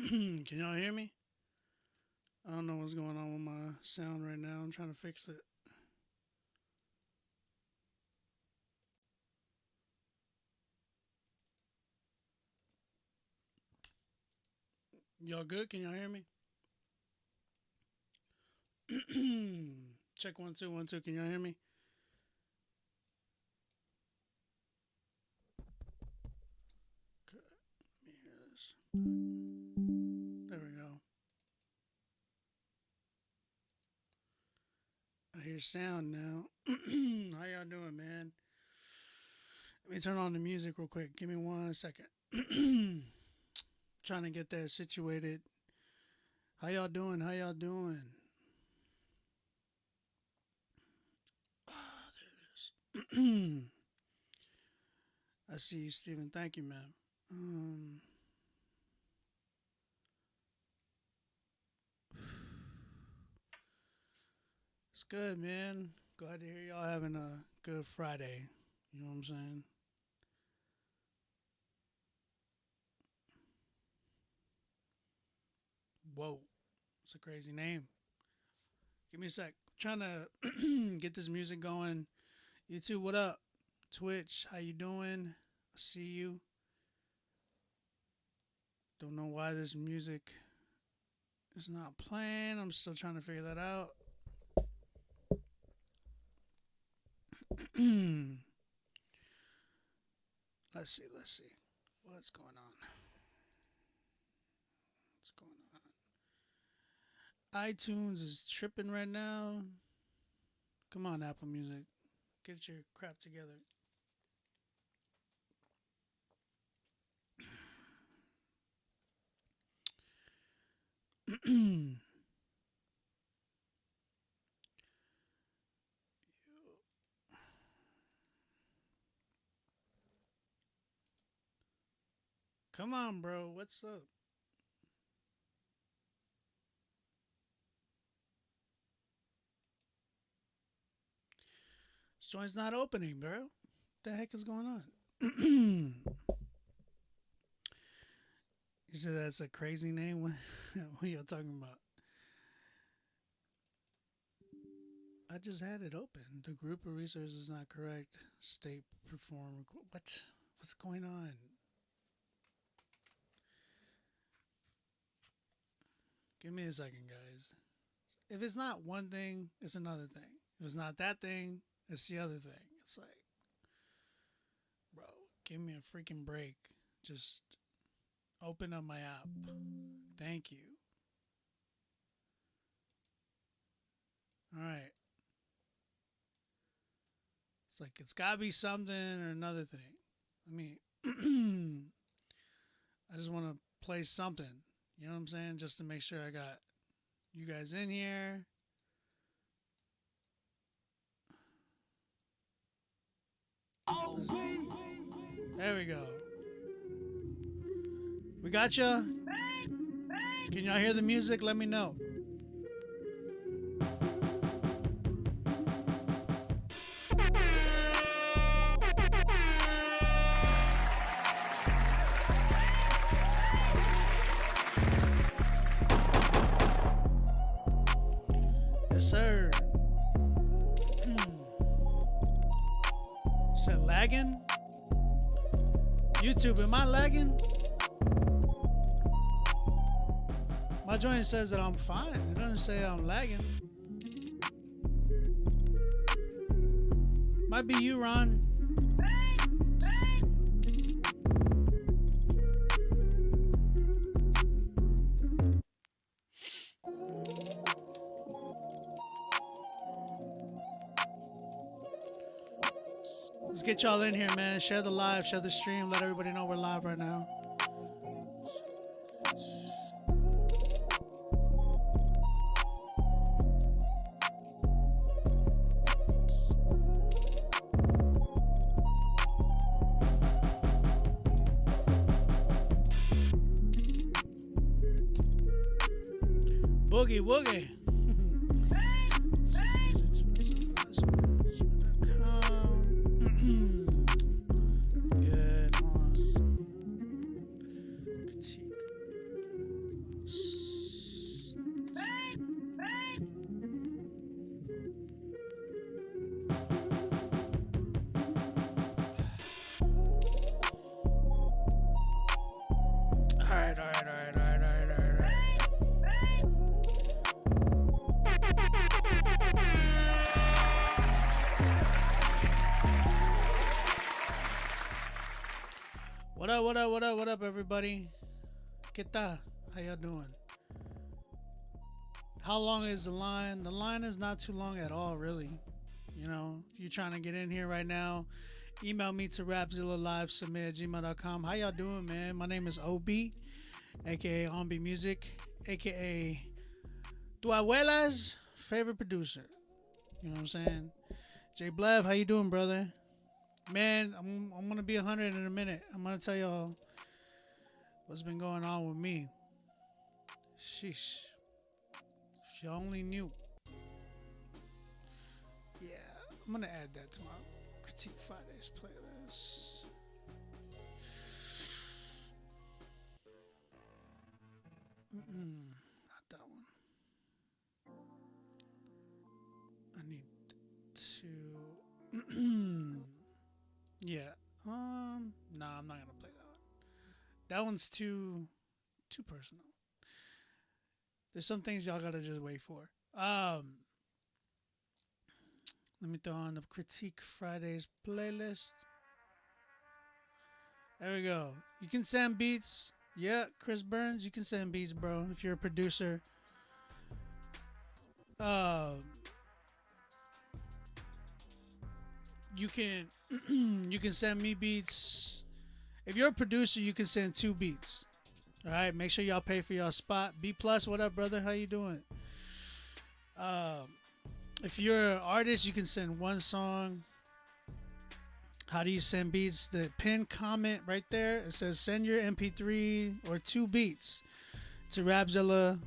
Can y'all hear me? I don't know what's going on with my sound right now. I'm trying to fix it. Y'all good? Can y'all hear me? Check 1 2 1 2. Can y'all hear me? Okay, let me hear this. There we go. I hear sound now. How y'all doing, man? Let me turn on the music real quick. Give me 1 second. Trying to get that situated. How y'all doing? How y'all doing? Ah, there it is. I see you, Steven. Thank you, man. It's good, man. Glad to hear y'all having a good Friday. You know what I'm saying? Whoa, it's a crazy name. Give me a sec. Trying to get this music going. YouTube, what up? Twitch, how you doing? I see you. Don't know why this music is not playing. I'm still trying to figure that out. Let's see. Let's see. What's going on? What's going on? iTunes is tripping right now. Come on, Apple Music. Get your crap together. Come on, bro. What's up? This joint's not opening, bro. What the heck is going on? You said that's a crazy name? What are y'all talking about? I just had it open. The group of resources is not correct. State perform. What? What's going on? Give me a second, guys. If it's not one thing, it's another thing. If it's not that thing, it's the other thing. It's like, bro, give me a freaking break. Just open up my app. Thank you. All right. It's like it's gotta be something or another thing. I mean, I just want to play something. You know what I'm saying? Just to make sure I got you guys in here. There we go. We got ya. Can y'all hear the music? Let me know. Yes, sir. Is it lagging? YouTube, am I lagging? My joint says that I'm fine. It doesn't say I'm lagging. Might be you, Ron. Let's get y'all in here, man. Share the live, share the stream. Let everybody know we're live right now. Boogie woogie. Good on. Critique. up, what up, what up, what up, everybody? ¿Qué tal? How y'all doing? How long is the line? The line is not too long at all, really. You know, you're trying to get in here right now. Email me to rapzilla.com. How y'all doing, man? My name is OB, aka Ombi Music, aka Tu Abuela's favorite producer. You know what I'm saying? Jay Blev, how you doing, brother? Man, I'm gonna be 100 in a minute. I'm gonna tell y'all what's been going on with me. Sheesh. If you only knew. Yeah, I'm gonna add that to my Critique Fridays playlist. Not that one. I need to. Yeah. Nah, I'm not gonna play that one. That one's too personal. There's some things y'all gotta just wait for. Let me throw on the Critique Fridays playlist. There we go. You can send beats. Yeah, Chris Burns, you can send beats, bro. If you're a producer. You can you can send me beats. If you're a producer, you can send 2 beats. All right, make sure y'all pay for y'all spot. B plus, what up, brother? How you doing? If you're an artist, you can send 1 song. How do you send beats? The pinned comment right there, it says send your MP3 or 2 beats to Rapzilla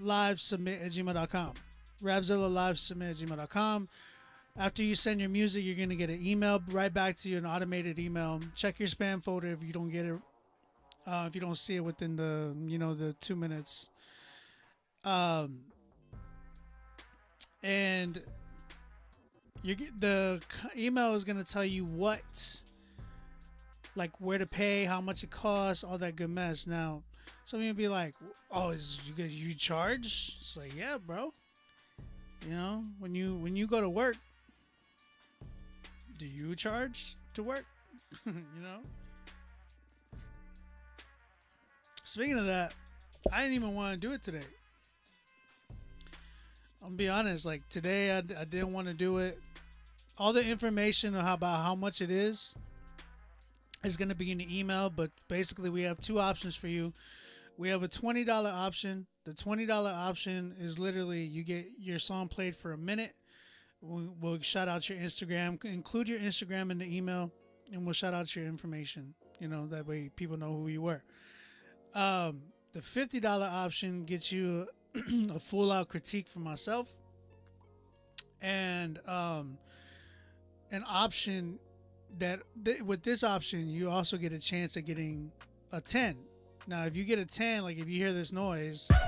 live submit at gmail.com. Rapzilla live submit at gmail.com. After you send your music, you're going to get an email right back to you, an automated email. Check your spam folder if you don't get it. If you don't see it within the 2 minutes. And the email is going to tell you like where to pay, how much it costs, all that good mess. Now, some of you be like, "Oh, you charge?" It's like, "Yeah, bro. You know, when you go to work, do you charge to work?" You know. Speaking of that, I didn't even want to do it today. I'm gonna be honest. Like today, I didn't want to do it. All the information about how much it is gonna be in the email. But basically, we have 2 options for you. We have a $20 option. The $20 option is literally you get your song played for a minute. We'll shout out your Instagram. Include your Instagram in the email, and we'll shout out your information. You know, that way people know who you were. The $50 option gets you a full out critique from myself, and an option with this option you also get a chance at getting a 10. Now, if you get a 10, like if you hear this noise, 10,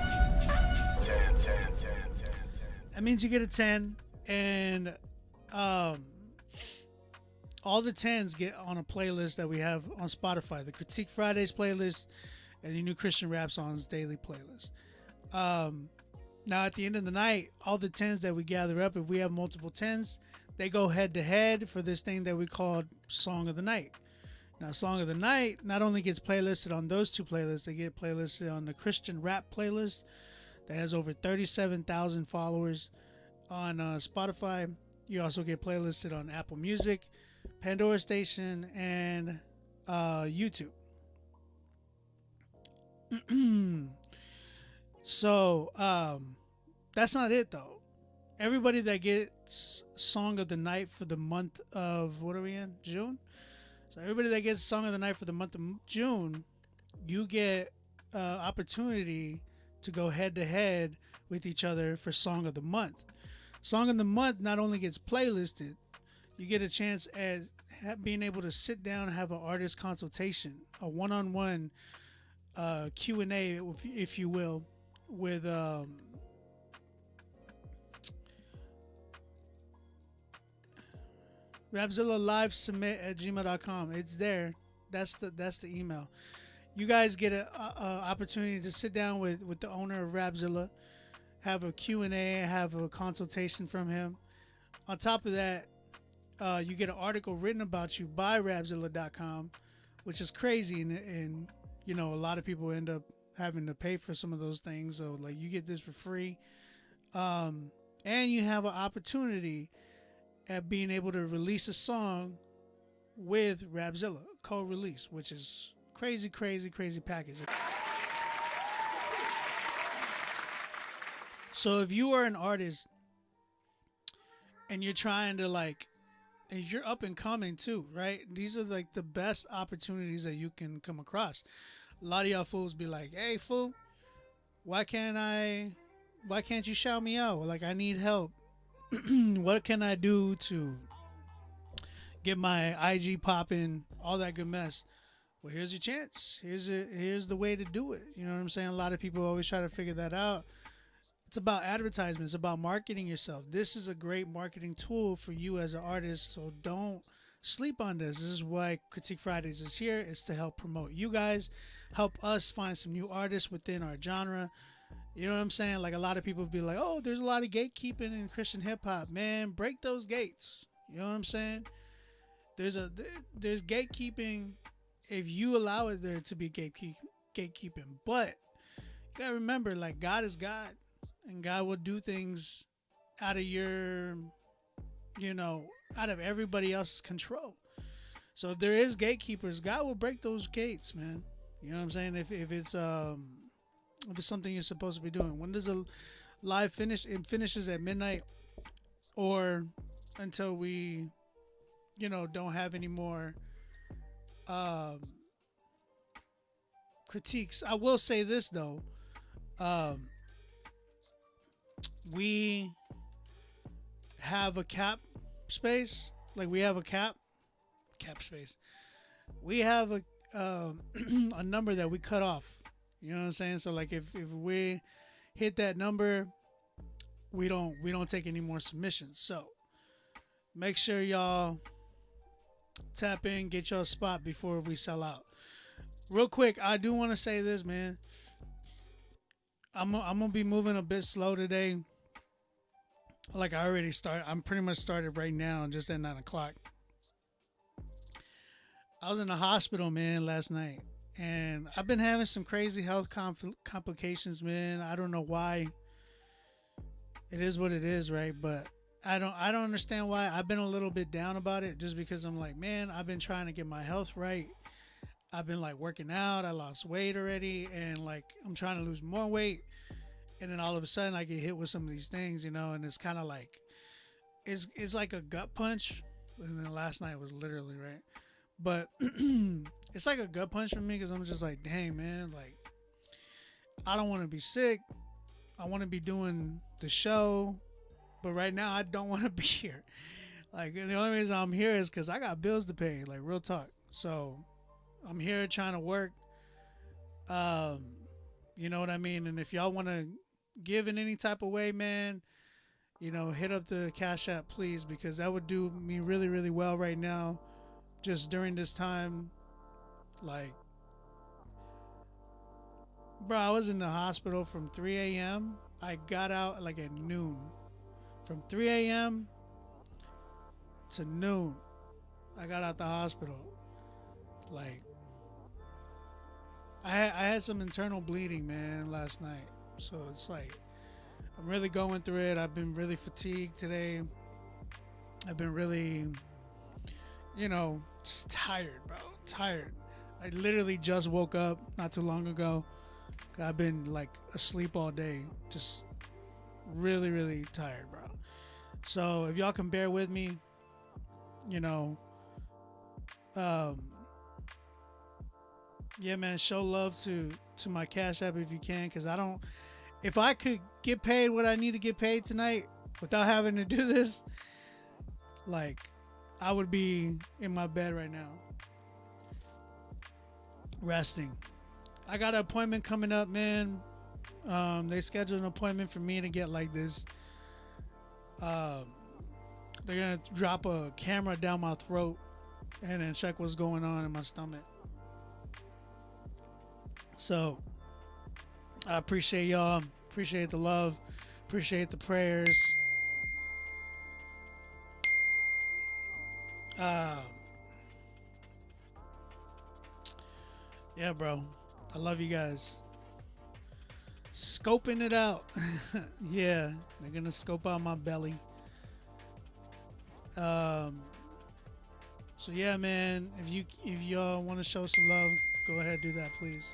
10, 10, 10, 10. That means you get a 10, and all the 10s get on a playlist that we have on Spotify, the Critique Fridays playlist and the New Christian Rap Songs daily playlist. Now, at the end of the night, all the 10s that we gather up, if we have multiple 10s, they go head to head for this thing that we call Song of the Night. Now, Song of the Night not only gets playlisted on those 2 playlists, they get playlisted on the Christian Rap playlist that has over 37,000 followers on Spotify. You also get playlisted on Apple Music, Pandora Station, and YouTube. So that's not it though. Everybody that gets Song of the Night for the month of, what are we in, June? So everybody that gets Song of the Night for the month of June, you get opportunity to go head to head with each other for Song of the Month. Song of the Month not only gets playlisted, you get a chance at being able to sit down and have an artist consultation, a one-on-one Q&A, if you will, with Rapzilla live submit at gmail.com. It's there. That's the email. You guys get an opportunity to sit down with the owner of Rapzilla, have a Q&A, have a consultation from him. On top of that, you get an article written about you by Rapzilla.com which is crazy. And you know, a lot of people end up having to pay for some of those things. So like you get this for free, and you have an opportunity at being able to release a song with Rapzilla co-release, which is crazy, crazy, crazy package. So if you are an artist and you're trying to like, and you're up and coming too, right? These are like the best opportunities that you can come across. A lot of y'all fools be like, "Hey, fool, why can't I? Why can't you shout me out? Like I need help. What can I do to get my IG popping? All that good mess." Well, here's your chance. Here's the way to do it. You know what I'm saying? A lot of people always try to figure that out. It's about advertisement. It's about marketing yourself. This is a great marketing tool for you as an artist. So don't sleep on this. This is why Critique Fridays is here. It's to help promote you guys, help us find some new artists within our genre. You know what I'm saying? Like a lot of people be like, "Oh, there's a lot of gatekeeping in Christian hip hop." Man, break those gates. You know what I'm saying? There's gatekeeping if you allow it there to be gatekeeping. But you gotta remember, like God is God, and God will do things out of your, out of everybody else's control. So if there is gatekeepers, God will break those gates, man. You know what I'm saying? If it's something you're supposed to be doing. When does a live finish? It finishes at midnight, or until we, don't have any more critiques. I will say this though. We have a cap space. Like we have a cap space. We have a a number that we cut off. You know what I'm saying? So like if we hit that number, we don't take any more submissions. So make sure y'all tap in, get your spot before we sell out. Real quick, I do want to say this, man. I'm gonna be moving a bit slow today. Like I already started. I'm pretty much started right now, just at 9 o'clock. I was in the hospital, man, last night, and I've been having some crazy health complications, man. I don't know why. It is what it is, right? But I don't understand why. I've been a little bit down about it, just because I'm like, man, I've been trying to get my health right. I've been like working out. I lost weight already, and like I'm trying to lose more weight. And then all of a sudden, I get hit with some of these things, and it's kind of like it's like a gut punch. And then last night was literally right, but it's like a gut punch for me because I'm just like, dang, man, like I don't want to be sick. I want to be doing the show, but right now I don't want to be here. Like the only reason I'm here is because I got bills to pay. Like real talk. So I'm here trying to work. You know what I mean? And if y'all want to give in any type of way, man, hit up the Cash App, please, because that would do me really, really well right now. Just during this time, like, bro, I was in the hospital from 3 a.m. I got out like at noon. From 3 a.m. to noon, I got out the hospital. Like, I had some internal bleeding, man, last night. So it's like I'm really going through it. I've been really fatigued today. I've been really, just tired, bro. Tired. I literally just woke up not too long ago. I've been like asleep all day. Just really, really tired, bro. So if y'all can bear with me, yeah, man, show love to my Cash App if you can, because if I could get paid what I need to get paid tonight without having to do this, like, I would be in my bed right now, resting. I got an appointment coming up, man. They scheduled an appointment for me to get like this. They're gonna drop a camera down my throat and then check what's going on in my stomach. So I appreciate y'all. Appreciate the love. Appreciate the prayers. Yeah, bro. I love you guys. Scoping it out. Yeah, they're gonna scope out my belly. Um, so yeah, man. If y'all want to show some love, go ahead do that, please.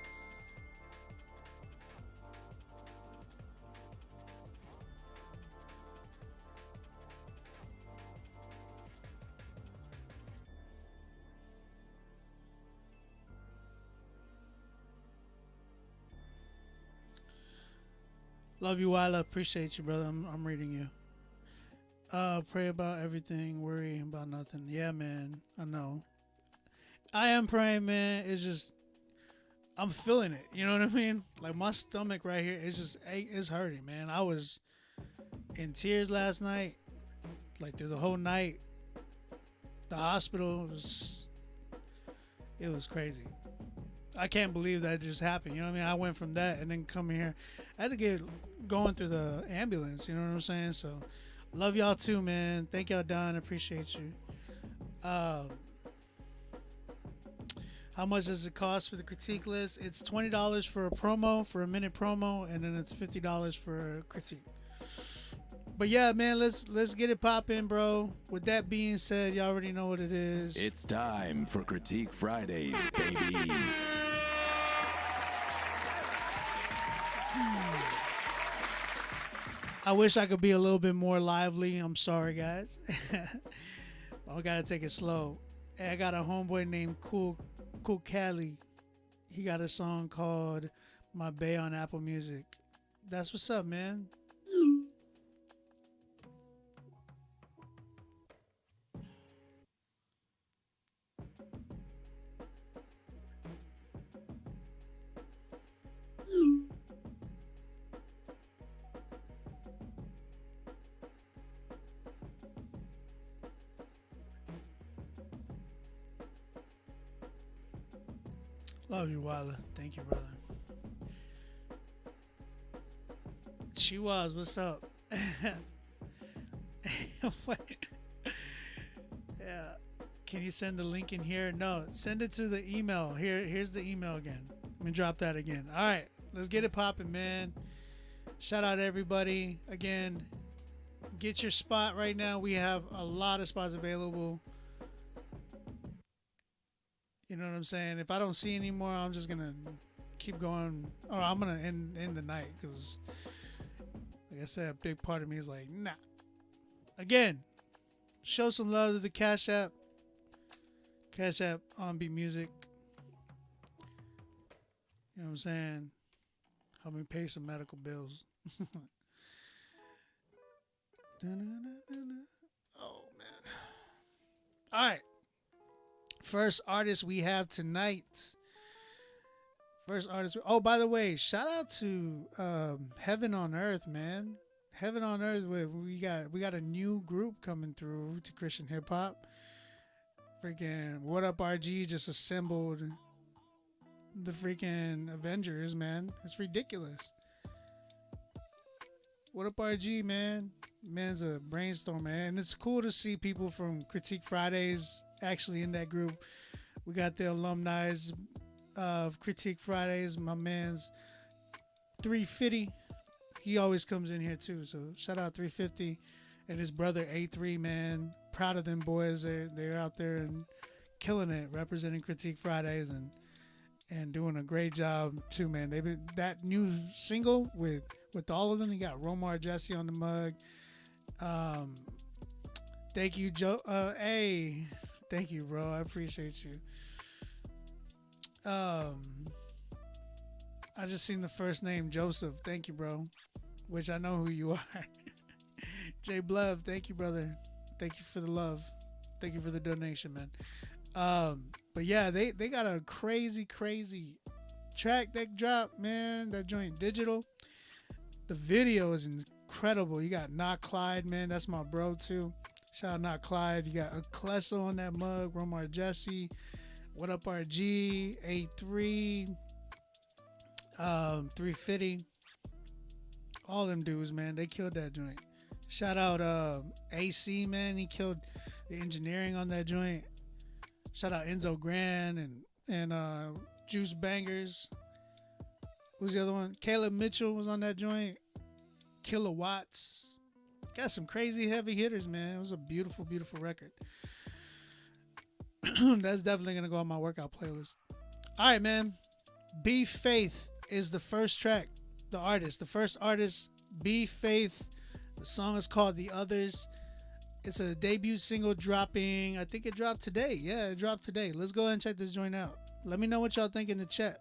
Love you, Wyla. Appreciate you, brother. I'm reading you. Pray about everything, worry about nothing. Yeah, man. I know. I am praying, man. It's just I'm feeling it. You know what I mean? Like my stomach right here, it's just it's hurting, man. I was in tears last night, like through the whole night. The hospital was it was crazy. I can't believe that just happened. You know what I mean? I went from that and then coming here. I had to get going through the ambulance. You know what I'm saying? So, love y'all too, man. Thank y'all, Don. Appreciate you. Um, how much does it cost for the critique list? It's $20 for a promo, for a minute promo, and then it's $50 for a critique. But yeah, man, let's get it popping, bro. With that being said, y'all already know what it is. It's time for Critique Fridays, baby. I wish I could be a little bit more lively. I'm sorry, guys. I gotta take it slow. Hey, I got a homeboy named Cool Cali. He got a song called "My Bay" on Apple Music. That's what's up, man. Love you, Willa. Thank you, brother. She was. What's up? Yeah. Can you send the link in here? No. Send it to the email. Here's the email again. Let me drop that again. All right. Let's get it popping, man. Shout out to everybody. Again, get your spot right now. We have a lot of spots available. You know what I'm saying? If I don't see any more, I'm just gonna keep going. Or I'm gonna end the night because, like I said, a big part of me is like, nah. Again, show some love to the Cash App. Cash App on Beat Music. You know what I'm saying? Help me pay some medical bills. Oh man! All right. First artist we have tonight. First artist. Oh, by the way, shout out to Heaven on Earth, man. Heaven on Earth. We got a new group coming through to Christian hip hop. Freaking What Up RG just assembled the freaking Avengers, man. It's ridiculous. What Up RG, man? Man's a brainstorm, man. And it's cool to see people from Critique Fridays actually in that group. We got the alumni of Critique Fridays. My man's 350. He always comes in here too. So shout out 350 and his brother A3, man. Proud of them boys. They're out there and killing it, representing Critique Fridays and doing a great job too, man. They've been that new single with all of them. You got Romar Jesse on the mug. Thank you, Joe. Hey, thank you, bro. I appreciate you. I just seen the first name Joseph. Thank you, bro. Which I know who you are. Jay Blove. Thank you, brother. Thank you for the love. Thank you for the donation, man. But yeah, they got a crazy track that dropped, man. That joint digital. The video is incredible. You got Not Clyde, man. That's my bro too. Shout out Not Clyde. You got Aclesso on that mug. Romar Jesse. What Up RG. 83. 350. All them dudes, man. They killed that joint. Shout out AC, man. He killed the engineering on that joint. Shout out Enzo Grand and Juice Bangers. Who's the other one? Caleb Mitchell was on that joint. Kilowatts. Got some crazy heavy hitters, man. It was a beautiful, beautiful record. That's definitely going to go on my workout playlist. All right, man. Be Faith is the first track. The first artist, Be Faith. The song is called The Others. It's a debut single dropping. I think it dropped today. Yeah, it dropped today. Let's go ahead and check this joint out. Let me know what y'all think in the chat.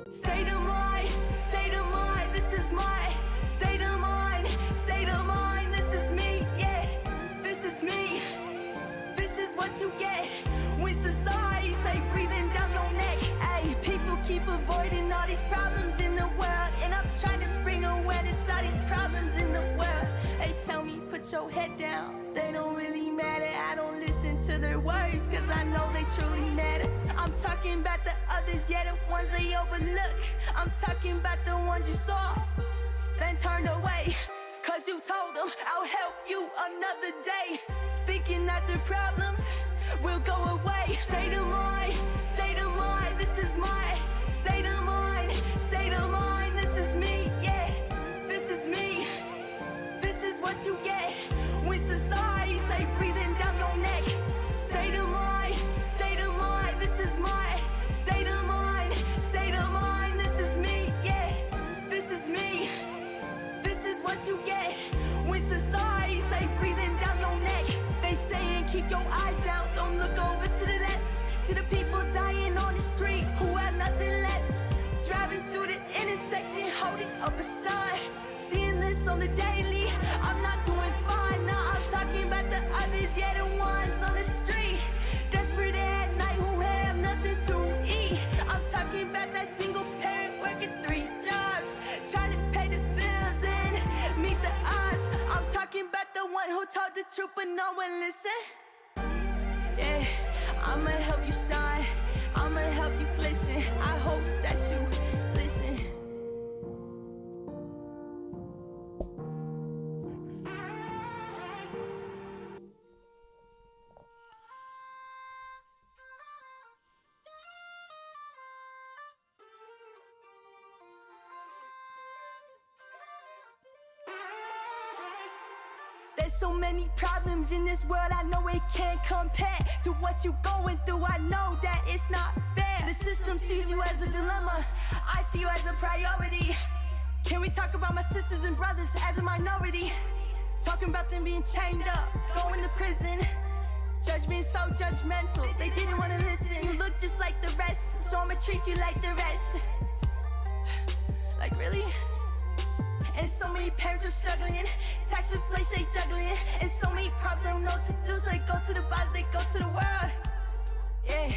State of mind, this is my state of mind, this is me, yeah, this is me, this is what you get when society say breathing down your neck. Ay, people keep avoiding all these problems in the world, and I'm trying to bring awareness all these problems in the world. They tell me put your head down, they don't really matter. I don't listen to their words, cause I know they truly matter. I'm talking about the others, yeah, the ones they overlook. I'm talking about the ones you saw, then turned away. Cause you told them, I'll help you another day, thinking that the problems will go away. State of mind, this is my state of mind, this is me, yeah, this is me, this is what you get when society say breathing down your neck. State of mind, this is my state of mind, this is me, yeah, this is me, this is what you get when society say breathing down your neck. They saying keep your eyes down, don't look over to the left, to the people dying on the street who have nothing left, driving through the intersection holding up a sign, seeing this on the daily. I'm not doing fine, now I'm talking about the others, yeah, the ones on the street, desperate at night who have nothing to eat. I'm talking about that single parent working 3 jobs, trying to pay the bills and meet the odds. I'm talking about the one who told the truth but no one listen. Yeah, I'ma help you shine, I'ma help you glisten. I hope that you listen. There's so many problems in this world, I know it can't compare to what you going through. I know that it's not fair. The system sees you as a dilemma, I see you as a priority. Can we talk about my sisters and brothers as a minority? Talking about them being chained up, going to prison. Judge being so judgmental, they didn't want to listen. You look just like the rest, so I'ma treat you like the rest. Like really? And so many parents are struggling, tax inflation they juggling, and so many problems they don't know what to do, so they go to the bars, they go to the world. Yeah,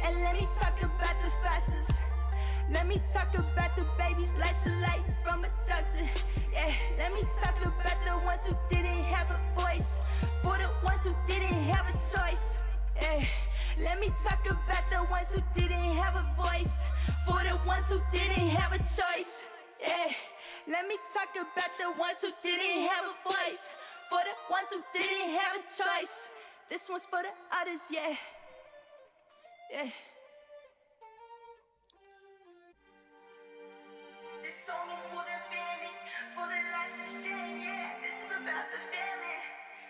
and let me talk about the fastest. Let me talk about the babies lights of light from a doctor. Yeah, let me talk about the ones who didn't have a voice, for the ones who didn't have a choice. Yeah, let me talk about the ones who didn't have a voice, for the ones who didn't have a choice. Yeah, let me talk about the ones who didn't have a voice, for the ones who didn't have a choice. This one's for the others, yeah. Yeah. This song is for the family, for the lives and shame, yeah. This is about the family.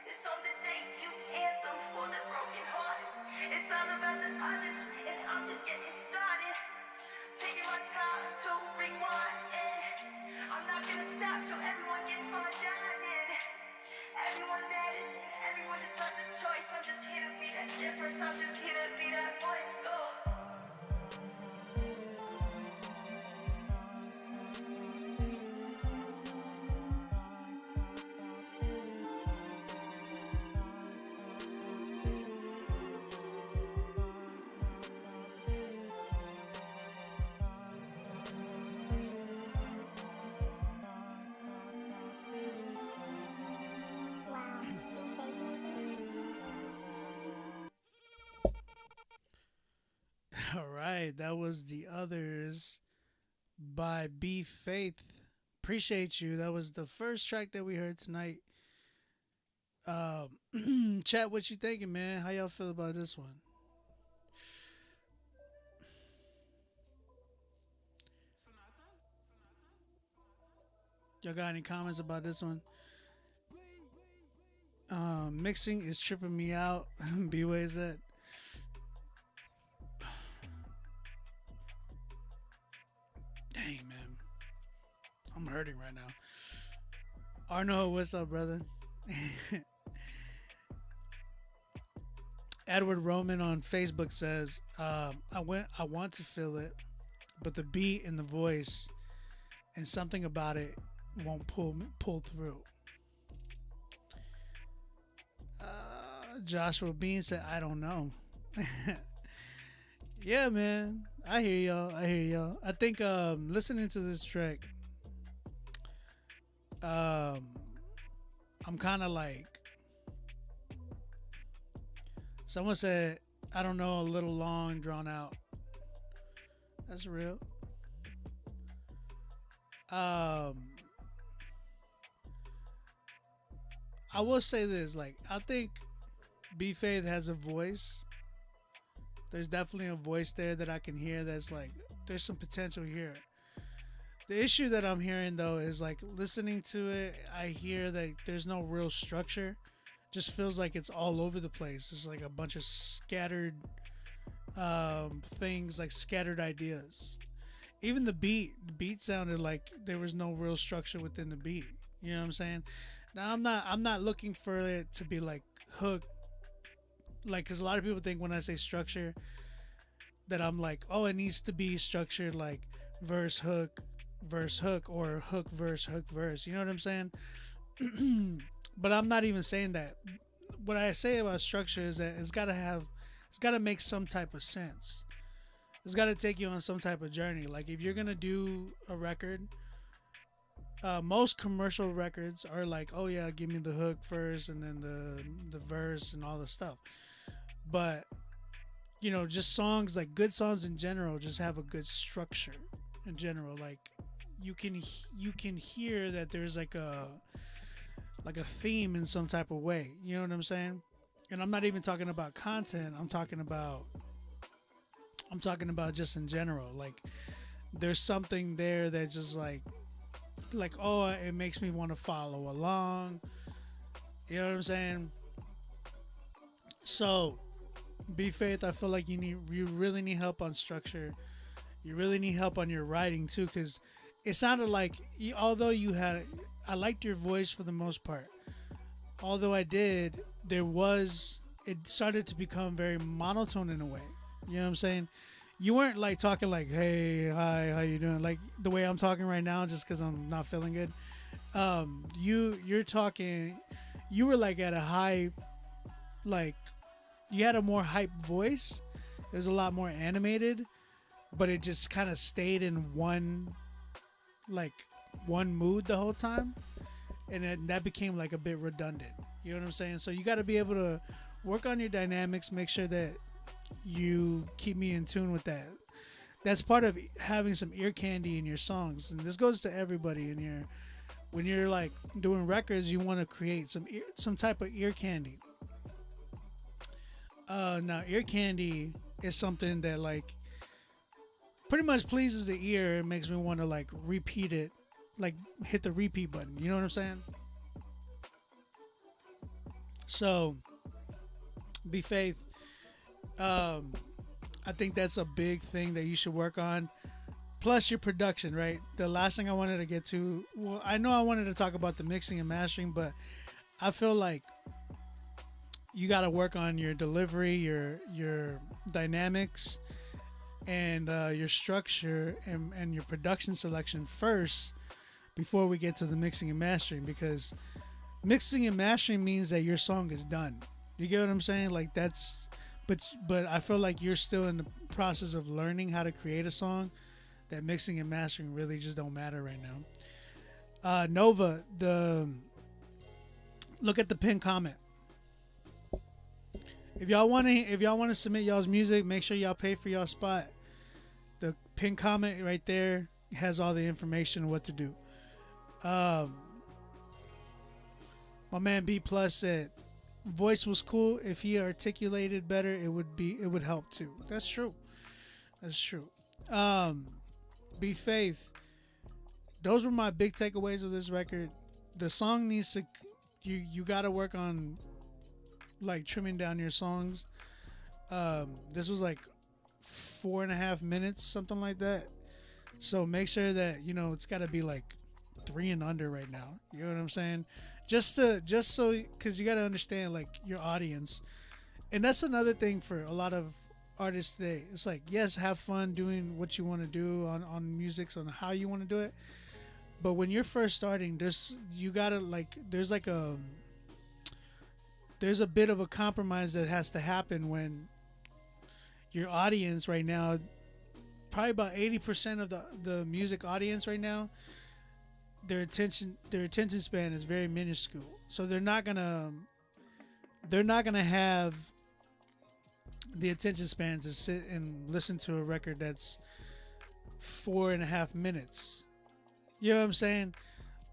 This song's a debut anthem for the broken hearted. It's all about the others, and I'm just getting started. Taking my time to rewind, and I'm not gonna stop till everyone gets fine dining. Everyone matters, and everyone deserves a choice. I'm just here to be that difference, I'm just here to be that voice. Go. All right, that was The Others by B Faith. Appreciate you. That was the first track that we heard tonight. Chat, what you thinking, man? How y'all feel about this one? Y'all got any comments about this one? Mixing is tripping me out. B-Way said. Dang, man. I'm hurting right now. Arno, what's up, brother? Edward Roman on Facebook says, I want to feel it, but the beat and the voice and something about it won't pull through. Joshua Bean said, I don't know. Yeah, man. I hear y'all. I think listening to this track, I'm kind of like, someone said, I don't know, a little long, drawn out. That's real. I will say this, like, I think B Faith has a voice. There's definitely a voice there that I can hear that's like, there's some potential here. The issue that I'm hearing though is like listening to it, I hear that there's no real structure. Just feels like it's all over the place. It's like a bunch of scattered things, like scattered ideas. Even the beat sounded like there was no real structure within the beat. You know what I'm saying? Now I'm not looking for it to be like hook, like, because a lot of people think when I say structure that I'm like, oh, it needs to be structured like verse hook, or hook verse, you know what I'm saying? But I'm not even saying that. What I say about structure is that it's got to make some type of sense. It's got to take you on some type of journey. Like if you're gonna do a record, most commercial records are like, oh yeah, give me the hook first and then the verse and all the stuff. But you know, just songs, like good songs in general, just have a good structure in general. Like you can hear that there's like a theme in some type of way. You know what I'm saying? And I'm not even talking about content. I'm talking about just in general. Like there's something there that just like oh, it makes me want to follow along. You know what I'm saying? So, B Faith, I feel like you really need help on structure. You really need help on your writing too, because it sounded like although I liked your voice for the most part. Although it started to become very monotone in a way. You know what I'm saying? You weren't like talking like, hey, hi, how you doing? Like the way I'm talking right now, just because I'm not feeling good. You're talking, you were like at a high, like you had a more hype voice. It was a lot more animated, but it just kind of stayed in one mood the whole time. And that became like a bit redundant. You know what I'm saying? So you got to be able to work on your dynamics, make sure that you keep me in tune with that. That's part of having some ear candy in your songs, and this goes to everybody when you're like doing records, you want to create some type of ear candy. Now ear candy is something that like pretty much pleases the ear and makes me want to like repeat it, like hit the repeat button. You know what I'm saying? So be faith. I think that's a big thing that you should work on. Plus your production, right? The last thing I wanted to get to, well, I know I wanted to talk about the mixing and mastering, but I feel like you got to work on your delivery, your dynamics, and your structure and your production selection first before we get to the mixing and mastering, because mixing and mastering means that your song is done. You get what I'm saying? Like that's, but I feel like you're still in the process of learning how to create a song. That mixing and mastering really just don't matter right now. Nova, look at the pin comment. if y'all want to submit y'all's music, make sure y'all pay for y'all spot. The pin comment right there has all the information what to do. My man B Plus said voice was cool. If he articulated better, it would help too. That's true. That's true. B Faith. Those were my big takeaways of this record. The song needs to you got to work on like trimming down your songs. This was like 4.5 minutes, something like that. So make sure that it's got to be like 3 and under right now. You know what I'm saying? Just so because you got to understand like your audience, and that's another thing for a lot of artists today. It's like, yes, have fun doing what you want to do on music, on how you want to do it. But when you're first starting, there's a bit of a compromise that has to happen when your audience right now, probably about 80% of the music audience right now, their attention span is very minuscule. So they're not gonna have the attention span to sit and listen to a record that's 4.5 minutes. You know what I'm saying?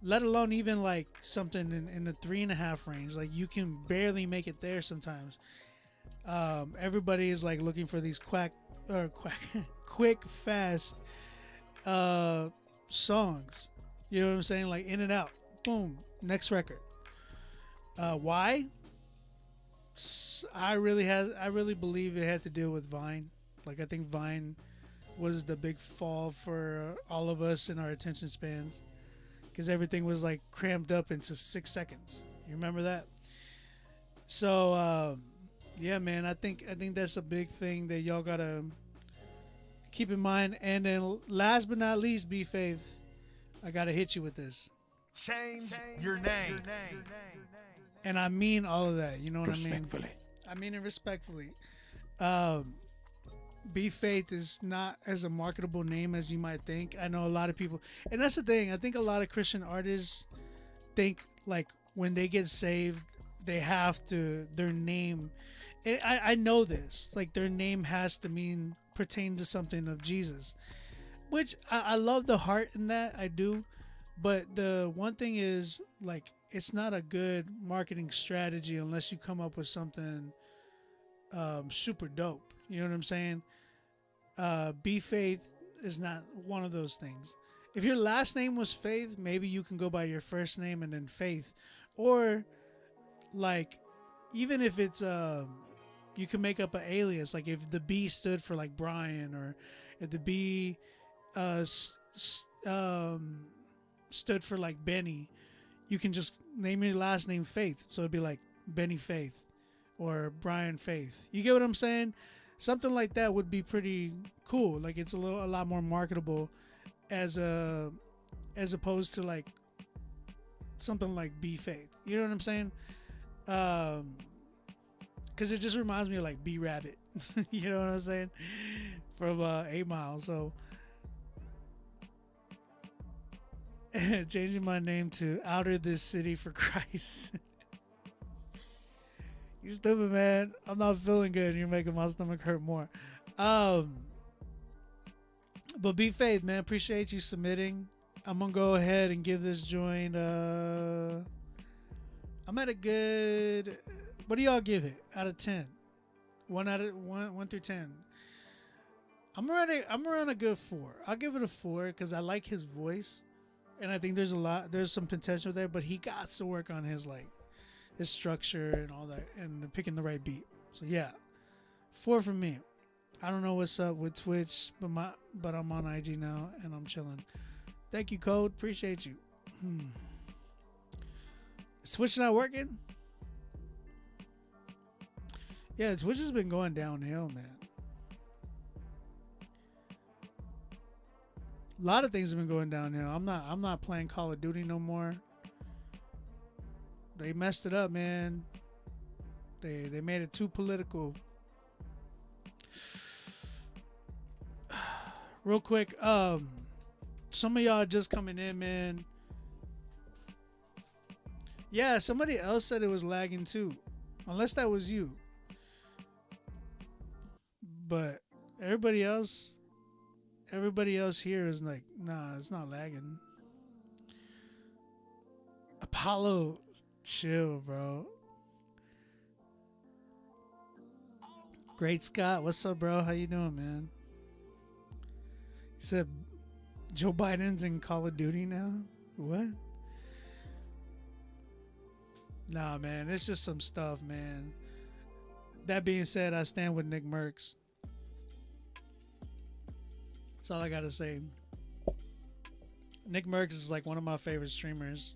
Let alone even like something in the 3.5 range. Like you can barely make it there sometimes. Everybody is like looking for these quick, fast songs. You know what I'm saying? Like in and out. Boom. Next record. Why? I really believe it had to deal with Vine. Like I think Vine was the big fall for all of us in our attention spans, because everything was like crammed up into 6 seconds. You remember that? So yeah, man, I think that's a big thing that y'all gotta keep in mind. And then last but not least, B Faith, I gotta hit you with this. Change your name. And I mean all of that. You know what I mean? Respectfully. I mean it respectfully. B Faith is not as a marketable name as you might think. I know a lot of people, and that's the thing. I think a lot of Christian artists think like when they get saved, they have to their name. And I know this. Like their name has to pertain to something of Jesus, which I love the heart in that. I do, but the one thing is like it's not a good marketing strategy unless you come up with something super dope. You know what I'm saying? B Faith is not one of those things. If your last name was Faith, maybe you can go by your first name and then Faith. Or like even if it's you can make up an alias, like if the B stood for like Brian, or if the B stood for like Benny, you can just name your last name Faith. So it'd be like Benny Faith or Brian Faith. You get what I'm saying? Something like that would be pretty cool. Like it's a lot more marketable as opposed to like something like B Faith. You know what I'm saying? Because it just reminds me of like B Rabbit. You know what I'm saying? From 8 Mile. So changing my name to Outer This City for Christ. You stupid, man. I'm not feeling good and you're making my stomach hurt more. But B Faith, man, appreciate you submitting. I'm gonna go ahead and give this joint I'm at a good, what do y'all give it out of 10? 1 through 10. I'm around a good 4. I'll give it a 4 because I like his voice, and I think there's some potential there, but he got to work on his structure and all that, and picking the right beat. So yeah, 4 from me. I don't know what's up with Twitch, but I'm on IG now and I'm chilling. Thank you, Code. Appreciate you. Is Twitch not working? Yeah, Twitch has been going downhill, man. A lot of things have been going downhill. I'm not playing Call of Duty no more. They messed it up, man. They made it too political. Real quick, some of y'all just coming in, man. Yeah, somebody else said it was lagging too. Unless that was you. but everybody else, everybody else here is like, nah, it's not lagging. Apollo, chill, bro. Great Scott, what's up, bro? How you doing, man? You said Joe Biden's in Call of Duty now? What? Nah, man, it's just some stuff, man. That being said, I stand with Nick Merckx. That's all I gotta say. Nick Merckx is like one of my favorite streamers.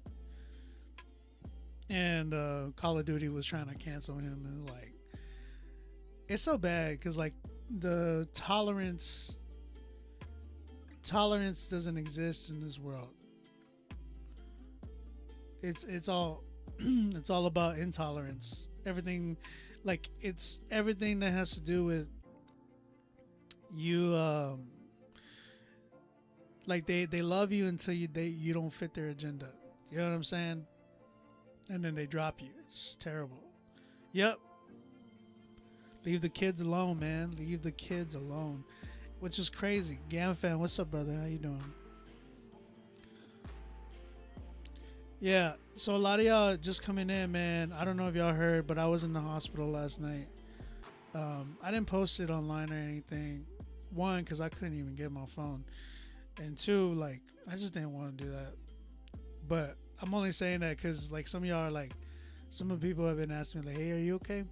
And Call of Duty was trying to cancel him. And like, it's so bad because like the tolerance doesn't exist in this world. It's all it's all about intolerance. Everything, like it's everything that has to do with you. Like they love you until you don't fit their agenda. You know what I'm saying? And then they drop you. It's terrible. Yep. Leave the kids alone, man. Leave the kids alone. Which is crazy. Gamfan, what's up, brother? How you doing? Yeah, so a lot of y'all just coming in, man. I don't know if y'all heard, but I was in the hospital last night. I didn't post it online or anything. One, because I couldn't even get my phone. And two, like, I just didn't want to do that. But I'm only saying that because, like, some of y'all are like, some of the people have been asking me, like, hey, are you okay?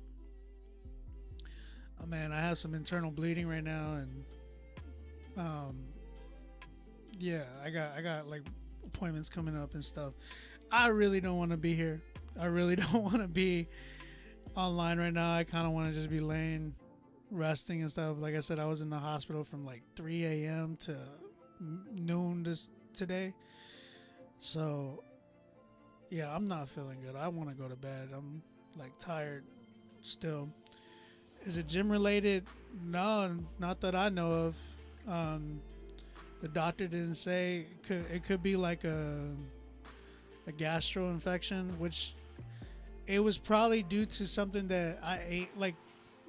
Oh, man, I have some internal bleeding right now. And, yeah, I got like, appointments coming up and stuff. I really don't want to be here. I really don't want to be online right now. I kind of want to just be laying, resting and stuff. Like I said, I was in the hospital from like 3 a.m. to noon today. So, yeah, I'm not feeling good. I want to go to bed. I'm like tired still. Is it gym related? No, not that I know of. The doctor didn't say. It could be like a gastro infection, which it was probably due to something that I ate, like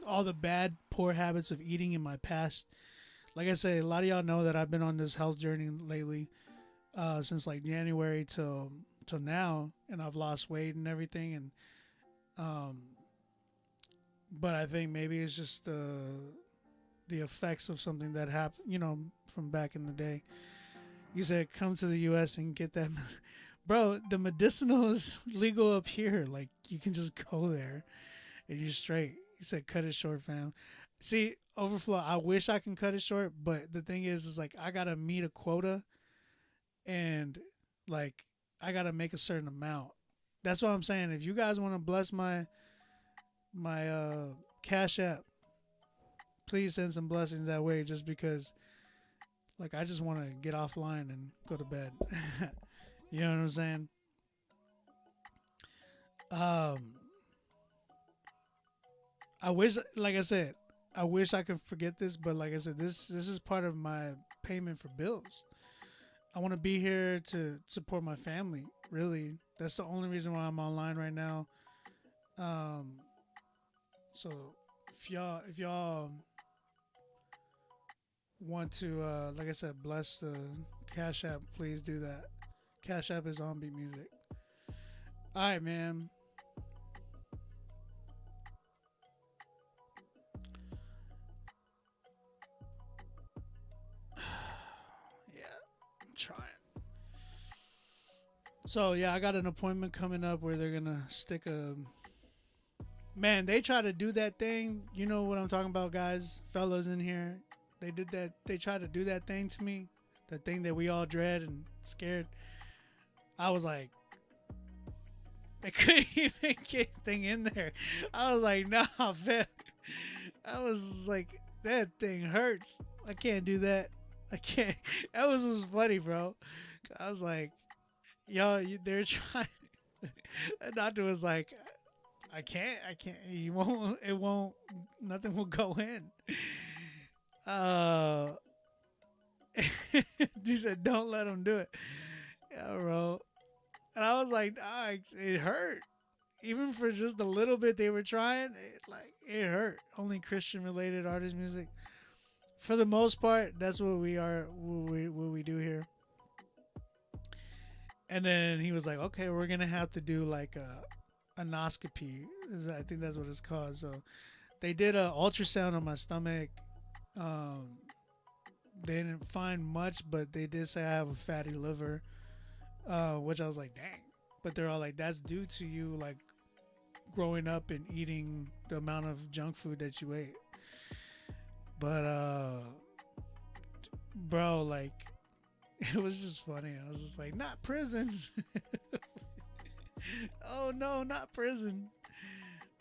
all the bad, poor habits of eating in my past. Like I say, a lot of y'all know that I've been on this health journey lately, since like January till now, and I've lost weight and everything, and but I think maybe it's just the effects of something that happened, you know, from back in the day. You said come to the U.S. and get that. Bro, the medicinal is legal up here. Like, you can just go there and you're straight. You said cut it short, fam. See, Overflow, I wish I can cut it short, but the thing is like, I got to meet a quota and, like, I got to make a certain amount. That's what I'm saying. If you guys want to bless my Cash App, please send some blessings that way, just because, like, I just want to get offline and go to bed. You know what I'm saying? I wish, like I said, I wish I could forget this, but like I said, this is part of my payment for bills. I want to be here to support my family. Really, that's the only reason why I'm online right now. So if y'all want to, like I said, bless the Cash App, please do that. Cash App is on Beat Music. All right, man. Yeah, I'm trying. So, yeah, I got an appointment coming up where they're going to stick a... Man, they try to do that thing. You know what I'm talking about, guys? Fellas in here. They did that. They tried to do that thing to me. That thing that we all dread and scared. I was like, they couldn't even get thing in there. I was like, nah, fam. I was like, that thing hurts. I can't do that. I can't. That was funny, bro. I was like, y'all, they're trying. The doctor was like, I can't. You won't. It won't. Nothing will go in. He said, don't let him do it. Yeah, bro. And I was like, it hurt. even for just a little bit they were trying, it hurt. Only Christian related artist music. For the most part, that's what we are. What we do here. And then he was like, "Okay, we're gonna have to do like a anoscopy. I think that's what it's called." So they did an ultrasound on my stomach. They didn't find much, but they did say I have a fatty liver, which I was like, "Dang." But they're all like, "That's due to you like growing up and eating the amount of junk food that you ate." But bro, like, it was just funny. I was just like, "Not prison." Oh no, not prison.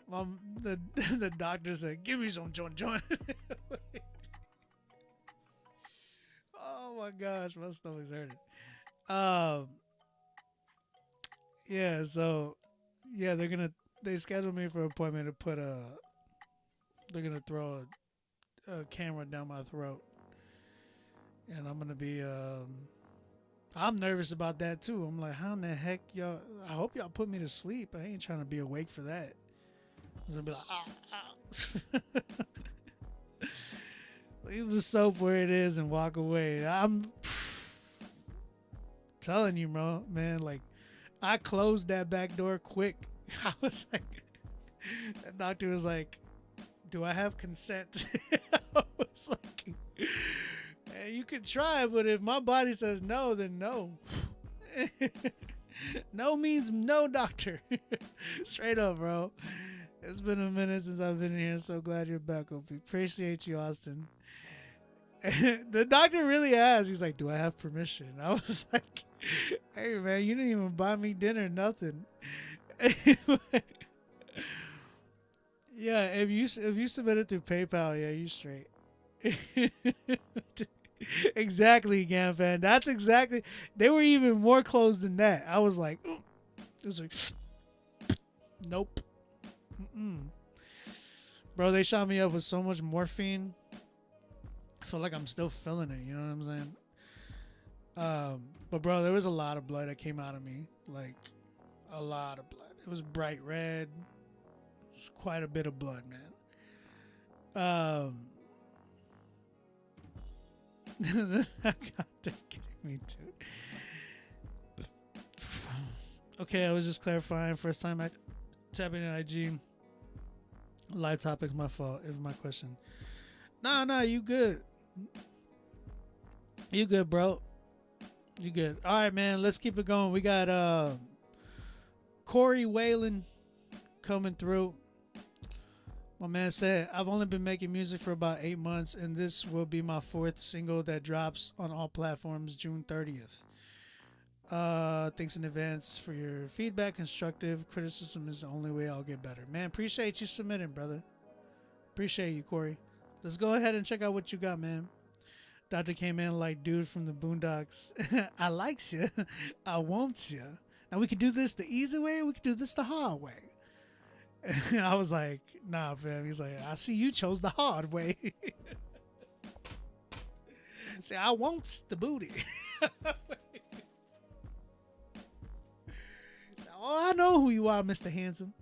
The doctor said, "Give me some joint." Oh my gosh, my stomach's hurting. Yeah, so yeah, they scheduled me for an appointment to put they're gonna throw a camera down my throat, and I'm gonna be I'm nervous about that too. I'm like, how in the heck y'all? I hope y'all put me to sleep. I ain't trying to be awake for that. I'm gonna be like, leave the soap where it is and walk away. I'm telling you, bro, man. Like, I closed that back door quick. I was like, the doctor was like, "Do I have consent?" I was like, "Hey, you can try, but if my body says no, then no." No means no, doctor. Straight up, bro. It's been a minute since I've been here. So glad you're back, Opie. Appreciate you, Austin. The doctor really asked. He's like, "Do I have permission?" I was like, "Hey, man, you didn't even buy me dinner, nothing." Yeah, if you submit it through PayPal, yeah, you straight. Exactly, Ganfan. That's exactly. They were even more closed than that. I was like, it was like, nope. Bro, they shot me up with so much morphine. I feel like I'm still feeling it. You know what I'm saying? But bro, there was a lot of blood that came out of me. Like, a lot of blood. It was bright red. It was quite a bit of blood, man. God, they're kidding me too. Okay, I was just clarifying. First time I tapping in IG. Live topics, my fault. If my question. Nah, you good. You good, bro. You good. All right, man. Let's keep it going. We got Corey Whalen coming through. My man said, "I've only been making music for about 8 months, and this will be my 4th single that drops on all platforms June 30th. Thanks in advance for your feedback. Constructive criticism is the only way I'll get better." Man, appreciate you submitting, brother. Appreciate you, Corey. Let's go ahead and check out what you got, man. Doctor came in like dude from the Boondocks. "I likes you. I wants you. Now we could do this the easy way, or we could do this the hard way." And I was like, "Nah, fam." He's like, "I see you chose the hard way." Say, "I wants the booty." Say, "Oh, I know who you are, Mr. Handsome."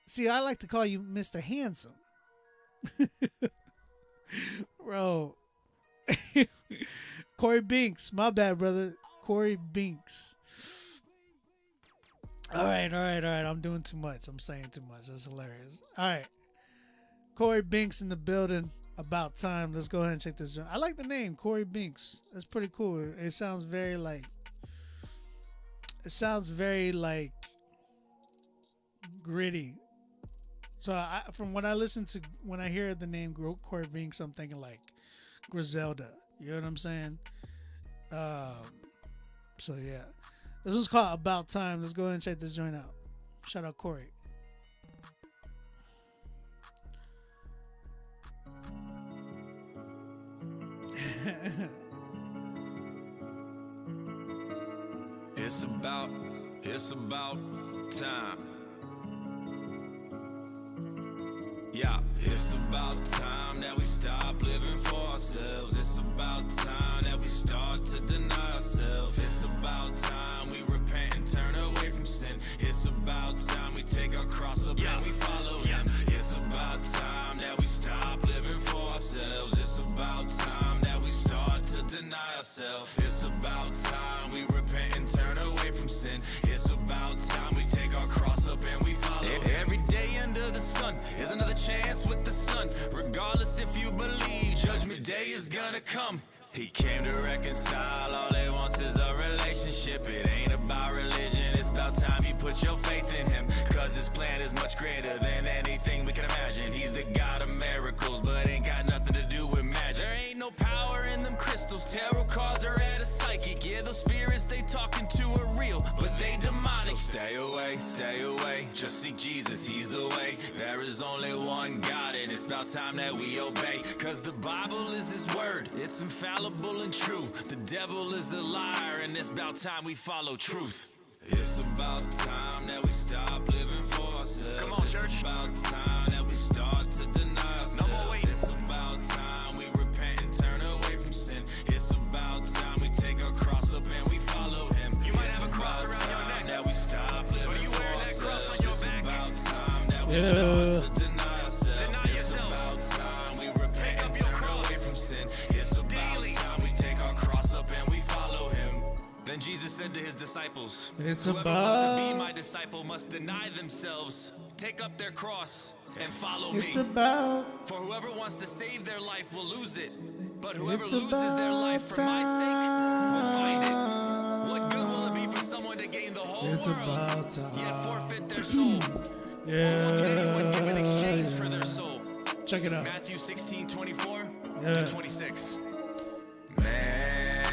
See, I like to call you Mr. Handsome. Bro. Corey Binks. My bad, brother. Corey Binks. All right. I'm doing too much. I'm saying too much. That's hilarious. All right. Corey Binks in the building. About time. Let's go ahead and check this out. I like the name, Corey Binks. That's pretty cool. It sounds very like gritty. So from what I listen to, when I hear the name Corey Binks, I'm thinking like Griselda. You know what I'm saying? So yeah. This one's called About Time. Let's go ahead and check this joint out. Shout out Corey. It's about time. Yeah, It's about time that we stop living for ourselves. It's about time that we start to deny ourselves. It's about time we repent and turn away from sin. It's about time we take our cross up and we follow him. It's about time that we stop living for ourselves. It's about time that we start to deny ourselves. It's about time we repent and turn away from sin. It's about time we take our cross up and we follow him. Every day under the sun is another chance with the sun. Regardless if you believe, judgment day is gonna come. He came to reconcile, all he wants is a relationship. It ain't about religion, it's about time you put your faith in him. Cause his plan is much greater than anything we can imagine. He's the God of miracles, but ain't got nothing to do with magic. There ain't no power in them crystals, tarot cards are at a psychic. Yeah, those spirits they talking to are real, but they demonic. So stay away, just seek Jesus, he's the way. There is only one God and it's about time that we obey. Cause the Bible is his word, it's infallible and true. The devil is a liar and it's about time we follow truth. It's about time that we stop living for ourselves. Come on, church. It's about time that we start to deny ourselves. No more waiting. It's about time we repent and turn away from sin. It's about time we take our cross up and we follow him. You might have a cross around your neck. That we stop living for ourselves. It's about time that we start to deny ourselves. It's about time we repent and turn away from sin. It's about time we take our cross up and we follow him. Then Jesus said to his disciples, It's whoever about- wants to be my disciple must deny themselves, take up their cross, and follow me. It's about For whoever wants to save their life will lose it, but whoever It's loses their life for my sake will find it. What good will it be for someone to gain the whole It's world, about time. yet forfeit their soul? Or what can anyone give in exchange for their soul? Check it out. Matthew 16:24 Yeah. to 26. Man.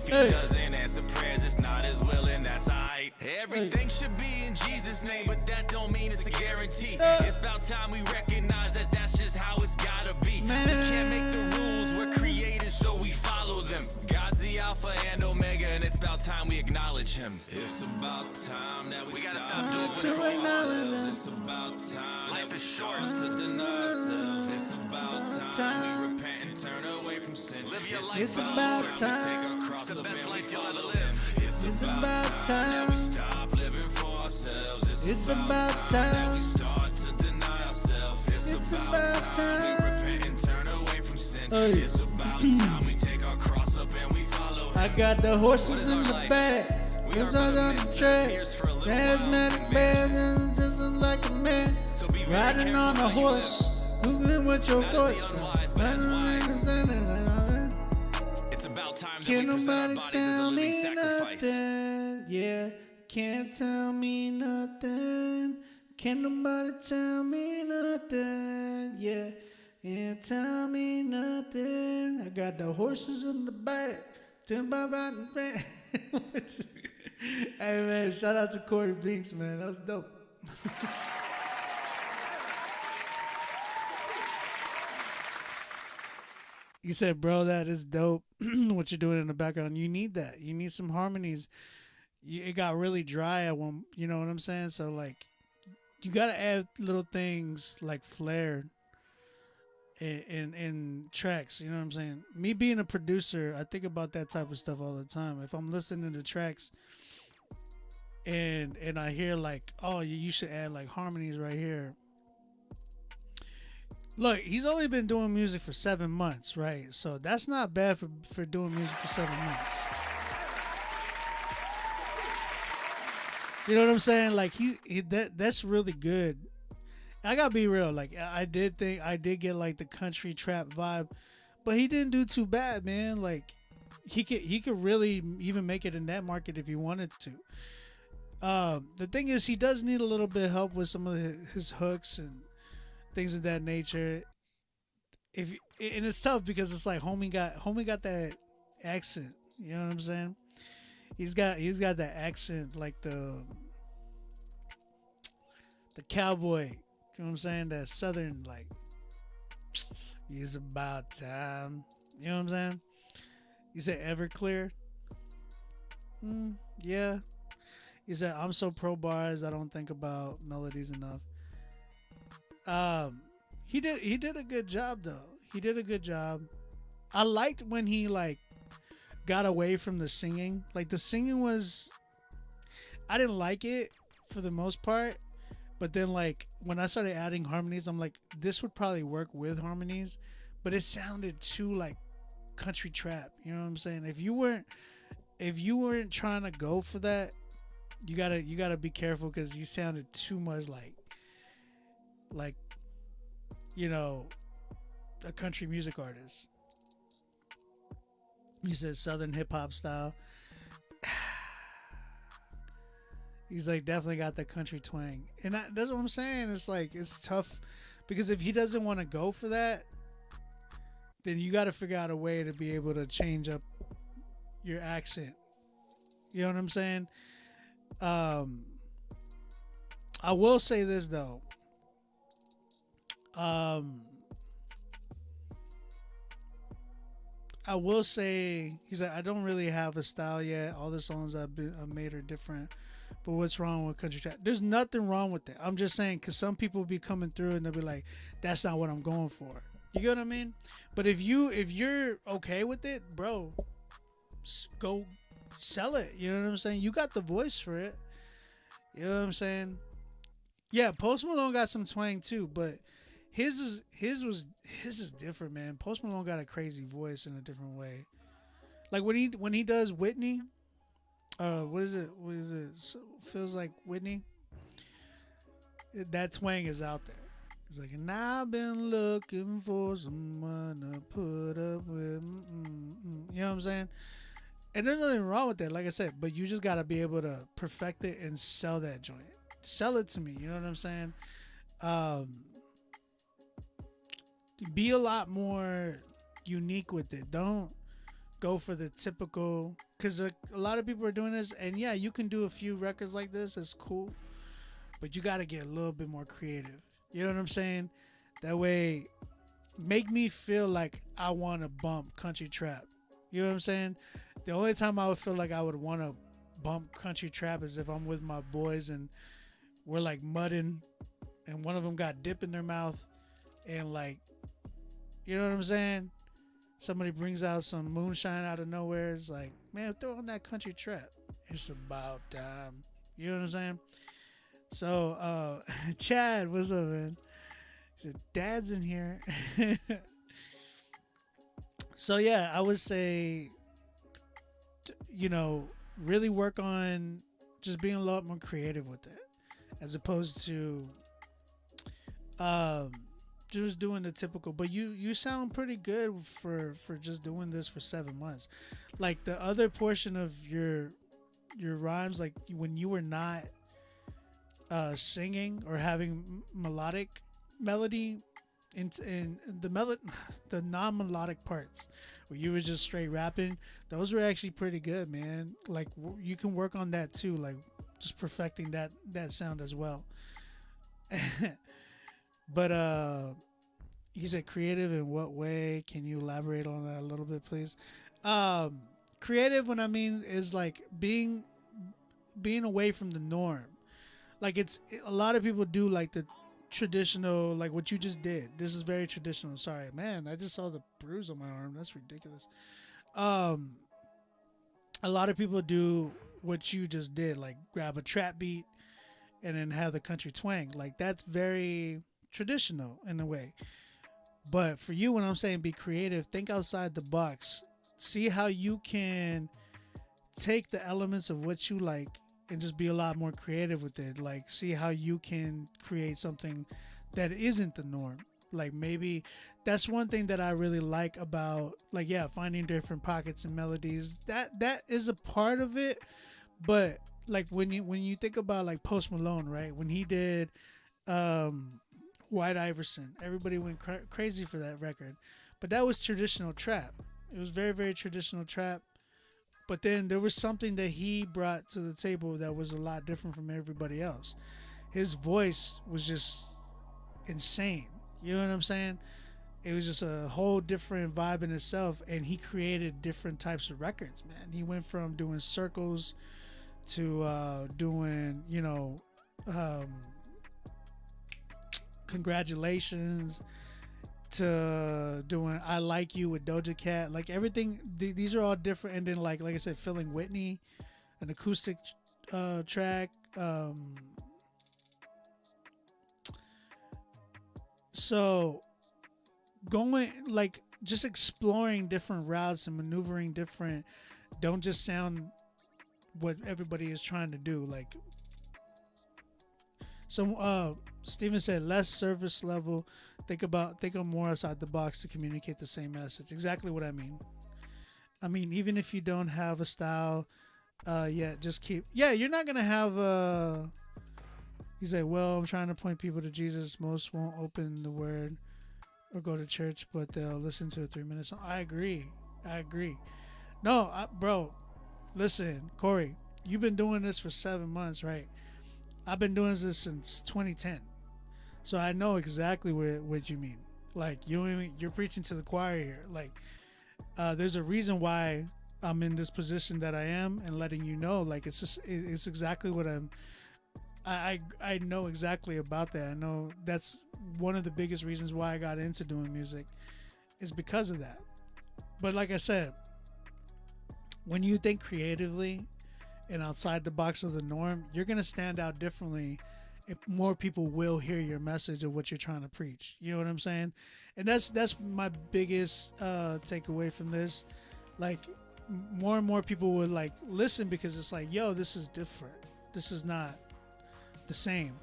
He doesn't answer prayers, it's not his will, and that's alright. Everything should be in Jesus' name, but that don't mean it's a guarantee. It's about time we recognize that that's just how it's gotta be. We can't make the rules, we're created, so we follow them. God's the Alpha and Omega, and it's about time we acknowledge him. It's about time that we gotta stop doing it for ourselves. It's about time life is short to deny ourselves. It's about time we repent and turn away from sin. Live your life. It's about time. The best life you'll ever live. It's about time that we stop living for ourselves. It's about time that we start to deny ourselves. It's about time we repent and turn away from sin. It's about time we take our cross up and we follow him. I got the horses in the back. We are It's but on mist the that track. appears for a little while Asthmatic and band vanishes. and just like a man. So be very Riding careful on a how you horse. Moving with your Not as voice. the unwise, but as wise. It's about time that Can't we present our nobody bodies as a tell living me sacrifice. nothing. Yeah, can't tell me nothing. Can't nobody tell me nothing. Yeah, can't tell me nothing. I got the horses in the back. Hey man, shout out to Corey Binks, man. That was dope. You said, bro, that is dope. What you're doing in the background. You need that. You need some harmonies. It got really dry at one, you know what I'm saying? So, like, you got to add little things like flair in tracks, you know what I'm saying? Me being a producer, I think about that type of stuff all the time. If I'm listening to tracks and I hear, like, oh, you should add, like, harmonies right here. Look, he's only been doing music for 7 months, right? So that's not bad for doing music for 7 months. You know what I'm saying? Like that's really good. I gotta be real. Like I did get like the country trap vibe, but he didn't do too bad, man. Like he could really even make it in that market if he wanted to. The thing is, he does need a little bit of help with some of his hooks and things of that nature. And it's tough because it's like homie got that accent. You know what I'm saying? He's got that accent like the cowboy. You know what I'm saying? That southern like. It's about time. You know what I'm saying? You said Everclear. Yeah. He said I'm so pro bars I don't think about melodies enough. He did a good job though. He did a good job. I liked when he like got away from the singing. Like the singing was I didn't like it for the most part. But then like when I started adding harmonies, I'm like, this would probably work with harmonies. But it sounded too like country trap. You know what I'm saying? If you weren't trying to go for that, you gotta be careful because he sounded too much like you know a country music artist. He said southern hip hop style. He's like definitely got the country twang, and that's what I'm saying. It's like it's tough because if he doesn't want to go for that, then you got to figure out a way to be able to change up your accent. You know what I'm saying? I will say this though. I will say he's like I don't really have a style yet. All the songs I've made are different. But what's wrong with country trap? There's nothing wrong with that. I'm just saying because some people be coming through and they'll be like, "That's not what I'm going for." You get what I mean? But if you're okay with it, bro, go sell it. You know what I'm saying? You got the voice for it. You know what I'm saying? Yeah, Post Malone got some twang too, but his is different, man. Post Malone got a crazy voice in a different way. Like when he does Whitney. What is it? So, feels like Whitney. That twang is out there. It's like, and I've been looking for someone to put up with. You know what I'm saying? And there's nothing wrong with that, like I said. But you just gotta be able to perfect it and sell that joint. Sell it to me. You know what I'm saying? Be a lot more unique with it. Don't go for the typical. Because a lot of people are doing this, and yeah, you can do a few records like this. It's cool, but you got to get a little bit more creative. You know what I'm saying? That way, make me feel like I want to bump country trap. You know what I'm saying? The only time I would feel like I would want to bump country trap is if I'm with my boys and we're like mudding, and one of them got dip in their mouth, and like, you know what I'm saying? Somebody brings out some moonshine out of nowhere. It's like, man, throw on that country trap. It's about time. You know what I'm saying? So, Chad, what's up, man? He said, Dad's in here. So, yeah, I would say, you know, really work on just being a lot more creative with it as opposed to just doing the typical. But you sound pretty good for just doing this for 7 months. Like the other portion of your rhymes, like when you were not singing or having melodic melody in the non-melodic parts where you were just straight rapping, those were actually pretty good, man. Like you can work on that too, like just perfecting that sound as well. But he said creative in what way? Can you elaborate on that a little bit, please? Creative, what I mean is like being away from the norm. Like it's a lot of people do like the traditional, like what you just did. This is very traditional. Sorry, man. I just saw the bruise on my arm. That's ridiculous. A lot of people do what you just did, like grab a trap beat and then have the country twang. Like that's very traditional in a way. But for you, when I'm saying be creative, think outside the box. See how you can take the elements of what you like and just be a lot more creative with it. Like, see how you can create something that isn't the norm. Like, maybe that's one thing that I really like about, like, yeah, finding different pockets and melodies. That is a part of it. But like when you think about like Post Malone, right? When he did White Iverson, everybody went crazy for that record. But that was traditional trap. It was very, very traditional trap. But then there was something that he brought to the table that was a lot different from everybody else. His voice was just insane. You know what I'm saying? It was just a whole different vibe in itself, and he created different types of records, man. He went from doing circles to doing, congratulations, to doing I Like You with Doja Cat. Like everything, these are all different. And then like I said, Feeling Whitney, an acoustic track. So going like just exploring different routes and maneuvering different, don't just sound what everybody is trying to do. Like Steven said, less surface level. Think of more outside the box to communicate the same message. Exactly what I mean. I mean, even if you don't have a style, just keep. Yeah, you're not gonna have a. He's like, well, I'm trying to point people to Jesus. Most won't open the Word or go to church, but they'll listen to a 3-minute song. I agree. No, bro, listen, Corey, you've been doing this for 7 months, right? I've been doing this since 2010, so I know exactly what you mean. Like you're preaching to the choir here. Like there's a reason why I'm in this position that I am, and letting you know, like it's exactly what I know exactly about that. I know that's one of the biggest reasons why I got into doing music, is because of that. But like I said, when you think creatively and outside the box of the norm, you're going to stand out differently if more people will hear your message of what you're trying to preach. You know what I'm saying? And that's my biggest takeaway from this. Like more and more people would like listen, because it's like, yo, this is different. This is not the same.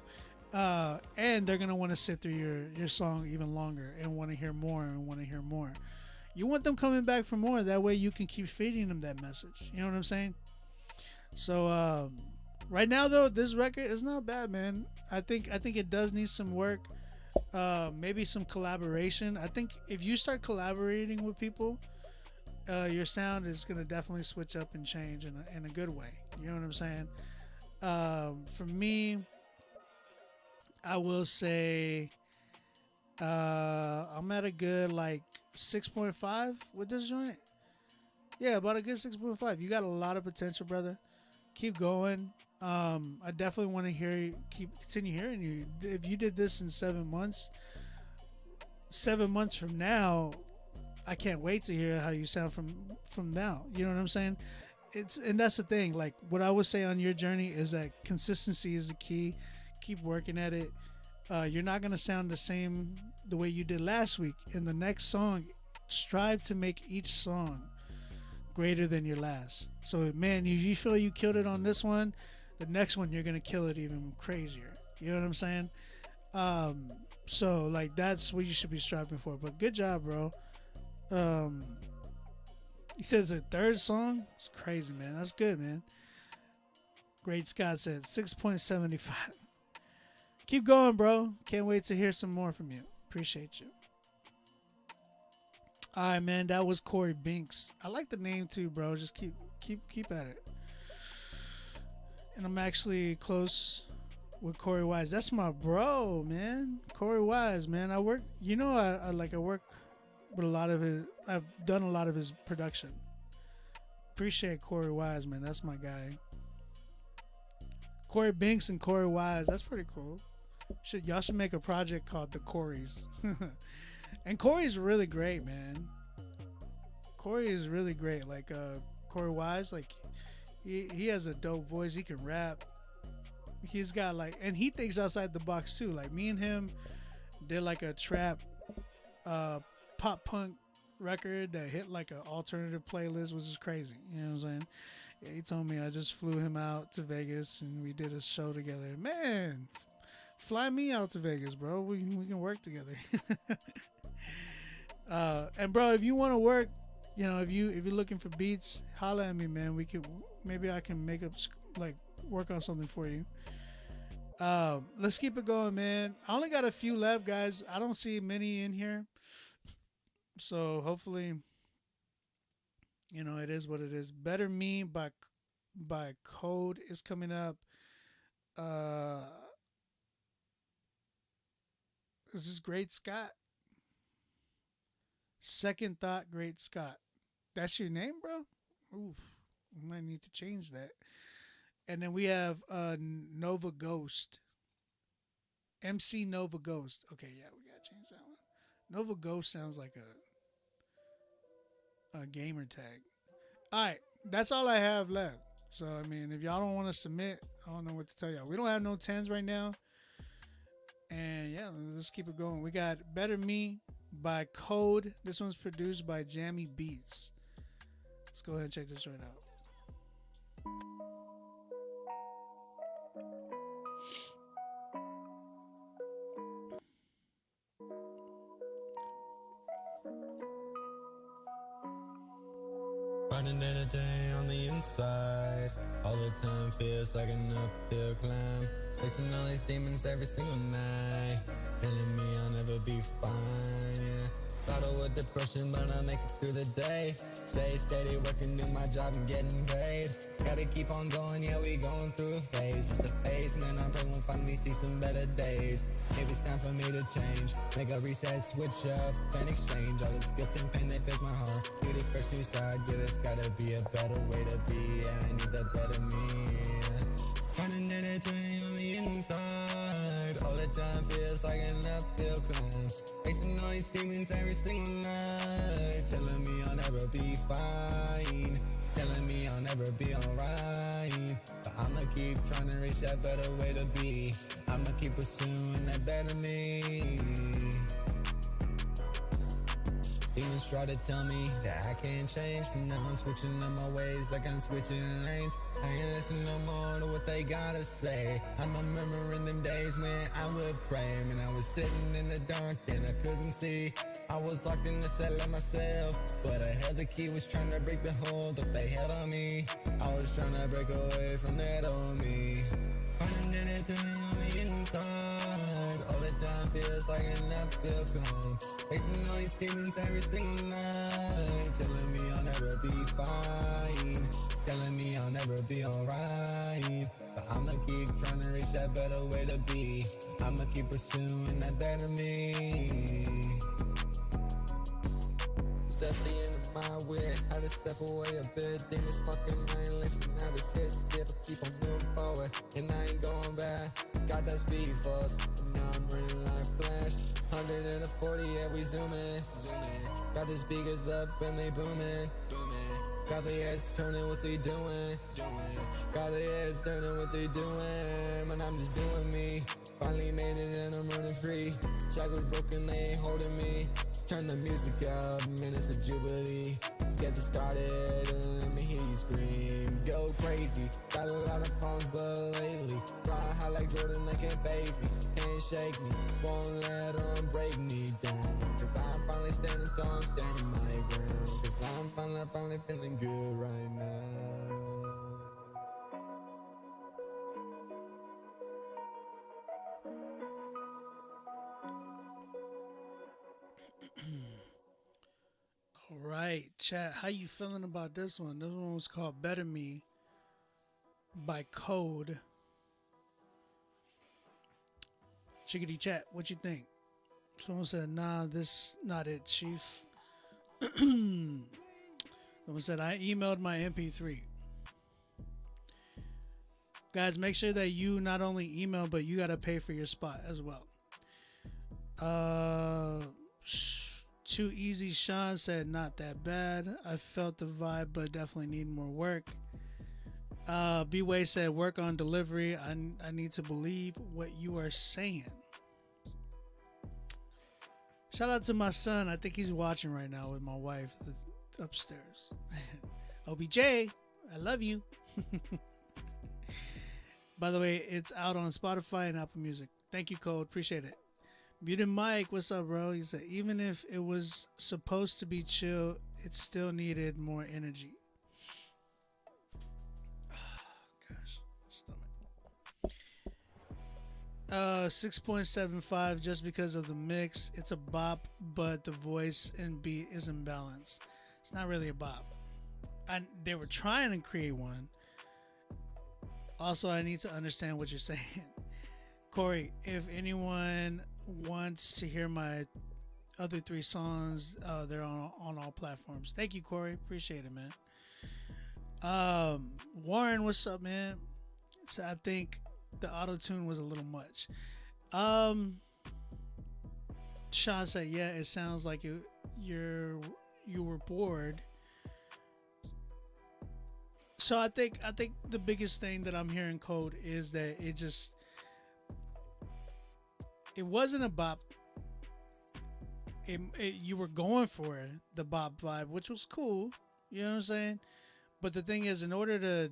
And they're going to want to sit through your song even longer and want to hear more and want to hear more. You want them coming back for more. That way you can keep feeding them that message. You know what I'm saying? So right now though, this record is not bad, man. I think it does need some work. Maybe some collaboration. I think if you start collaborating with people, your sound is gonna definitely switch up and change in a good way. You know what I'm saying? For me, I will say I'm at a good like 6.5 with this joint. Yeah, about a good 6.5. You got a lot of potential, brother. Keep going. I definitely want to hear you. Continue hearing you. If you did this in 7 months, 7 months from now, I can't wait to hear how you sound from now. You know what I'm saying? And that's the thing. Like what I would say on your journey is that consistency is the key. Keep working at it. You're not gonna sound the way you did last week. In the next song, strive to make each song greater than your last. So man, you feel you killed it on this one, the next one you're gonna kill it even crazier. You know what I'm saying? So like that's what you should be striving for. But good job, bro. He says a third song. It's crazy, man. That's good, man. Great Scott said 6.75. Keep going, bro. Can't wait to hear some more from you. Appreciate you. All right, man. That was Corey Binks. I like the name too, bro. Just keep at it. And I'm actually close with Corey Wise. That's my bro, man. Corey Wise, man. I work. You know, I work with a lot of his. I've done a lot of his production. Appreciate Corey Wise, man. That's my guy. Corey Binks and Corey Wise. That's pretty cool. Y'all should make a project called The Corys. And Corey's really great, man. Corey is really great. Like Corey Wise, like he has a dope voice. He can rap. He's got like, and he thinks outside the box too. Like me and him did like a trap, pop punk record that hit like an alternative playlist, which is crazy. You know what I'm saying? Yeah, he told me I just flew him out to Vegas and we did a show together. Man, fly me out to Vegas, bro. We can work together. And bro, if you want to work, you know, if you're looking for beats, holla at me, man. Maybe I can make up, like, work on something for you. Let's keep it going, man. I only got a few left, guys. I don't see many in here, so hopefully You know, it is what it is. Better Me by Code is coming up. Uh, this is Great Scott. Second Thought, Great Scott. That's your name, bro? Oof. We might need to change that. And then we have Nova Ghost. MC Nova Ghost. Okay, yeah, we gotta change that one. Nova Ghost sounds like a gamer tag. All right, that's all I have left. So I mean, if y'all don't want to submit, I don't know what to tell y'all. We don't have no tens right now, and yeah, let's keep it going. We got Better Me by Code. This one's produced by Jammy Beats. Let's go ahead and check this right out. Running day to day on the inside. All the time feels like an uphill climb. Facing all these demons every single night. Telling me I'll never be fine, yeah. Battle with depression, but I make it through the day. Stay steady, working, do my job and getting paid. Gotta keep on going, yeah, we going through a phase. Just a phase, man, I pray we'll finally see some better days. Maybe it's time for me to change. Make a reset, switch up, and exchange. All this guilt and pain that fills my heart. Need a fresh new start, yeah, there's gotta be a better way to be. Yeah, I need a better me. Running in a train on the inside. All the time feels like an uphill climb. Facing all these demons every single night. Telling me I'll never be fine. Telling me I'll never be alright. But I'ma keep trying to reach that better way to be. I'ma keep pursuing that better me. Demons try to tell me that I can't change, but now I'm switching up my ways like I'm switching lanes. I ain't listening no more to what they gotta say. I'm remembering them days when I would pray. Man, I was sitting in the dark and I couldn't see. I was locked in the cell of myself, but I held the key, was trying to break the hold that they held on me. I was trying to break away from that on me. Running in it on the inside. All the time feels like an uphill climb. Facing all these demons every single night. Telling me I'll never be fine. Telling me I'll never be alright. But I'ma keep trying to reach that better way to be. I'ma keep pursuing that better me. At the end of my way, had to step away a bit. Demons talking, I ain't listening, I just hit skip. Keep on moving forward, and I ain't going back. Got that speed for us, and now I'm running like flash. 140, yeah, we zooming. Got the speakers up and they booming. Got the heads turning, what's he doing? Got the heads turning, what's he doing? Man, I'm just doing me. Finally made it and I'm running free. Shackles broken, they ain't holding me. Turn the music up, minutes of jubilee. Let's get this started and let me hear you scream. Go crazy, got a lot of problems, but lately fly high like Jordan, they can't phase me. Can't shake me, won't let them break me down. Cause I'm finally standing tall, I'm standing my ground. Cause I'm finally feeling good right now. All right, chat. How you feeling about this one? This one was called "Better Me" by Code. Chickadee chat, what you think? Someone said, "Nah, this not it, Chief." Someone said, "I emailed my MP3." Guys, make sure that you not only email, but you gotta pay for your spot as well. Too Easy Sean said, "Not that bad. I felt the vibe, but definitely need more work." B-Way said, "Work on delivery. I need to believe what you are saying." Shout out to my son. I think he's watching right now with my wife upstairs. OBJ, I love you. By the way, it's out on Spotify and Apple Music. Thank you, Code. Appreciate it. Muted Mike, what's up, bro? He said, even if it was supposed to be chill, it still needed more energy. Gosh, stomach. 6.75 just because of the mix. It's a bop, but the voice and beat is imbalanced. It's not really a bop. they were trying to create one. Also, I need to understand what you're saying. Corey, if anyone wants to hear my other 3 songs, they're on all platforms. Thank you, Corey. Appreciate it, man. Warren, what's up, man? So I think the auto-tune was a little much. Sean said, yeah, it sounds like you were bored. So I think the biggest thing that I'm hearing, Code, is that it wasn't a bop. You were going for the bop vibe, which was cool. You know what I'm saying? But the thing is, in order to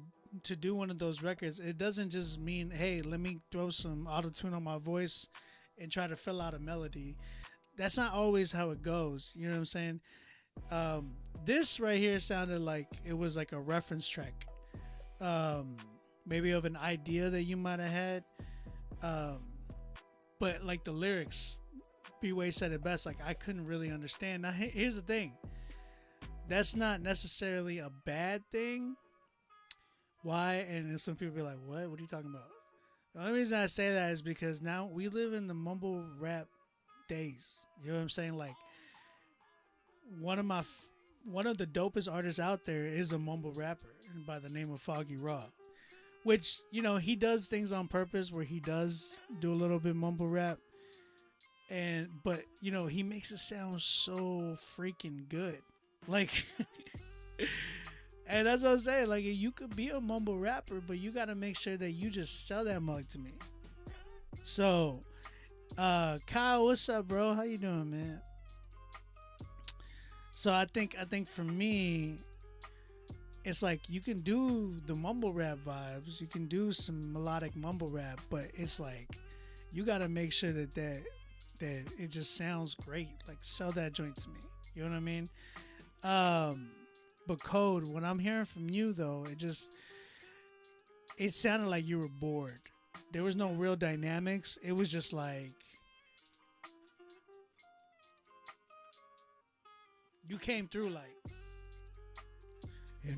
do one of those records, it doesn't just mean, hey, let me throw some auto-tune on my voice and try to fill out a melody. That's not always how it goes. You know what I'm saying? This right here sounded like it was like a reference track, maybe of an idea that you might have had. But like the lyrics, B-Way said it best. Like, I couldn't really understand. Now, here's the thing. That's not necessarily a bad thing. Why? And some people be like, what are you talking about? The only reason I say that is because now we live in the mumble rap days. You know what I'm saying? Like, one of the dopest artists out there is a mumble rapper by the name of Foggy Raw, which, you know, he does things on purpose where he does do a little bit mumble rap, but you know, he makes it sound so freaking good. Like, and that's what I'm saying. Like, you could be a mumble rapper, but you got to make sure that you just sell that mug to me. So, Kyle, what's up, bro? How you doing, man? So I think for me, it's like you can do the mumble rap vibes, you can do some melodic mumble rap, but it's like you got to make sure that it just sounds great. Like, sell that joint to me. You know what I mean? But Code, what I'm hearing from you though, it sounded like you were bored. There was no real dynamics. It was just like you came through like, you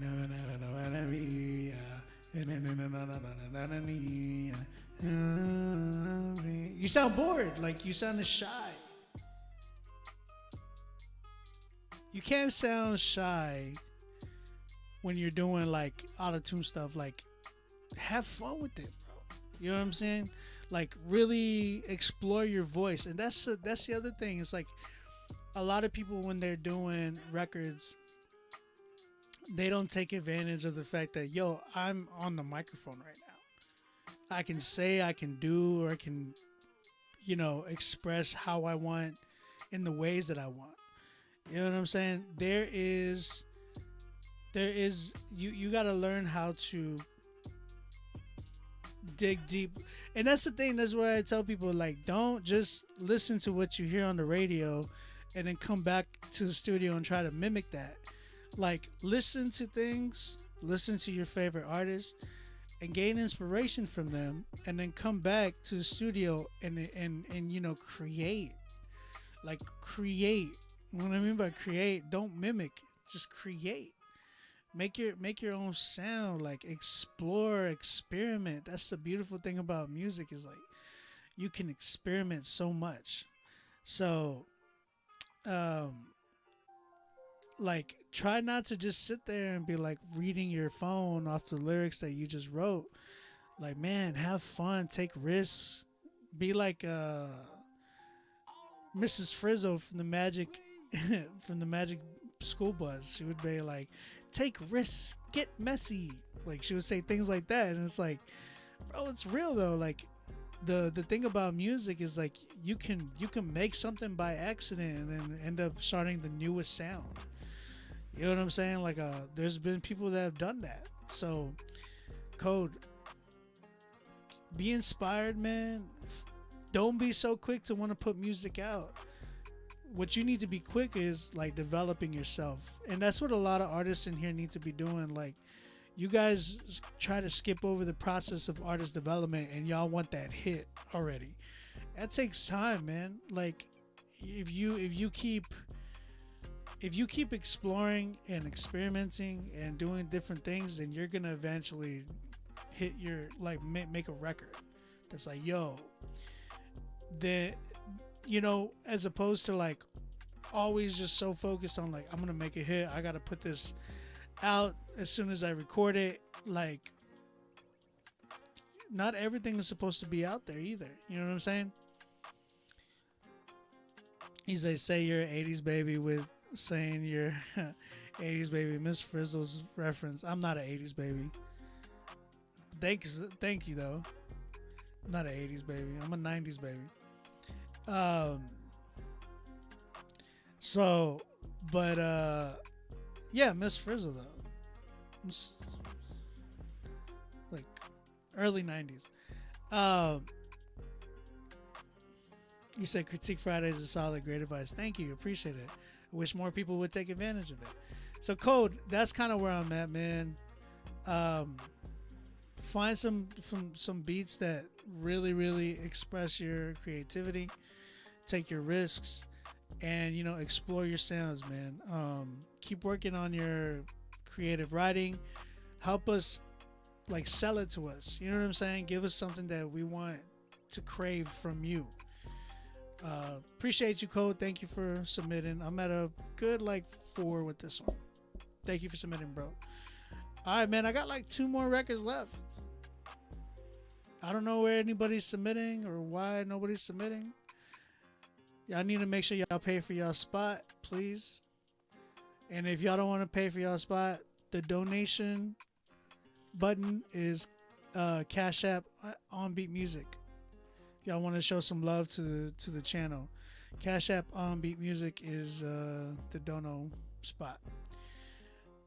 sound bored. Like, you sounded shy. You can't sound shy when you're doing like auto-tune stuff. Like, have fun with it, bro. You know what I'm saying? Like, really explore your voice. And that's the other thing. It's like a lot of people, when they're doing records, they don't take advantage of the fact that, yo, I'm on the microphone right now. I can say, I can do, or I can, you know, express how I want in the ways that I want. You know what I'm saying? There is you got to learn how to dig deep. And that's the thing. That's why I tell people, like, don't just listen to what you hear on the radio and then come back to the studio and try to mimic that. Like, listen to things, listen to your favorite artists, and gain inspiration from them, and then come back to the studio and you know, create. Like, create. What I mean by create, don't mimic, just create. Make your own sound. Like, explore, experiment. That's the beautiful thing about music, is like you can experiment so much. So like, try not to just sit there and be like reading your phone off the lyrics that you just wrote. Like, man, have fun, take risks. Be like Mrs. Frizzo from the Magic School Bus. She would be like, take risks, get messy. Like, she would say things like that, and it's like, bro, it's real though. Like, the thing about music is like you can make something by accident and end up starting the newest sound. You know what I'm saying? Like, there's been people that have done that. So, Code, be inspired, man. Don't be so quick to want to put music out. What you need to be quick is like developing yourself, and that's what a lot of artists in here need to be doing. Like, you guys try to skip over the process of artist development, and y'all want that hit already. That takes time, man. Like, if you keep if you keep exploring and experimenting and doing different things, then you're gonna eventually hit your like make a record that's like, yo, the, you know, as opposed to like always just so focused on like, I'm gonna make a hit, I gotta put this out as soon as I record it. Like, not everything is supposed to be out there either. You know what I'm saying? He's like, say you're an 80s baby with saying you're 80s baby. Miss Frizzle's reference. I'm not an 80s baby. Thank you though. I'm not an 80s baby. I'm a 90s baby. So, but yeah, Miss Frizzle though. Like early 90s. You said Critique Friday is a solid, great advice. Thank you. Appreciate it. I wish more people would take advantage of it. So, Code, that's kind of where I'm at, man. Find some beats that really, really express your creativity. Take your risks and, you know, explore your sounds, man. Keep working on your creative writing. Help us, like, sell it to us. You know what I'm saying? Give us something that we want to crave from you. Appreciate you, Code. Thank you for submitting. I'm at a good like 4 with this one. Thank you for submitting, bro. All right, man. I got like 2 more records left. I don't know where anybody's submitting or why nobody's submitting. Y'all need to make sure y'all pay for y'all spot, please. And if y'all don't want to pay for y'all spot, the donation button is Cash App on Beat Music. Y'all want to show some love to the channel. Cash App on Beat Music is the dono spot.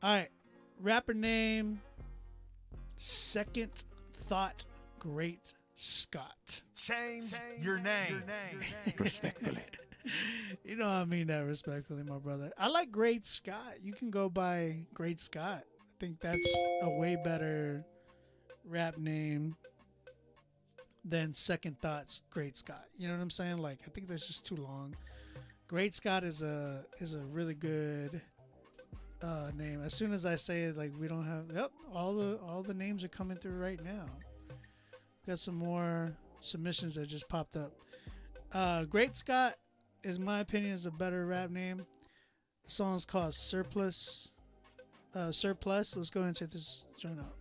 All right, rapper name, Second Thought Great Scott. Change your name. Respectfully. You know I mean that respectfully, my brother. I like Great Scott. You can go by Great Scott. I think that's a way better rap name than Second Thoughts Great Scott. You know what I'm saying? Like, I think that's just too long. Great Scott is a really good name. As soon as I say it, like, we don't have, yep, all the names are coming through right now. Got some more submissions that just popped up. Great Scott, is my opinion, is a better rap name. The song's called Surplus. Surplus. Let's go ahead and check this joint out.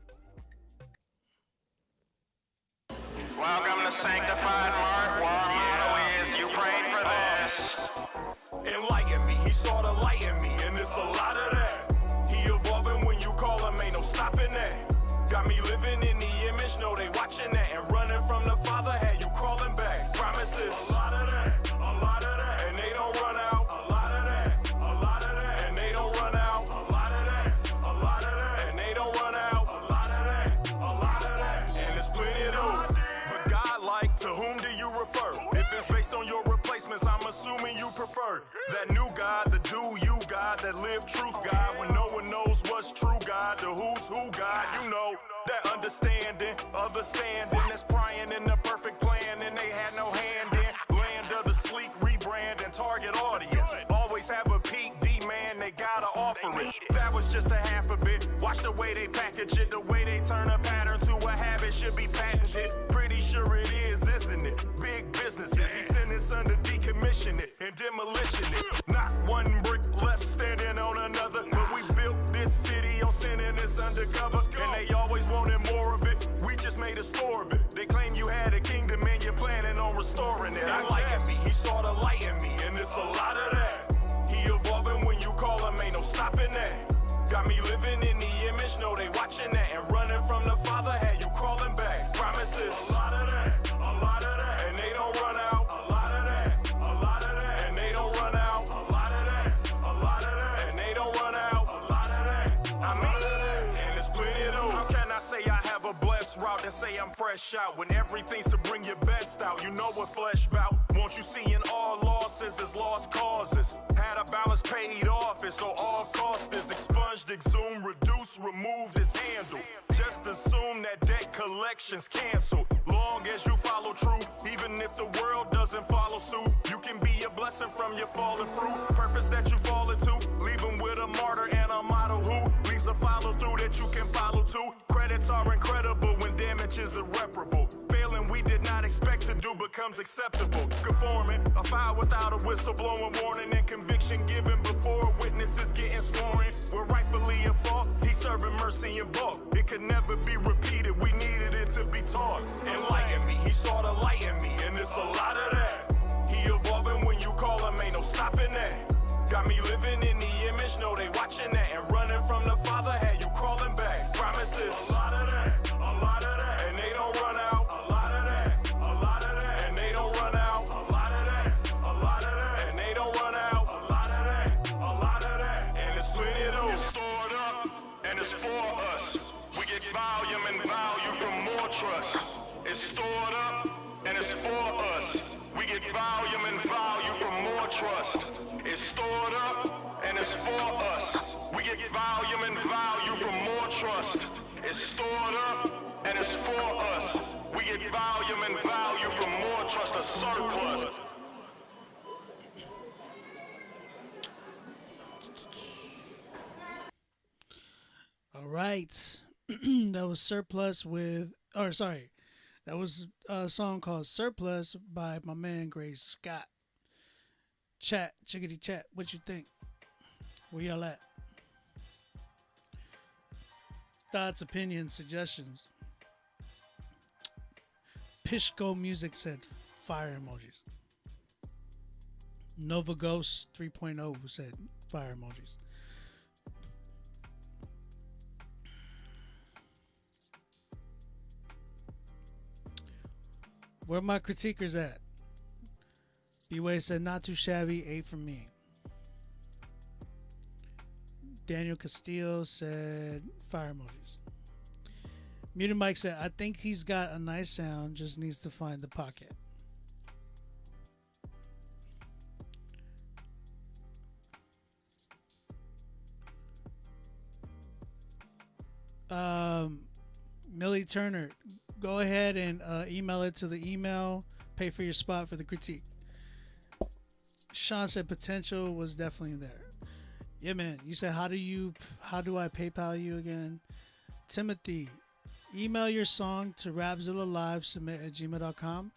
Welcome to Sanctified Mark, where our motto is, you prayed for this. Enlighten me, he saw the light in me, and it's a lot of that. He evolving when you call him, ain't no stopping that. Got me living in the image, know they watching that, and running from the Father, had you crawling back. Promises, a lot of that, and they don't run out. A lot of that, and they don't run out. A lot of that, and they don't run out. A lot of that, and it's plenty of those. But God, like, to whom do you refer? If it's based on your replacements, I'm assuming you prefer that new God, the do you God, that live truth God, when no one knows what's true God, the who's who God, you know, that understanding, understanding, that's prying in the perfect plan, and they had no hand in, land of the sleek, rebrand, and target audience, always have a peak demand, they gotta offer it, that was just a half of it, watch the way they package it, the way they turn a pattern to a habit, should be patented, pretty sure it is, isn't it, big businesses, he sent his son to decommission it, and demolition it, not one brick left standing on another, but we built this city on sending this undercover, and they always wanted more of it, we just made a store of it, they claim you had a kingdom and you're planning on restoring it, I like me, he saw the light in me, and it's a lot of that, he evolving when you call him, ain't no stopping that, got me living in the image, know they watching that, and running from the Father, had you crawling back, promises, a lot of that, and they don't run out, a lot of that, and they don't run out, a lot of that, and they don't run out, a lot of that, I mean, and it's plenty of those. How can I say I have a blessed route and say I'm fresh out, when everything's to bring your best out, you know what flesh bout, won't you see in all losses is lost causes, had a balance paid off, it's so all cost is expunged, exhumed, reduced, removed is handled, just assume that debt collection's canceled, Long as you follow truth, even if the world doesn't follow suit, you can be a blessing from your fallen fruit. Purpose that you fall into, leaving with a martyr and a model who leaves a follow through that you can follow too. Credits are incredible when damage is irreparable. Failing we did not expect to do becomes acceptable. Conforming, a file without a whistle blowing warning and conviction given before witnesses getting sworn in. We're rightfully at fault, he's serving mercy in bulk. It could never be repeated, we needed it to be taught. Enlighten me, he saw the light in me, and it's a lot of that. He evolving when you call him, ain't no stopping that. Got me living in the image, know they watching that. And running from the Father, had you crawling back. Promises, a lot of that, a lot of that. And they don't run out, a lot of that, a lot of that. And they don't run out, a lot of that, a lot of that. And they don't run out, a lot of that, a lot of that. And it's plenty of those. It's stored up and it's for us. We get volume and value from more trust. It's stored up and it's for us. We get volume and value from more trust. It's stored up and it's for us. We get volume and value from more trust. It's stored up and it's for us. We get volume and value from more trust. A surplus. All right. That was Surplus that was a song called Surplus by my man Gray Scott. Chat, chickadee chat, what you think? Where y'all at? Thoughts, opinions, suggestions. Pishko Music said fire emojis. Nova Ghost 3.0 said fire emojis. Where my critiquers at? B-Way said not too shabby, 8 from me. Daniel Castillo said fire emojis. Muted Mike said I think he's got a nice sound, just needs to find the pocket. Millie Turner, go ahead and email it to the email. Pay for your spot for the critique. Sean said potential was definitely there. Yeah, man. You said how do I PayPal you again? Timothy, email your song to Rapzilla.com, submit@gmail.com.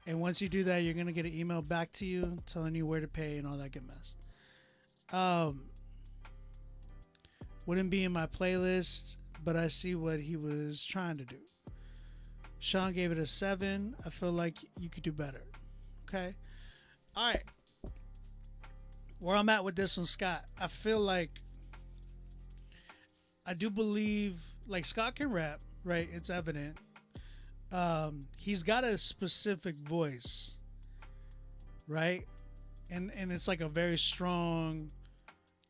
And once you do that, you're gonna get an email back to you telling you where to pay and all that good mess. Wouldn't be in my playlist, but I see what he was trying to do. Sean gave it a 7. I feel like you could do better. Okay. All right. Where I'm at with this one, Scott, I feel like I do believe like Scott can rap, right? It's evident. He's got a specific voice, right? And it's like a very strong,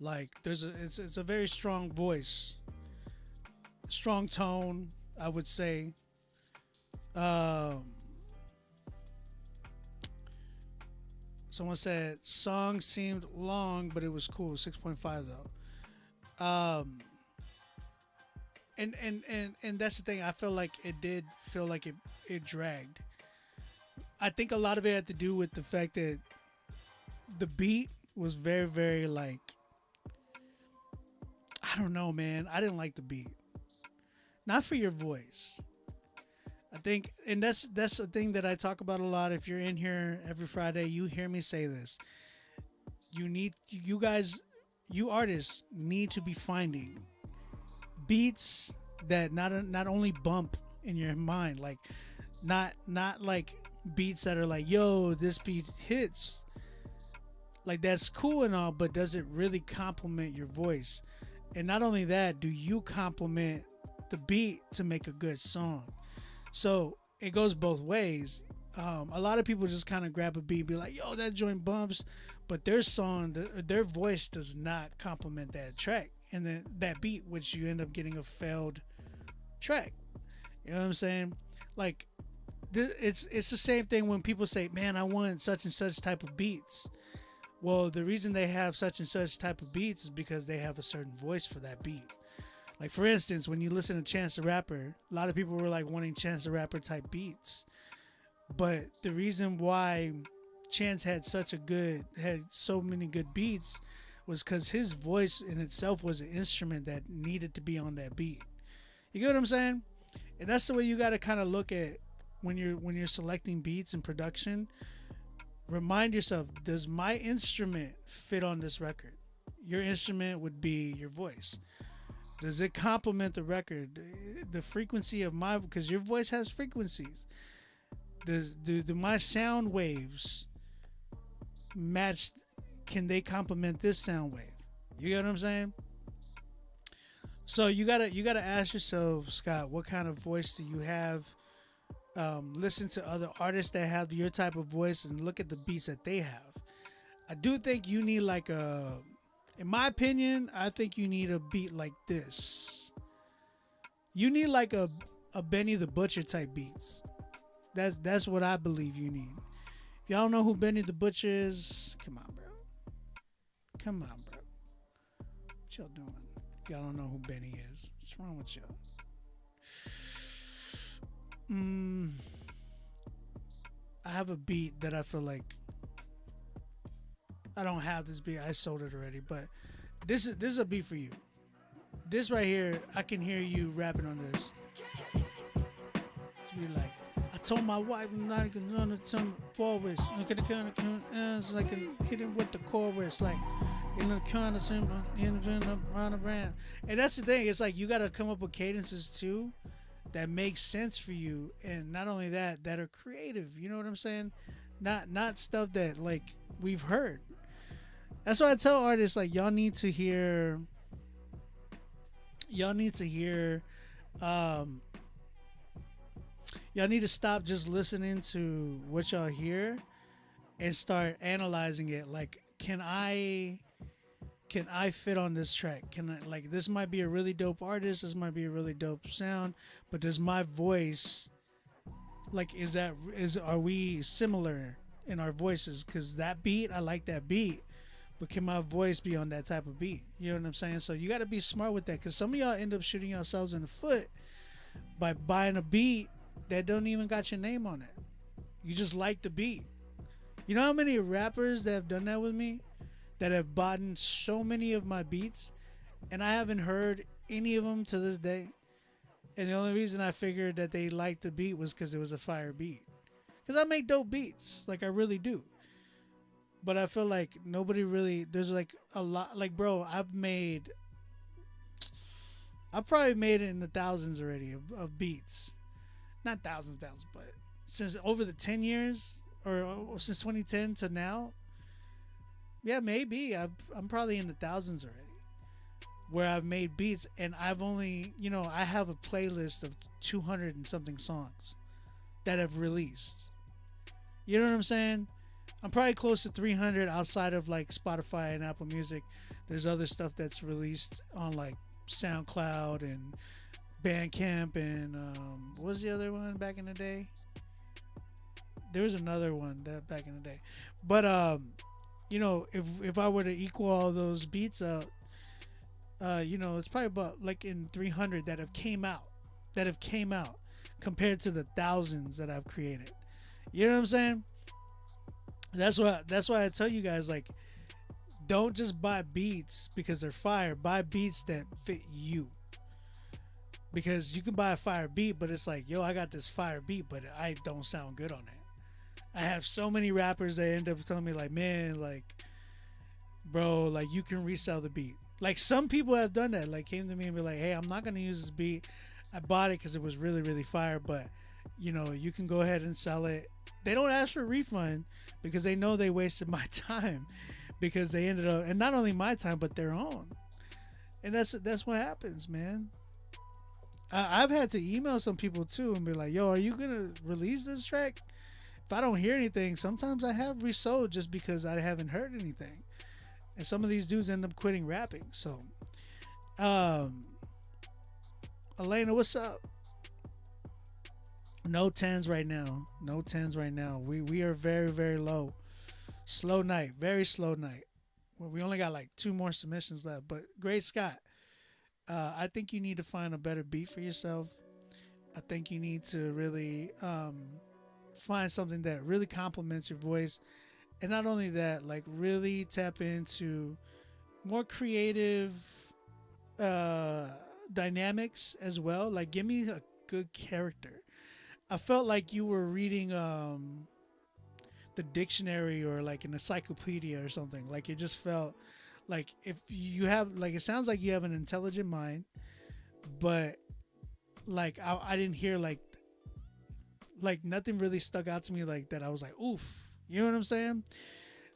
like it's a very strong voice, strong tone, I would say. Someone said song seemed long, but it was cool. 6.5 though. And that's the thing. I feel like it did feel like it dragged. I think a lot of it had to do with the fact that the beat was very, very like, I don't know, man. I didn't like the beat. Not for your voice. I think, and that's a thing that I talk about a lot. If you're in here every Friday, you hear me say this. You guys, you artists need to be finding beats that not only bump in your mind, like not like beats that are like, yo, this beat hits. Like that's cool and all, but does it really complement your voice? And not only that, do you complement the beat to make a good song? So it goes both ways. A lot of people just kind of grab a beat and be like, yo, that joint bumps, but their song, their voice does not complement that track and then that beat, which you end up getting a failed track. You know what I'm saying? Like it's the same thing when people say, man, I want such and such type of beats. Well, the reason they have such and such type of beats is because they have a certain voice for that beat. Like for instance, when you listen to Chance the Rapper, a lot of people were like wanting Chance the Rapper type beats. But the reason why Chance had so many good beats was because his voice in itself was an instrument that needed to be on that beat. You get what I'm saying? And that's the way you got to kind of look at when you're selecting beats and production. Remind yourself, does my instrument fit on this record? Your instrument would be your voice. Does it complement the record? The frequency of because your voice has frequencies. Do my sound waves match? Can they complement this sound wave? You get what I'm saying? So you gotta ask yourself, Scott, what kind of voice do you have? Listen to other artists that have your type of voice and look at the beats that they have. I do think you need in my opinion, I think you need a beat like this. You need like a Benny the Butcher type beats. That's what I believe you need. If y'all don't know who Benny the Butcher is, come on, bro. Come on, bro. What y'all doing? Y'all don't know who Benny is. What's wrong with y'all? I have a beat that I feel like I don't have this beat. I sold it already, but this is a beat for you. This right here, I can hear you rapping on this. Be like, I told my wife I'm not gonna run the time forwards. Look at the kind of like hit it with the chorus, like in the kind of symbol, around. And that's the thing. It's like you gotta come up with cadences too that make sense for you, and not only that are creative. You know what I'm saying? Not stuff that like we've heard. That's why I tell artists like y'all need to hear. Y'all need to stop just listening to what y'all hear and start analyzing it. Like, can I fit on this track? Can I, like, this might be a really dope artist, this might be a really dope sound, but does my voice, like, are we similar in our voices? Because that beat, I like that beat, but can my voice be on that type of beat? You know what I'm saying? So you got to be smart with that, because some of y'all end up shooting yourselves in the foot by buying a beat that don't even got your name on it. You just like the beat. You know how many rappers that have done that with me, that have bought so many of my beats, and I haven't heard any of them to this day. And the only reason I figured that they liked the beat was because it was a fire beat. Because I make dope beats, like I really do. But I feel like nobody really, there's like a lot, like bro, I've probably made it in the thousands already of beats. Not thousands, but since over the 10 years or since 2010 to now, yeah, maybe I'm probably in the thousands already where I've made beats, and I've only, I have a playlist of 200 and something songs that have released. You know what I'm saying? I'm probably close to 300 outside of like Spotify and Apple Music. There's other stuff that's released on like SoundCloud and Bandcamp and what was the other one back in the day? There was another one that back in the day. But if I were to equal all those beats out, it's probably about like in 300 that have came out compared to the thousands that I've created. You know what I'm saying? That's why I tell you guys, like, don't just buy beats because they're fire. Buy beats that fit you. Because you can buy a fire beat, but it's like, yo, I got this fire beat, but I don't sound good on it. I have so many rappers that end up telling me like, man, like, bro, like you can resell the beat. Like some people have done that, like came to me and be like, hey, I'm not going to use this beat. I bought it because it was really, really fire, but you can go ahead and sell it. They don't ask for a refund because they know they wasted my time, because they ended up, and not only my time, but their own. And that's what happens, man. I've had to email some people too and be like, yo, are you going to release this track? If I don't hear anything, sometimes I have resold just because I haven't heard anything. And some of these dudes end up quitting rapping. So, Elena, what's up? No 10s right now. No 10s right now. We are very, very low. Slow night. Very slow night. Well, we only got like 2 more submissions left. But Great Scott, I think you need to find a better beat for yourself. I think you need to really find something that really complements your voice. And not only that, like really tap into more creative dynamics as well. Like give me a good character. I felt like you were reading the dictionary or like an encyclopedia or something. Like it just felt like if you have like it sounds like you have an intelligent mind, but like I didn't hear like nothing really stuck out to me like that. I was like, oof, you know what I'm saying?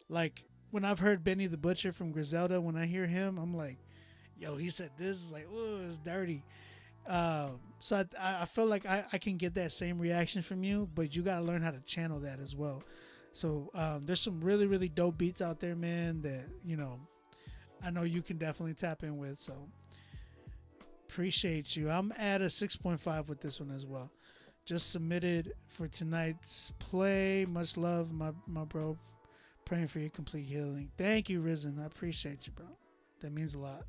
Like when I've heard Benny the Butcher from Griselda, when I hear him, I'm like, yo, he said this is like, oh, it's dirty. So I feel like I can get that same reaction from you, but you got to learn how to channel that as well. So there's some really, really dope beats out there, man, that, you know, I know you can definitely tap in with. So appreciate you. I'm at a 6.5 with this one as well. Just submitted for tonight's play. Much love, my bro. Praying for your complete healing. Thank you, Risen. I appreciate you, bro. That means a lot.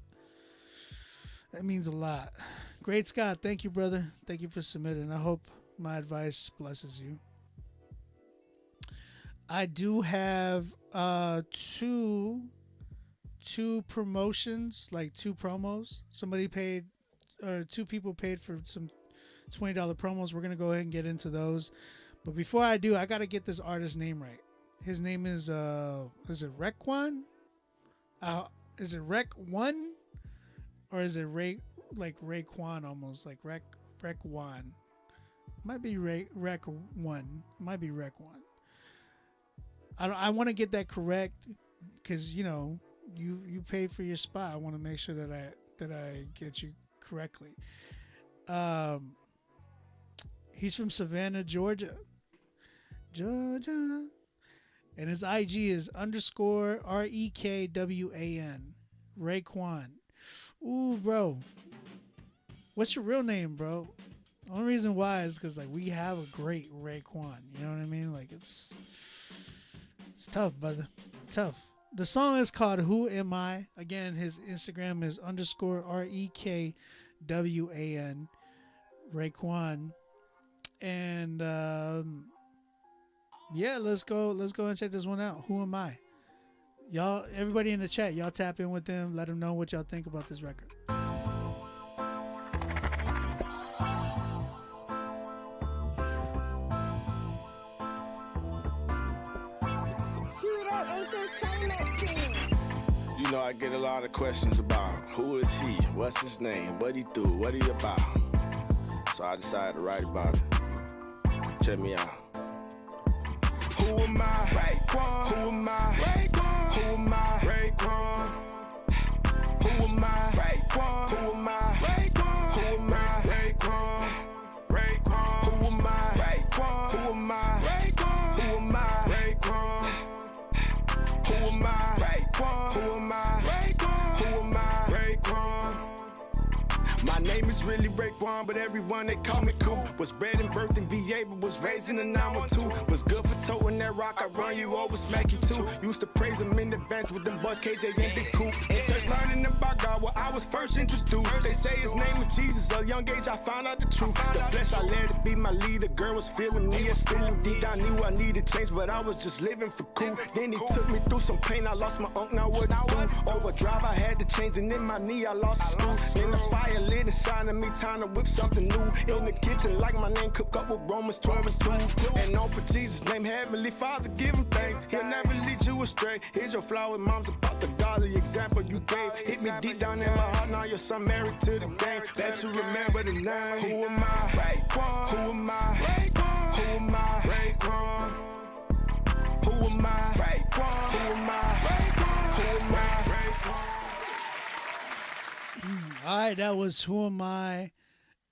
That means a lot. Great Scott, thank you, brother. Thank you for submitting. I hope my advice blesses you. I do have two promotions, like two promos. Somebody paid, or two people paid for some $20 promos. We're gonna go ahead and get into those. But before I do, I gotta get this artist's name right. His name is it Rekwan? Is it Rek1? Or is it Raekwon almost? Like Rekwan. Might be Rek1. Might be Rek1. I want to get that correct because, you know, you pay for your spot. I want to make sure that I get you correctly. He's from Savannah, Georgia. And his IG is _REKWAN. Raekwon. Ooh, bro. What's your real name, bro? The only reason why is because like we have a great Raekwon. You know what I mean? Like it's tough, brother. Tough. The song is called Who Am I? Again, his Instagram is _REKWAN. Raekwon. And yeah, let's go and check this one out. Who Am I? Y'all, everybody in the chat, y'all tap in with them. Let them know what y'all think about this record. You know, I get a lot of questions about who is he, what's his name, what he do, what he about. So I decided to write about it. Check me out. Who am I? Raekwon. Who am I? Raekwon. Who am I? Raekwon. Who am I? Raekwon. Who am I? Raekwon. Who am I? Raekwon. Raekwon. Who am I? Raekwon. Who am I? Raekwon. Who am I? Raekwon. Who am I? Raekwon. Who am I? Raekwon. Who am I? Raekwon. My name is really Raekwon, but everyone they call me Cool. Was bred and birthed in VA, but was raised in the 912. Was good for toting that rock, I run you over, smack you too. Used to praise him in the bench with them boys, KJ and Big Coop. In church learning about God, where I was first introduced. They say his name was Jesus, at a young age I found out the truth. The flesh I let it be my leader, girl was feeling me, it's feeling deep. I knew I needed change, but I was just living for cool. Then he took me through some pain, I lost my unk, now what I do? Overdrive, I had to change, and in my knee I lost school. In the fire lit inside of me, time to whip something new. In the kitchen, like my name, cook up with Romans 12 and 2. And on for Jesus' name, Heavenly Father, give him thanks. He'll never lead you astray. Here's your flower, mom's about the godly example you gave. Hit me deep down in my heart, now your son married to the game. Bet you remember the name. Who am I? Raekwon. Who am I? Raekwon. Who am I? Raekwon. Who am I? Raekwon. Who am I? Raekwon. Who am I? Raekwon. All right, that was Who Am I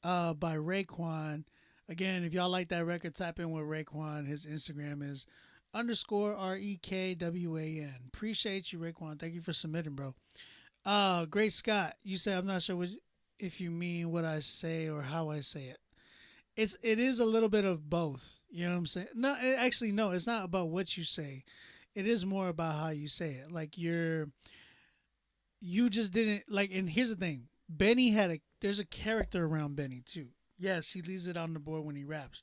by Raekwon. Again, if y'all like that record, type in with Raekwon. His Instagram is _REKWAN. Appreciate you, Raekwon. Thank you for submitting, bro. Great Scott, you say I'm not sure if you mean what I say or how I say it. It is a little bit of both. You know what I'm saying? No, actually, no. It's not about what you say. It is more about how you say it. Like you just didn't like. And here's the thing: Benny there's a character around Benny too. Yes, he leaves it on the board when he raps,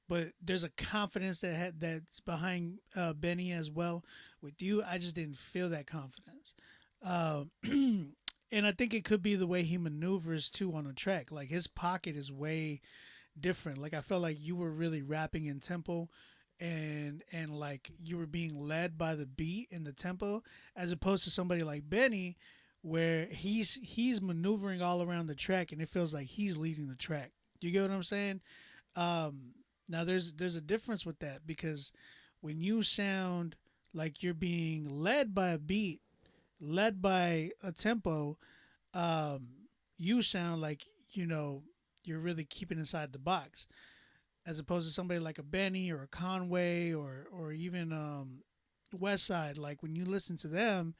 but there's a confidence that's behind Benny as well. With you, I just didn't feel that confidence, and I think it could be the way he maneuvers too on the track. Like his pocket is way different. Like I felt like you were really rapping in tempo, and like you were being led by the beat and the tempo, as opposed to somebody like Benny, where he's maneuvering all around the track, and it feels like he's leading the track. You get what I'm saying? Now there's a difference with that, because when you sound like you're being led by a beat, led by a tempo, you sound like you're really keeping inside the box, as opposed to somebody like a Benny or a Conway or even West Side. Like when you listen to them,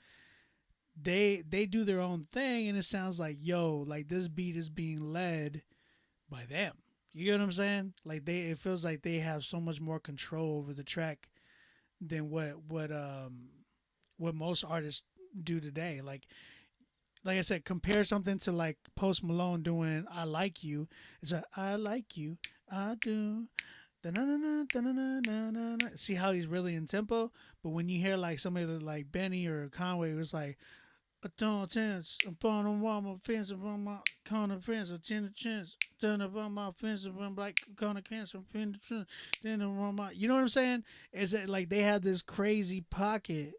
they do their own thing, and it sounds like like this beat is being led by them. You get what I'm saying? Like it feels like they have so much more control over the track than what most artists do today. Like I said, compare something to like Post Malone doing "I Like You." It's like "I like you, I do." Da-na-na-na, da-na-na-na-na-na. See how he's really in tempo, but when you hear like somebody like Benny or Conway, it was like a don't chance upon a wall, my fence upon my corner fence, a ten chance, turn upon my fence upon like corner cancer, then around my. You know what I'm saying? Is it like they have this crazy pocket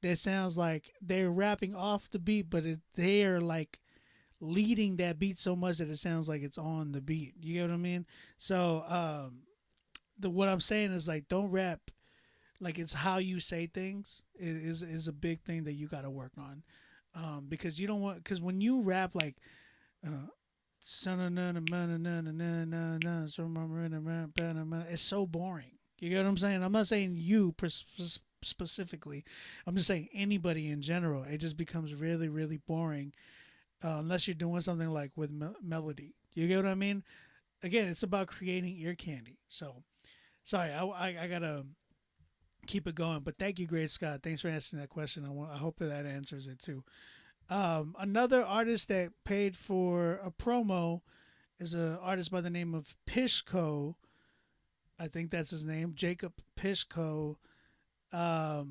that sounds like they're rapping off the beat, but they're like leading that beat so much that it sounds like it's on the beat. You get what I mean? So what I'm saying is like don't rap like it's how you say things is a big thing that you got to work on, because you don't want, because when you rap like it's so boring. You get what I'm saying? I'm not saying you specifically. I'm just saying anybody in general. It just becomes really, really boring unless you're doing something like with melody. You get what I mean? Again, it's about creating ear candy. So, sorry, I gotta keep it going. But thank you, Great Scott. Thanks for answering that question. I hope that answers it too. Another artist that paid for a promo is an artist by the name of Pishko. I think that's his name, Jacob Pishko. I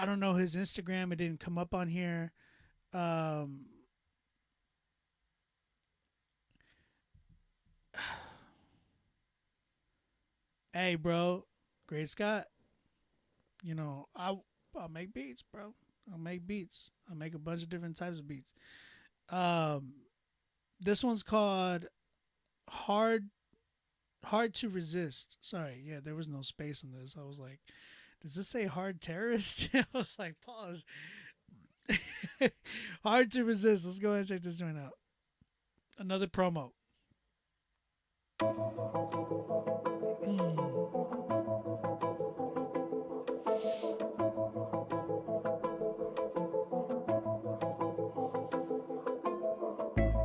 don't know his Instagram. It didn't come up on here. Hey, bro, Great Scott. I'll make beats, bro. I'll make beats. I'll make a bunch of different types of beats. This one's called Hard to Resist. Sorry, yeah, there was no space on this. I was like, does this say Hard Terrorist? I was like, pause. Hard to Resist. Let's go ahead and check this joint out. Another promo.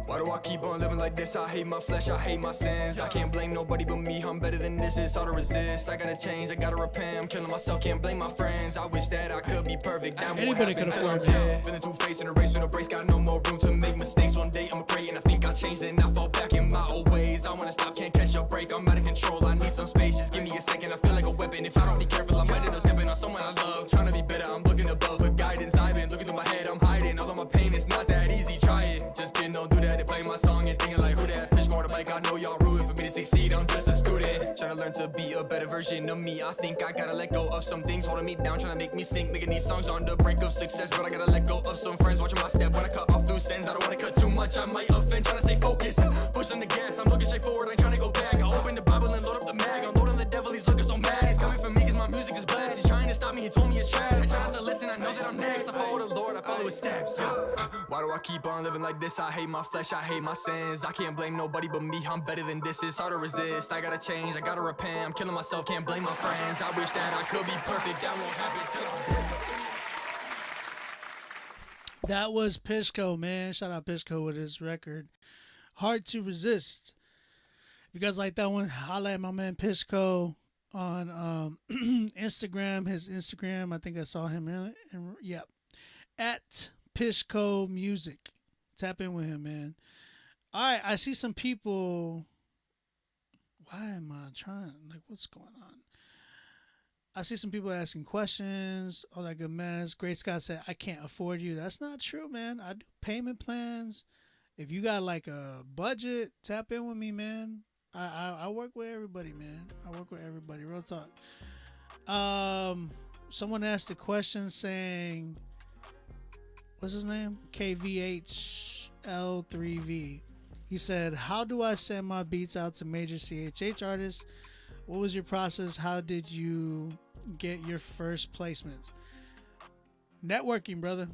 Why do I keep on living like this? I hate my flesh, I hate my sins. I can't blame nobody but me, I'm better than this. It's hard to resist, I gotta change, I gotta repent. I'm killing myself, can't blame my friends. I wish that I could be perfect. Anybody could afford that. Feeling two-faced in a race with a brace, got no more room to make mistakes. One day I'm great and I think I changed and I fall back in my old ways. I wanna stop, can't catch a break, I'm out of control. I need some space, just give me a second. I feel like a weapon, if I don't be careful I might end up stepping on someone I love. Trying to be better, I'm looking above for guidance. I've been looking through my head, I'm hiding. Although my pain is not that easy, try it. Just kidding, don't do that. They play my song and thinking like, who that? Pitch going to bike, I know y'all rooting for me to succeed. I'm just a student, trying to learn to be a better version of me. I think I gotta let go of some things holding me down, trying to make me sink. Making these songs on the brink of success, but I gotta let go of some friends watching my step when I cut off loose ends. I don't wanna cut too much, I might offend. Trying to stay focused, pushing the gas. I'm looking straight forward, I ain't trying to go back. I open the Bible and load up the mag. I'm loading the devil, he's looking so mad. He's coming for me cause my music is blessed. He's trying to stop me, he told me it's trash. I try not to listen, I know that I'm next. I follow the Lord, I follow his steps. Why do I keep on living like this? I hate my flesh, I hate my sins. I can't blame nobody but me, I'm better than this. It's hard to resist, I gotta change, I gotta repent. I'm killing myself, can't blame my friends. I wish that I could be perfect, that won't happen till I'm dead. That was Pishko, man. Shout out Pishko with his record, Hard to Resist. If you guys like that one, holla at my man Pishko on Instagram. His Instagram, I think I saw him in, at Pishko Music. Tap in with him, man. All right, I see some people. Why am I trying? Like, what's going on? I see some people asking questions, all that good mess. Great Scott said, I can't afford you. That's not true, man. I do payment plans. If you got like a budget, tap in with me, man. I work with everybody, man. I work with everybody. Real talk. Someone asked a question saying, what's his name? KVHL3V. He said, how do I send my beats out to major CHH artists? What was your process? How did you get your first placements? Networking, brother.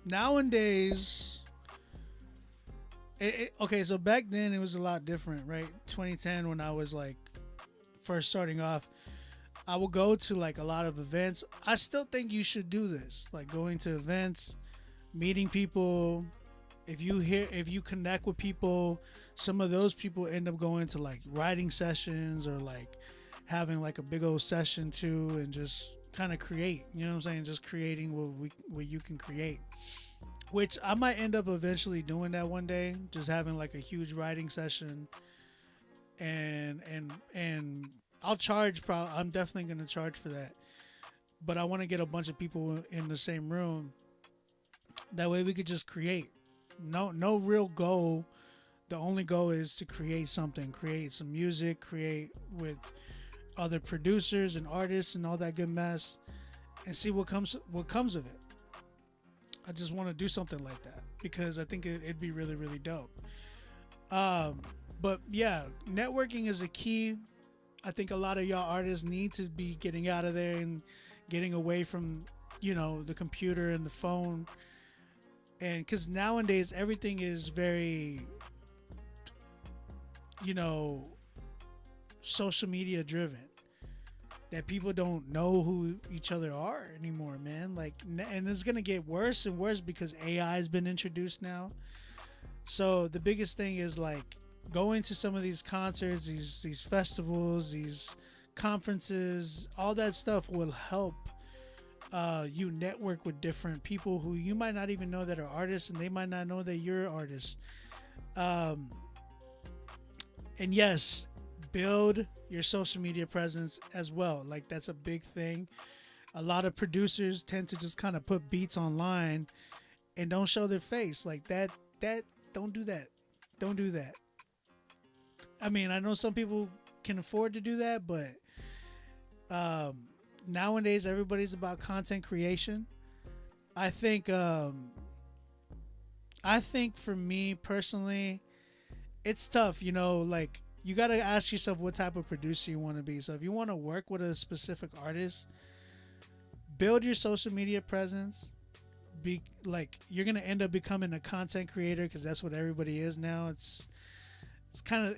Nowadays, okay, so back then it was a lot different, right? 2010, when I was like first starting off, I would go to like a lot of events. I still think you should do this, like going to events, meeting people. If you connect with people, some of those people end up going to like writing sessions or like having like a big old session too, and just kind of create, you know what I'm saying? Just creating what you can create, which I might end up eventually doing that one day, just having like a huge writing session, and I'll charge. I'm definitely going to charge for that, but I want to get a bunch of people in the same room. That way we could just create. No real goal. The only goal is to create something, create some music, create with other producers and artists and all that good mess, and see what comes of it. I just want to do something like that because I think it'd be really, really dope. But yeah, networking is a key. I think a lot of y'all artists need to be getting out of there and getting away from, the computer and the phone. And because nowadays everything is very, social media driven, that people don't know who each other are anymore, man. Like, and it's going to get worse and worse because AI has been introduced now. So the biggest thing is like going to some of these concerts, these festivals, these conferences, all that stuff will help you network with different people who you might not even know that are artists, and they might not know that you're an artist. And yes, build your social media presence as well. Like, that's a big thing. A lot of producers tend to just kind of put beats online and don't show their face. Like that don't do that. Don't do that. I mean, I know some people can afford to do that, but nowadays everybody's about content creation. I think for me personally, it's tough, like you got to ask yourself what type of producer you want to be. So if you want to work with a specific artist, build your social media presence. Be like, you're going to end up becoming a content creator because that's what everybody is now. It kind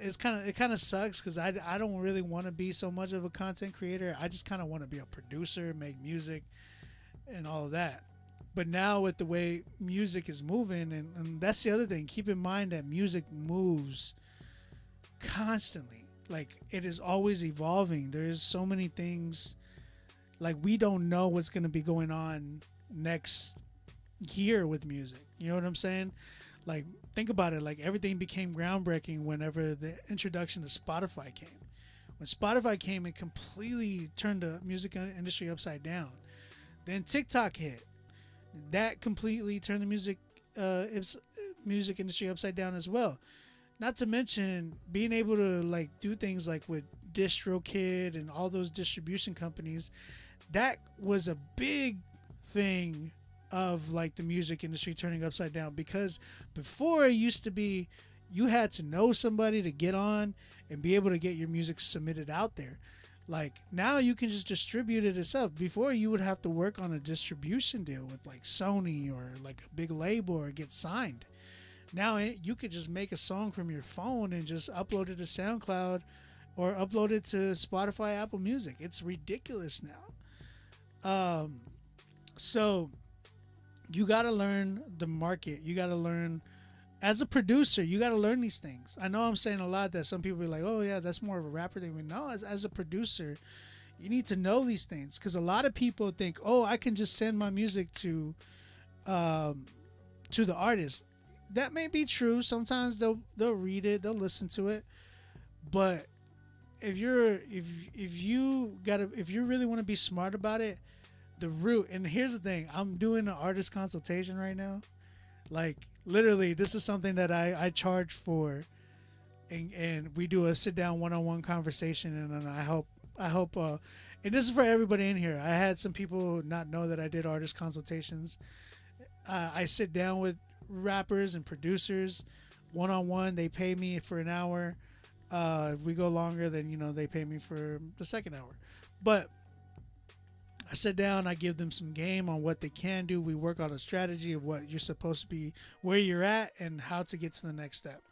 of sucks because I don't really want to be so much of a content creator. I just kind of want to be a producer, make music and all of that. But now with the way music is moving, and that's the other thing, keep in mind that music moves constantly. Like, it is always evolving. There's so many things, like, we don't know what's going to be going on next year with music. You know what I'm saying? Like, think about it. Like, everything became groundbreaking whenever the introduction of Spotify came. When Spotify came, it completely turned the music industry upside down. Then TikTok hit. That completely turned the music industry upside down as well. Not to mention being able to like do things like with DistroKid and all those distribution companies. That was a big thing of like the music industry turning upside down, because before it used to be you had to know somebody to get on and be able to get your music submitted out there. Like, now you can just distribute it yourself. Before, you would have to work on a distribution deal with like Sony or like a big label or get signed. Now you could just make a song from your phone and just upload it to SoundCloud or upload it to Spotify, Apple Music. It's ridiculous now. So you got to learn the market. You got to learn, as a producer, you got to learn these things. I know I'm saying a lot that some people are like, oh yeah, that's more of a rapper thing. But no, as a producer, you need to know these things, because a lot of people think, oh, I can just send my music to to the artist. That may be true. Sometimes they'll read it, they'll listen to it, but if you really want to be smart about it, the root. And here's the thing: I'm doing an artist consultation right now. Like literally, this is something that I charge for, and we do a sit down one-on-one conversation, and then I help. And this is for everybody in here. I had some people not know that I did artist consultations. I sit down with rappers and producers one-on-one. They pay me for an hour. If we go longer, then they pay me for the second hour. But I sit down, I give them some game on what they can do. We work on a strategy of what you're supposed to be, where you're at, and how to get to the next step.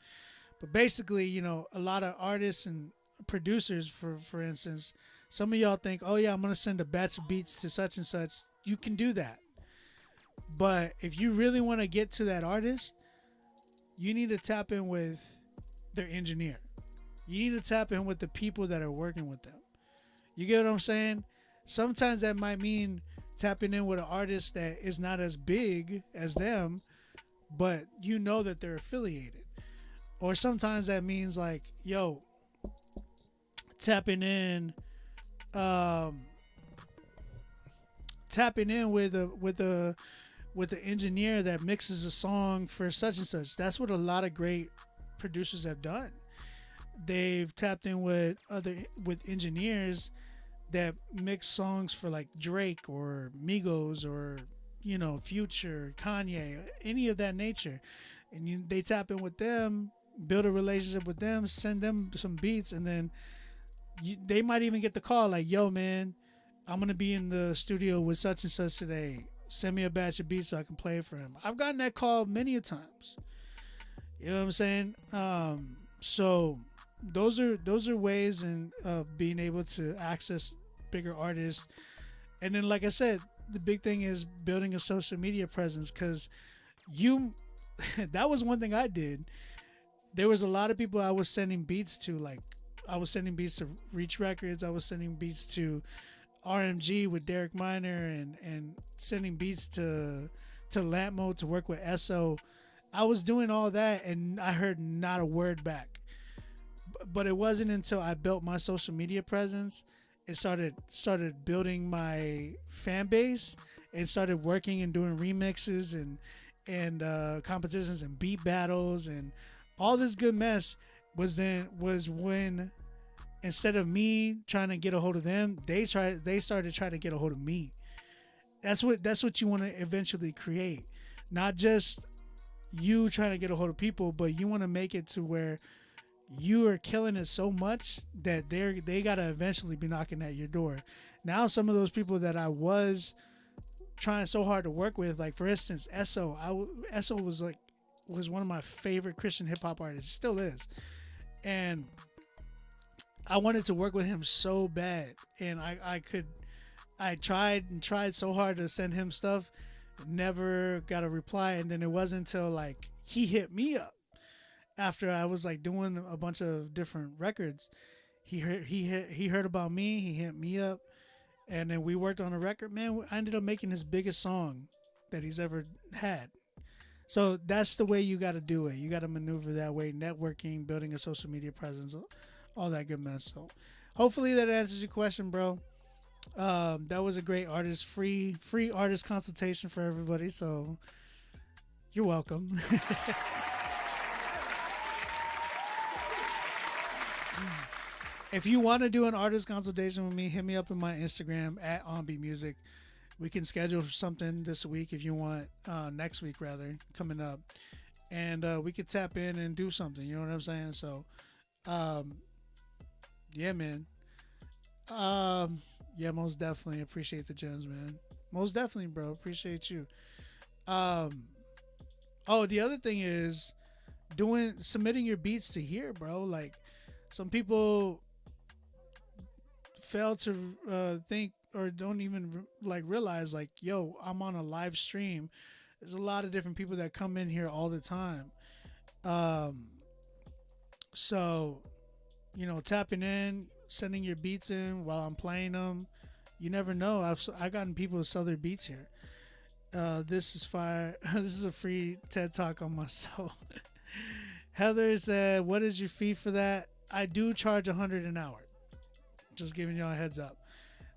But basically, a lot of artists and producers, for instance, some of y'all think, oh yeah, I'm gonna send a batch of beats to such and such. You can do that, but if you really want to get to that artist, you need to tap in with their engineer. You need to tap in with the people that are working with them. You get what I'm saying? Sometimes that might mean tapping in with an artist that is not as big as them, but you know that they're affiliated. Or sometimes that means like, yo, tapping in with the engineer that mixes a song for such and such. That's what a lot of great producers have done. They've tapped in with engineers that mix songs for like Drake or Migos or Future, Kanye, any of that nature, and they tap in with them, build a relationship with them, send them some beats, and then they might even get the call like, yo man, I'm gonna be in the studio with such and such today, send me a batch of beats so I can play it for him. I've gotten that call many a times. You know what I'm saying? So those are ways of being able to access bigger artists. And then, like I said, the big thing is building a social media presence, because that was one thing I did. There was a lot of people I was sending beats to. Like, I was sending beats to Reach Records. I was sending beats to RMG with Derek Minor, and sending beats to Lampmo to work with SO. I was doing all that, and I heard not a word back. But it wasn't until I built my social media presence, it started building my fan base, and started working and doing remixes and competitions and beat battles and all this good mess. Was when, instead of me trying to get a hold of them, they started trying to get a hold of me. That's what you want to eventually create. Not just you trying to get a hold of people, but you want to make it to where you are killing it so much that they gotta eventually be knocking at your door. Now some of those people that I was trying so hard to work with, like for instance SO, SO was one of my favorite Christian hip hop artists, still is, and I wanted to work with him so bad, and I tried so hard to send him stuff, never got a reply. And then it wasn't until like he hit me up after I was like doing a bunch of different records. He heard about me, he hit me up, and then we worked on a record. Man, I ended up making his biggest song that he's ever had. So that's the way you got to do it. You got to maneuver that way, networking, building a social media presence, all that good mess. So hopefully that answers your question, bro. That was a great free artist consultation for everybody. So you're welcome. If you want to do an artist consultation with me, hit me up in my Instagram at OnBeatMusic. We can schedule something this week if you want, next week rather, coming up. And we could tap in and do something, you know what I'm saying? So, yeah, man. Yeah, most definitely appreciate the gems, man. Most definitely, bro. Appreciate you. Oh, the other thing is submitting your beats to here, bro. Like, some people fail to think or don't even realize, like, yo, I'm on a live stream. There's a lot of different people that come in here all the time. So, tapping in, sending your beats in while I'm playing them. You never know. I've gotten people to sell their beats here. This is fire. This is a free TED Talk on my soul. Heather said, what is your fee for that? I do charge $100 an hour. Just giving y'all a heads up.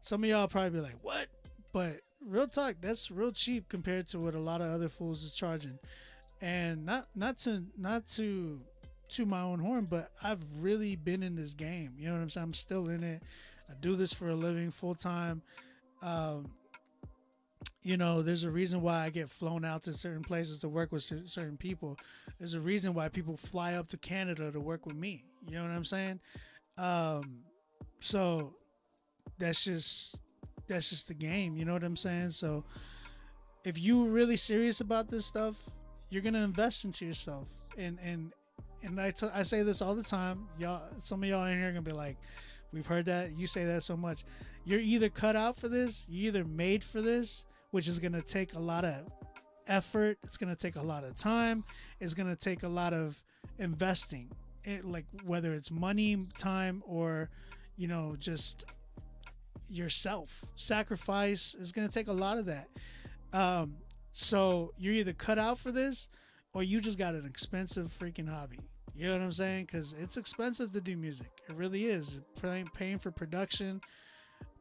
Some of y'all probably be like, what? But real talk, that's real cheap compared to what a lot of other fools is charging. And not to my own horn, but I've really been in this game. You know what I'm saying? I'm still in it. I do this for a living, full time. You know, there's a reason why I get flown out to certain places to work with certain people. There's a reason why people fly up to Canada to work with me. You know what I'm saying? So that's just the game. You know what I'm saying? So if you really serious about this stuff, you're gonna invest into yourself. And I say this all the time. Y'all, some of y'all in here are gonna be like, we've heard that. You say that so much. You're either cut out for this. You're either made for this, which is gonna take a lot of effort. It's gonna take a lot of time. It's gonna take a lot of investing. Like whether it's money, time, or just yourself. Sacrifice is gonna take a lot of that. So you're either cut out for this, or you just got an expensive freaking hobby. You know what I'm saying? Because it's expensive to do music. It really is. Paying for production,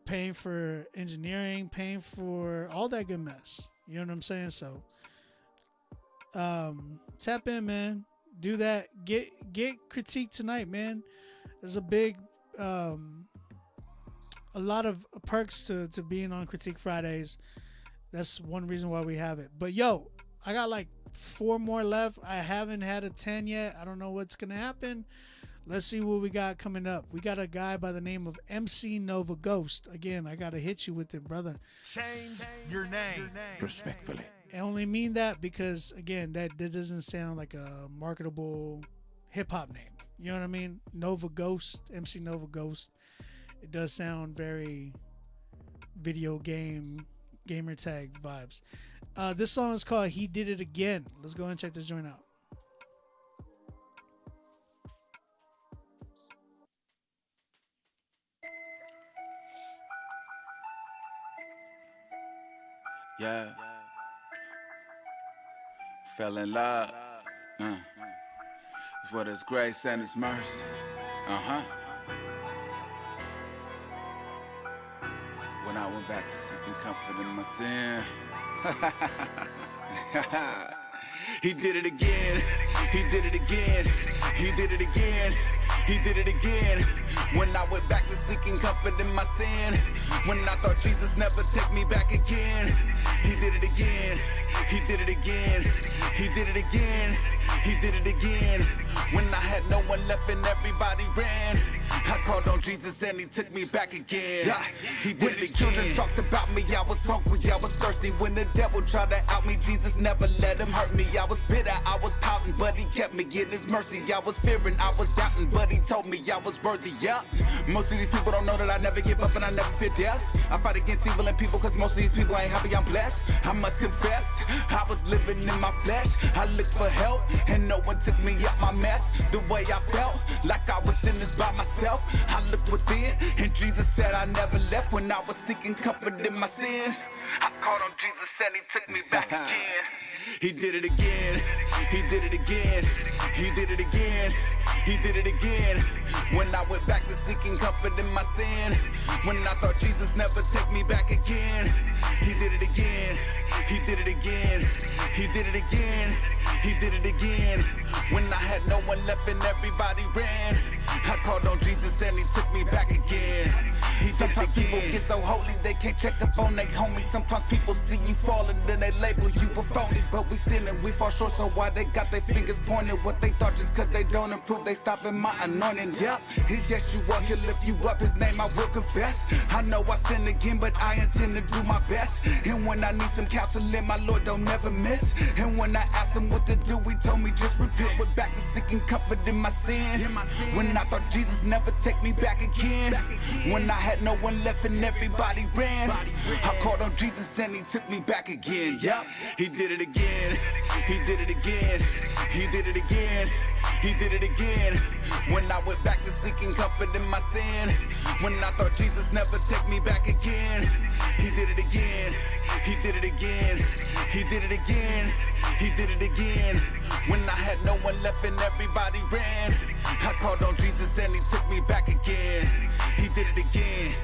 paying for engineering, paying for all that good mess. You know what I'm saying? So tap in, man. Do that. Get Critique tonight, man. There's a big a lot of perks to being on Critique Fridays. That's one reason why we have it. But yo, I got like 4 more left. I haven't had a 10 yet. I don't know what's gonna happen. Let's see what we got coming up. We got a guy by the name of MC Nova Ghost. Again, I gotta hit you with it, brother. Change your name. Respectfully. I only mean that because, again, that doesn't sound like a marketable hip-hop name. You know what I mean? Nova Ghost, MC Nova Ghost. It does sound very video game, gamer tag vibes. This song is called He Did It Again. Let's go and check this joint out. Yeah. Fell in love. For His grace and His mercy. When I went back to seeking comfort in my sin. He did it again. He did it again. He did it again. He did it again. When I went back to seeking comfort in my sin. When I thought Jesus never take me back again. He did it again. He did it again. He did it again. He did it again. When I had no one left and everybody ran. I called on Jesus and He took me back again. Yeah, He did it again. Children talked about me, I was hungry, I was thirsty. When the devil tried to out me, Jesus never let him hurt me. I was bitter, I was pouting, but He kept me in His mercy. I was fearing, I was doubting, but He told me I was worthy. Yeah, most of these people don't know that I never give up and I never fear death. I fight against evil and people cause most of these people ain't happy, I'm blessed. I must confess, I was living in my flesh. I looked for help and no one took me out my mess. The way I felt, like I was in this by myself. I looked within and Jesus said I never left. When I was seeking comfort in my sin, I called on Jesus and He took me back again. He did it again. He did it again. He did it again. He did it again. When I went back to seeking comfort in my sin. When I thought Jesus never take me back again. He did it again. He did it again. He did it again. He did it again. When I had no one left and everybody ran. I called on Jesus and He took me back again. Sometimes people get so holy they can't check up on their homies. Sometimes people see you falling, then they label you a phony. But we sin and we fall short, so why they got their fingers pointed? What they thought just cause they don't improve, they stopping my anointing. Yep, His Yeshua, He'll lift you up, His name I will confess. I know I sin again, but I intend to do my best. And when I need some counseling, my Lord don't never miss. And when I asked Him what to do, He told me just repent. Went back to seeking comfort in my sin. When I thought Jesus never take me back again. When I had no one left and everybody ran. I called on Jesus and He took me back again. Yep, He did it again. He did it again. He did it again. He did it again. When I went back to seeking comfort in my sin. When I thought Jesus never take me back again. He did it again. He did it again. He did it again. He did it again. When I had no one left and everybody ran. I called on Jesus and he took me back again. He did it again.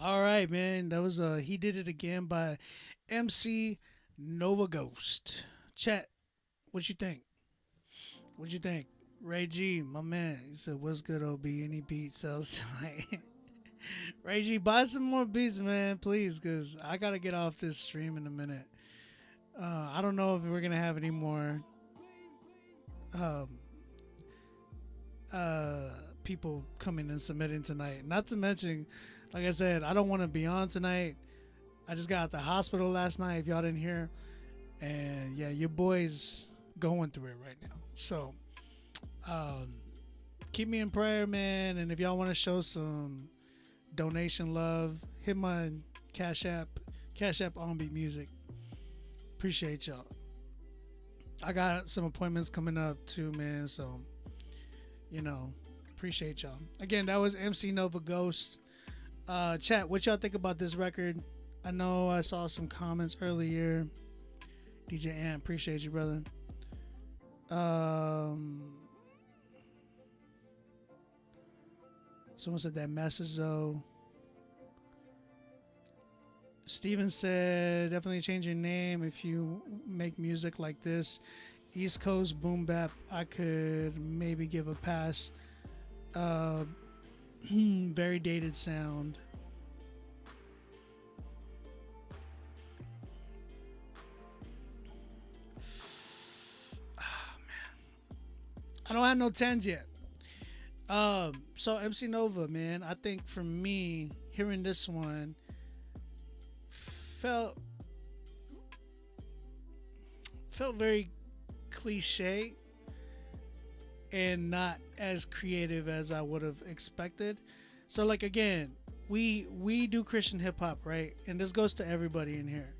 All right, man. That was He Did It Again by MC Nova Ghost. Chat, what you think? What you think? Ray G, my man, he said, "What's good, OB? Any beat sells tonight." Ray G, buy some more beats, man, please, because I got to get off this stream in a minute. I don't know if we're going to have any more people coming and submitting tonight. Not to mention, like I said, I don't want to be on tonight. I just got out the hospital last night, if y'all didn't hear. And yeah, your boy's going through it right now. So keep me in prayer, man. And if y'all want to show some donation love, hit my Cash App On Beat Music. Appreciate y'all. I got some appointments coming up too, man. So, appreciate y'all. Again, that was MC Nova Ghost. Chat, what y'all think about this record? I know I saw some comments earlier. DJ Ant, appreciate you, brother. Someone said that message though. Steven said, definitely change your name if you make music like this. East Coast boom bap, I could maybe give a pass. Very dated sound. Oh, man. I don't have no 10s yet. So MC Nova, man, I think for me, hearing this one felt very cliche and not as creative as I would have expected. So like, again, we do Christian hip hop, right? And this goes to everybody in here.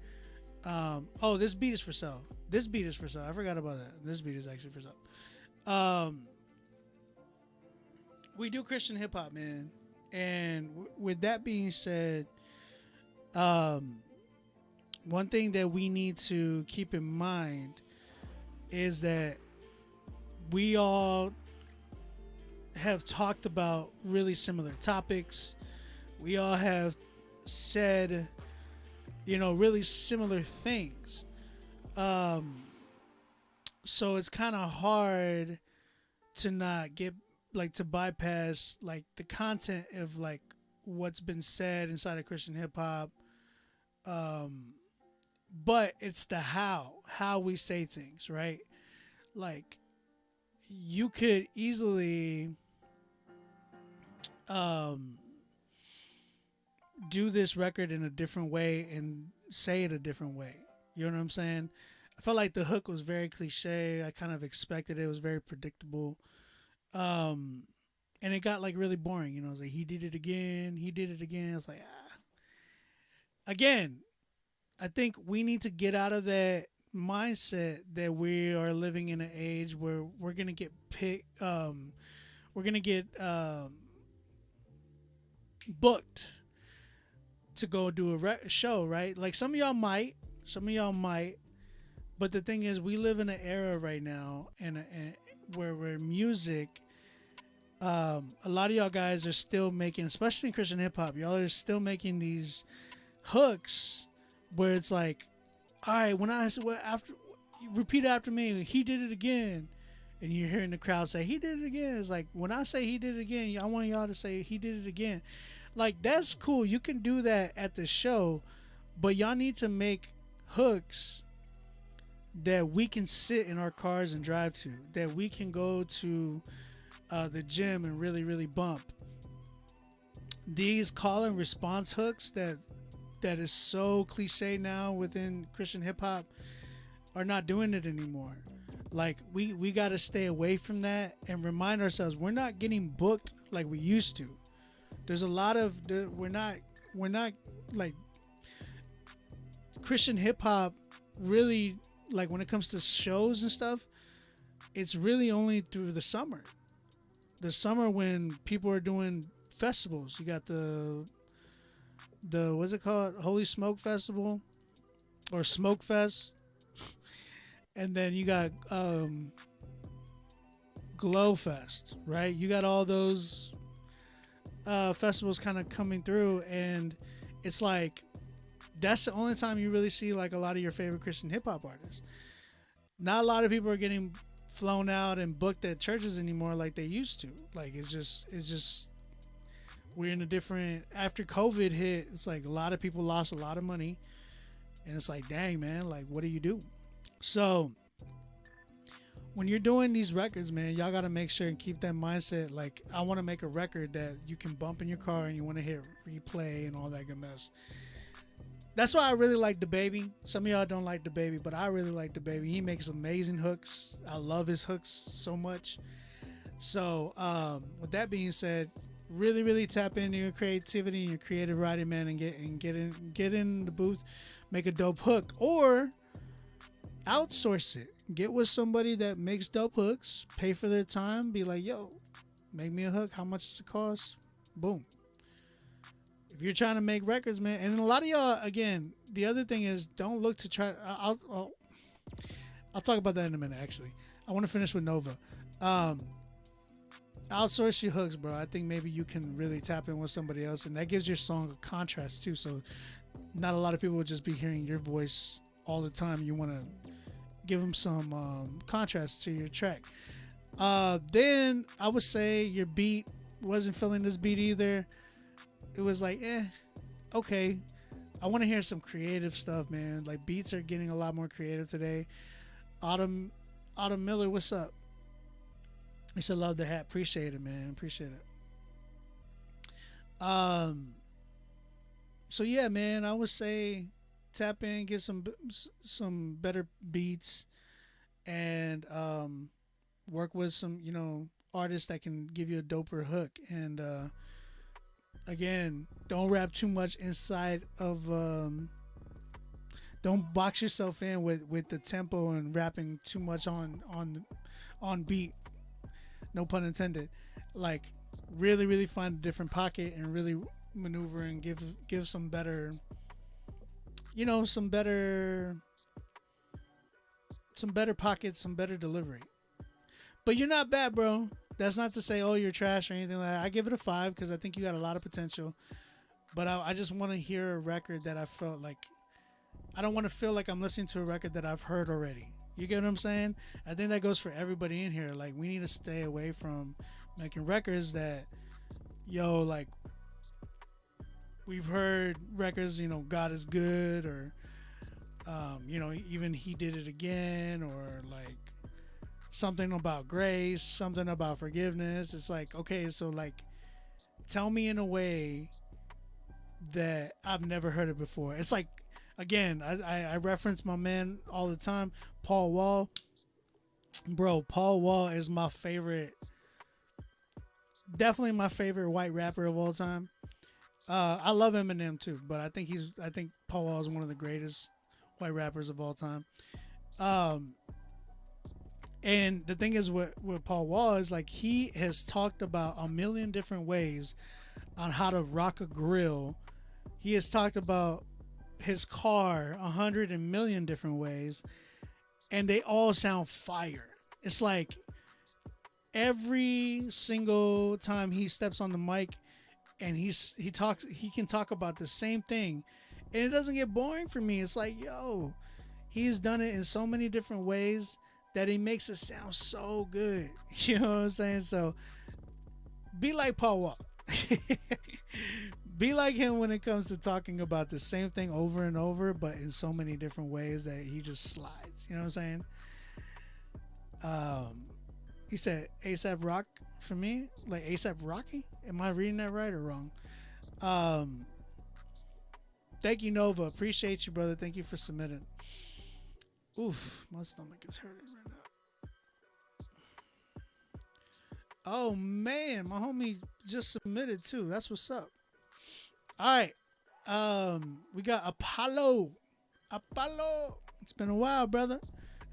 This beat is for sale. I forgot about that. This beat is actually for sale. We do Christian hip hop, man. And with that being said, one thing that we need to keep in mind is that we all have talked about really similar topics. We all have said, really similar things. So it's kind of hard to not get, to bypass, the content of, what's been said inside of Christian hip hop. But it's the how we say things, right? You could easily do this record in a different way and say it a different way. You know what I'm saying? I felt like the hook was very cliche. I kind of expected it. It was very predictable. And it got really boring. It was like, he did it again. It's like, Again, I think we need to get out of that mindset that we are living in an age where we're gonna get booked to go do a show, right? Some of y'all might, but the thing is, we live in an era right now and where music, a lot of y'all guys are still making, especially in Christian hip hop, y'all are still making these hooks where it's like, all right, repeat after me, he did it again. And you're hearing the crowd say, he did it again. It's like, when I say he did it again, I want y'all to say he did it again. That's cool. You can do that at the show, but y'all need to make hooks that we can sit in our cars and drive to, that we can go to the gym and really, really bump. These call and response hooks that that is so cliche now within Christian hip hop are not doing it anymore. Like we got to stay away from that and remind ourselves we're not getting booked like we used to. There's a lot of we're not like Christian hip hop really, like when it comes to shows and stuff, it's really only through the summer. The summer when people are doing festivals. You got the what's it called? Holy Smoke Festival or Smoke Fest. And then you got Glow Fest, right? You got all those festivals kind of coming through, and it's like that's the only time you really see like a lot of your favorite Christian hip hop artists. Not a lot of people are getting flown out and booked at churches anymore like they used to. Like it's just we're in a different, after COVID hit, it's like a lot of people lost a lot of money, and it's like, dang man, like what do you do? So when you're doing these records, man, y'all got to make sure and keep that mindset. Like, I want to make a record that you can bump in your car and you want to hit replay and all that good mess. That's why I really like DaBaby. Some of y'all don't like DaBaby, but I really like DaBaby. He makes amazing hooks. I love his hooks so much. So with that being said, really, really tap into your creativity and your creative writing, man, and get in the booth, make a dope hook, or outsource it. Get with somebody that makes dope hooks, pay for their time, be like, yo, make me a hook. How much does it cost? Boom. If you're trying to make records, man, and a lot of y'all, again, the other thing is don't look to try. I'll talk about that in a minute, actually. I want to finish with Nova. Outsource your hooks, bro. I think maybe you can really tap in with somebody else, and that gives your song a contrast, too. So not a lot of people will just be hearing your voice all the time. You want to give them some contrast to your track. Then I would say your beat, wasn't feeling this beat either. It was like, okay. I want to hear some creative stuff, man. Like beats are getting a lot more creative today. Autumn Miller, what's up? I said love the hat. Appreciate it, man. Appreciate it. So yeah, man, I would say tap in, get some better beats, and work with some, artists that can give you a doper hook. And again, don't rap too much inside of don't box yourself in with the tempo and rapping too much on beat. No pun intended. Like really, really find a different pocket and really maneuver and give some better, some better pockets, some better delivery. But you're not bad, bro. That's not to say, oh, you're trash or anything like that. I give it a 5 because I think you got a lot of potential. But I just want to hear a record that I felt like, I don't want to feel like I'm listening to a record that I've heard already. You get what I'm saying? I think that goes for everybody in here. Like, we need to stay away from making records that, like, we've heard records, God is good, or, even He Did It Again, or like something about grace, something about forgiveness. It's like, okay, so like, tell me in a way that I've never heard it before. It's like, again, I reference my man all the time, Paul Wall. Bro, Paul Wall is my favorite, definitely my favorite white rapper of all time. I love Eminem too, but I think Paul Wall is one of the greatest white rappers of all time. And the thing is with Paul Wall is like, he has talked about a million different ways on how to rock a grill. He has talked about his car 100 million different ways, and they all sound fire. It's like every single time he steps on the mic and he can talk about the same thing, and it doesn't get boring for me. It's like, yo, he's done it in so many different ways that he makes it sound so good. You know what I'm saying? So be like Paul Wall. Be like him when it comes to talking about the same thing over and over, but in so many different ways that he just slides. You know what I'm saying? He said ASAP Rock for me, like ASAP Rocky. Am I reading that right or wrong? Thank you, Nova. Appreciate you, brother. Thank you for submitting. Oof, my stomach is hurting right now. Oh man, my homie just submitted too. That's what's up. All right. We got Apollo. It's been a while, brother.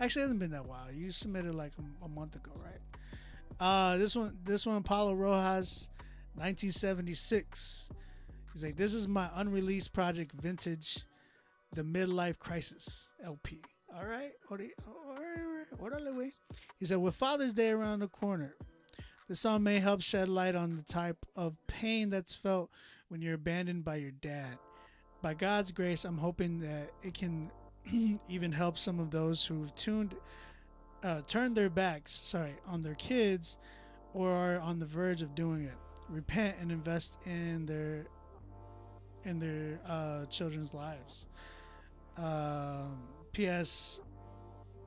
Actually, it hasn't been that while. You submitted like a month ago, right? This one, Apollo Rojas, 1976. He's like, this is my unreleased project, Vintage, the Midlife Crisis LP. All right. He said, with Father's Day around the corner, the song may help shed light on the type of pain that's felt when you're abandoned by your dad. By God's grace, I'm hoping that it can even help some of those who've turned their backs, on their kids or are on the verge of doing it. Repent and invest in their children's lives. P.S.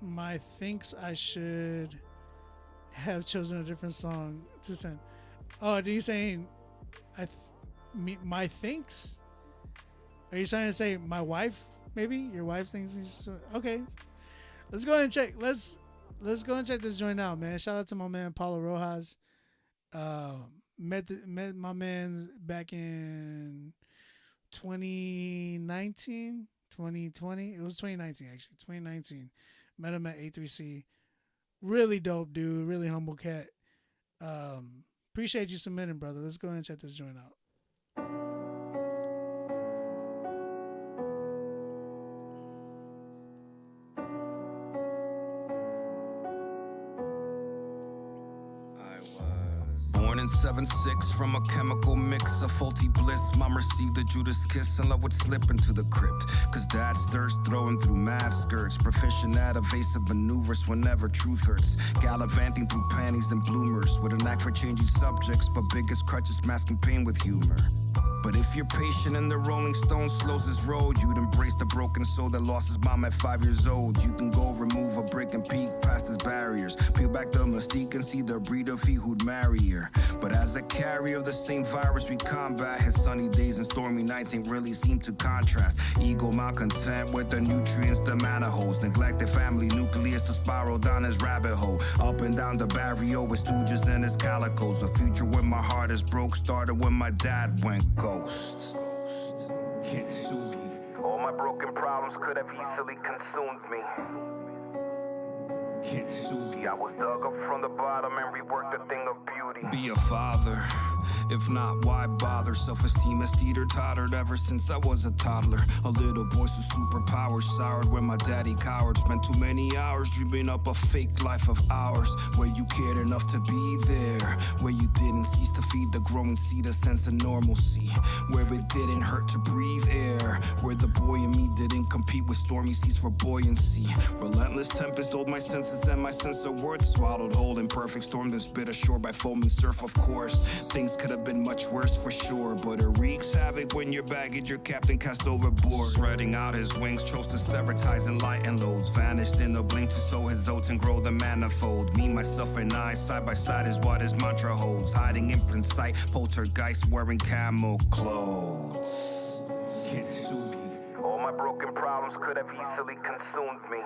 My thinks I should have chosen a different song to send. Oh, are you saying my thinks? Are you trying to say my wife? Maybe your wife thinks. Okay, let's go ahead and check. Let's go and check this joint out, man. Shout out to my man Paulo Rojas. Met my man back in 2019, 2020. It was 2019 actually. 2019. Met him at A3C. Really dope dude. Really humble cat. Appreciate you submitting, brother. Let's go ahead and check this joint out. Born in 7-6 from a chemical mix, a faulty bliss. Mom received a Judas kiss and love would slip into the crypt. Cause dad stirs throwing through mad skirts, proficient at evasive maneuvers whenever truth hurts. Gallivanting through panties and bloomers, with a knack for changing subjects, but biggest crutch is masking pain with humor. But if you're patient and the Rolling Stone slows his road, you'd embrace the broken soul that lost his mom at 5 years old. You can go remove a brick and peek past his barriers, peel back the mystique and see the breed of he who'd marry her. But as a carrier of the same virus we combat, his sunny days and stormy nights ain't really seem to contrast. Ego malcontent with the nutrients the mana holds, neglected family nucleus to spiral down his rabbit hole. Up and down the barrio with stooges and his calicos. A future where my heart is broke started when my dad went ghost. Kintsugi. All my broken problems could have easily consumed me. Kintsugi. I was dug up from the bottom and reworked a thing of beauty. Be a father. If not, why bother? Self-esteem has teeter-tottered ever since I was a toddler. A little voice with superpowers soured when my daddy cowered. Spent too many hours dreaming up a fake life of ours, where you cared enough to be there, where you didn't cease to feed the growing seed a sense of normalcy, where it didn't hurt to breathe air, where the boy in me didn't compete with stormy seas for buoyancy. Relentless tempest dulled my senses and my sense of worth swallowed whole in perfect storm, then spit ashore by foaming surf. Of course, things could have been much worse for sure, but it wreaks havoc when your baggage your captain cast overboard. Spreading out his wings, chose to sever ties and lighten loads, vanished in a blink to sow his oats and grow the manifold. Me, myself, and I, side by side is what his mantra holds, hiding in plain sight, poltergeist wearing camo clothes. Kintsugi. All my broken problems could have easily consumed me.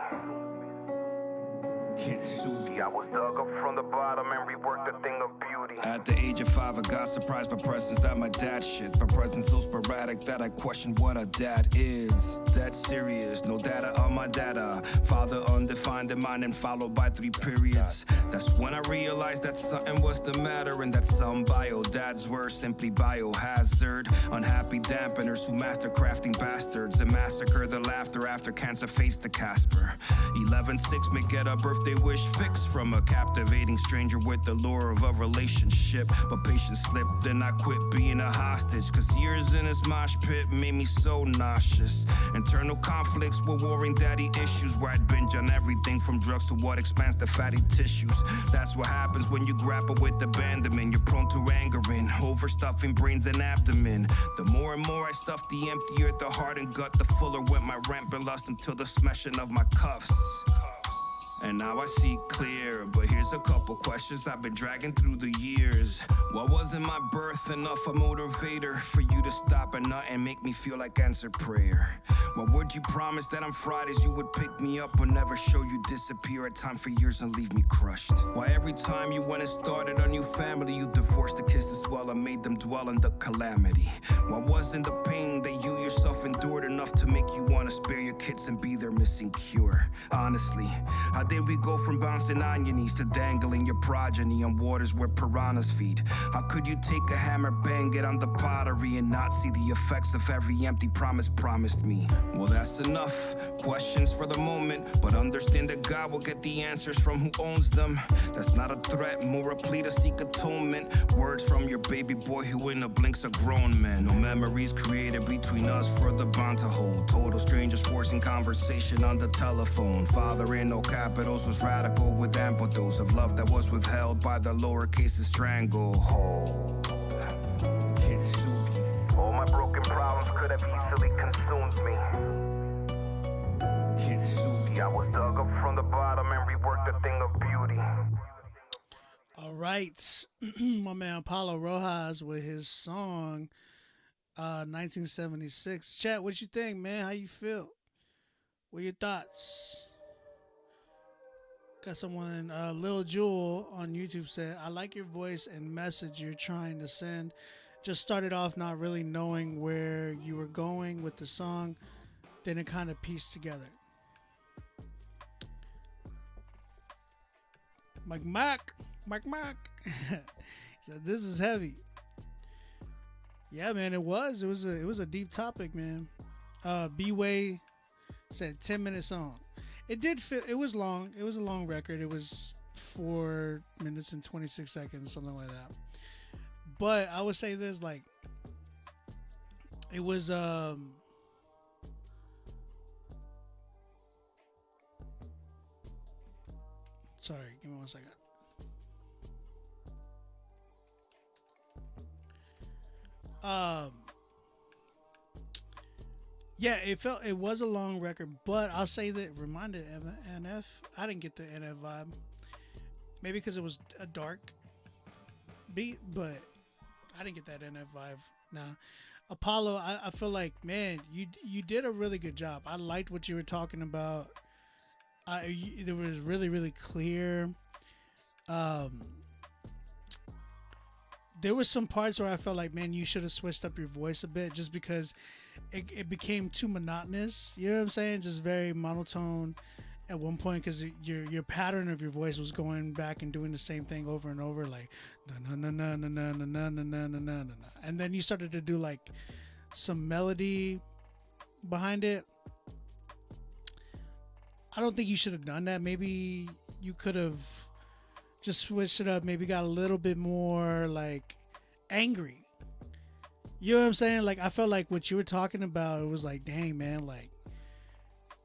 Kintsugi. I was dug up from the bottom and reworked a thing of beauty. At the age of 5, I got surprised by presence that my dad shit. But presence so sporadic that I questioned what a dad is. Dead serious, no data on my data. Father undefined in mind and followed by 3 periods. That's when I realized that something was the matter, and that some bio dads were simply biohazard. Unhappy dampeners who master crafting bastards and massacre the laughter after cancer faced the Casper. 11-6 may get a birthday wish fixed from a captivating stranger with the lure of a relationship, but patience slipped and I quit being a hostage, cause years in this mosh pit made me so nauseous. Internal conflicts with warring daddy issues, where I'd binge on everything from drugs to what expands the fatty tissues. That's what happens when you grapple with abandonment. You're prone to angering, overstuffing brains and abdomen. The more and more I stuffed, the emptier the heart and gut, the fuller went my rampant lust until the smashing of my cuffs. And now I see clear, but here's a couple questions I've been dragging through the years. Why wasn't my birth enough a motivator for you to stop at nothing and make me feel like answered prayer? Why would you promise that on Fridays you would pick me up but never show you disappear at time for years and leave me crushed? Why every time you went and started a new family you divorced the kids as well and made them dwell in the calamity? Why wasn't the pain that you yourself endured enough to make you want to spare your kids and be their missing cure? Honestly, how did we go from bouncing on your knees to dangling your progeny on waters where piranhas feed? How could you take a hammer, bang it on the pottery and not see the effects of every empty promise promised me? Well, that's enough questions for the moment, but understand that God will get the answers from who owns them. That's not a threat, more a plea to seek atonement. Words from your baby boy who in a blink's a grown man. No memories created between us for the bond to hold. Total strangers forcing conversation on the telephone. Father in no capitals was radical with ample dose of love that was withheld by the lowercase stranglehold. Kintsugi. All my broken problems could have easily consumed me. Kintsugi. I was dug up from the bottom and reworked a thing of beauty. All right. My man Paulo Rojas with his song 1976. Chat, what you think, man? How you feel? What are your thoughts? Got someone, Lil Jewel on YouTube said, I like your voice and message you're trying to send. Just started off not really knowing where you were going with the song. Then it kind of pieced together. Mac. He said, this is heavy. Yeah, man, it was a deep topic, man. B-Way said 10-minute song. It did fit. It was long. It was a long record. It was 4 minutes and 26 seconds, something like that. But I would say this, like, it was sorry, give me 1 second. Yeah, it was a long record, but I'll say that it reminded NF. I didn't get the NF vibe. Maybe because it was a dark beat, but I didn't get that NF vibe. Nah. Apollo, I feel like, man, you did a really good job. I liked what you were talking about. It was really, really clear. There was some parts where I felt like, man, you should have switched up your voice a bit, just because it became too monotonous. You know what I'm saying? Just very monotone at one point, because your pattern of your voice was going back and doing the same thing over and over, like na na na na na na na na na na na na, and then you started to do like some melody behind it. I don't think you should have done that. Maybe you could have just switched it up. Maybe got a little bit more like angry. You know what I'm saying? Like, I felt like what you were talking about, it was like, dang, man, like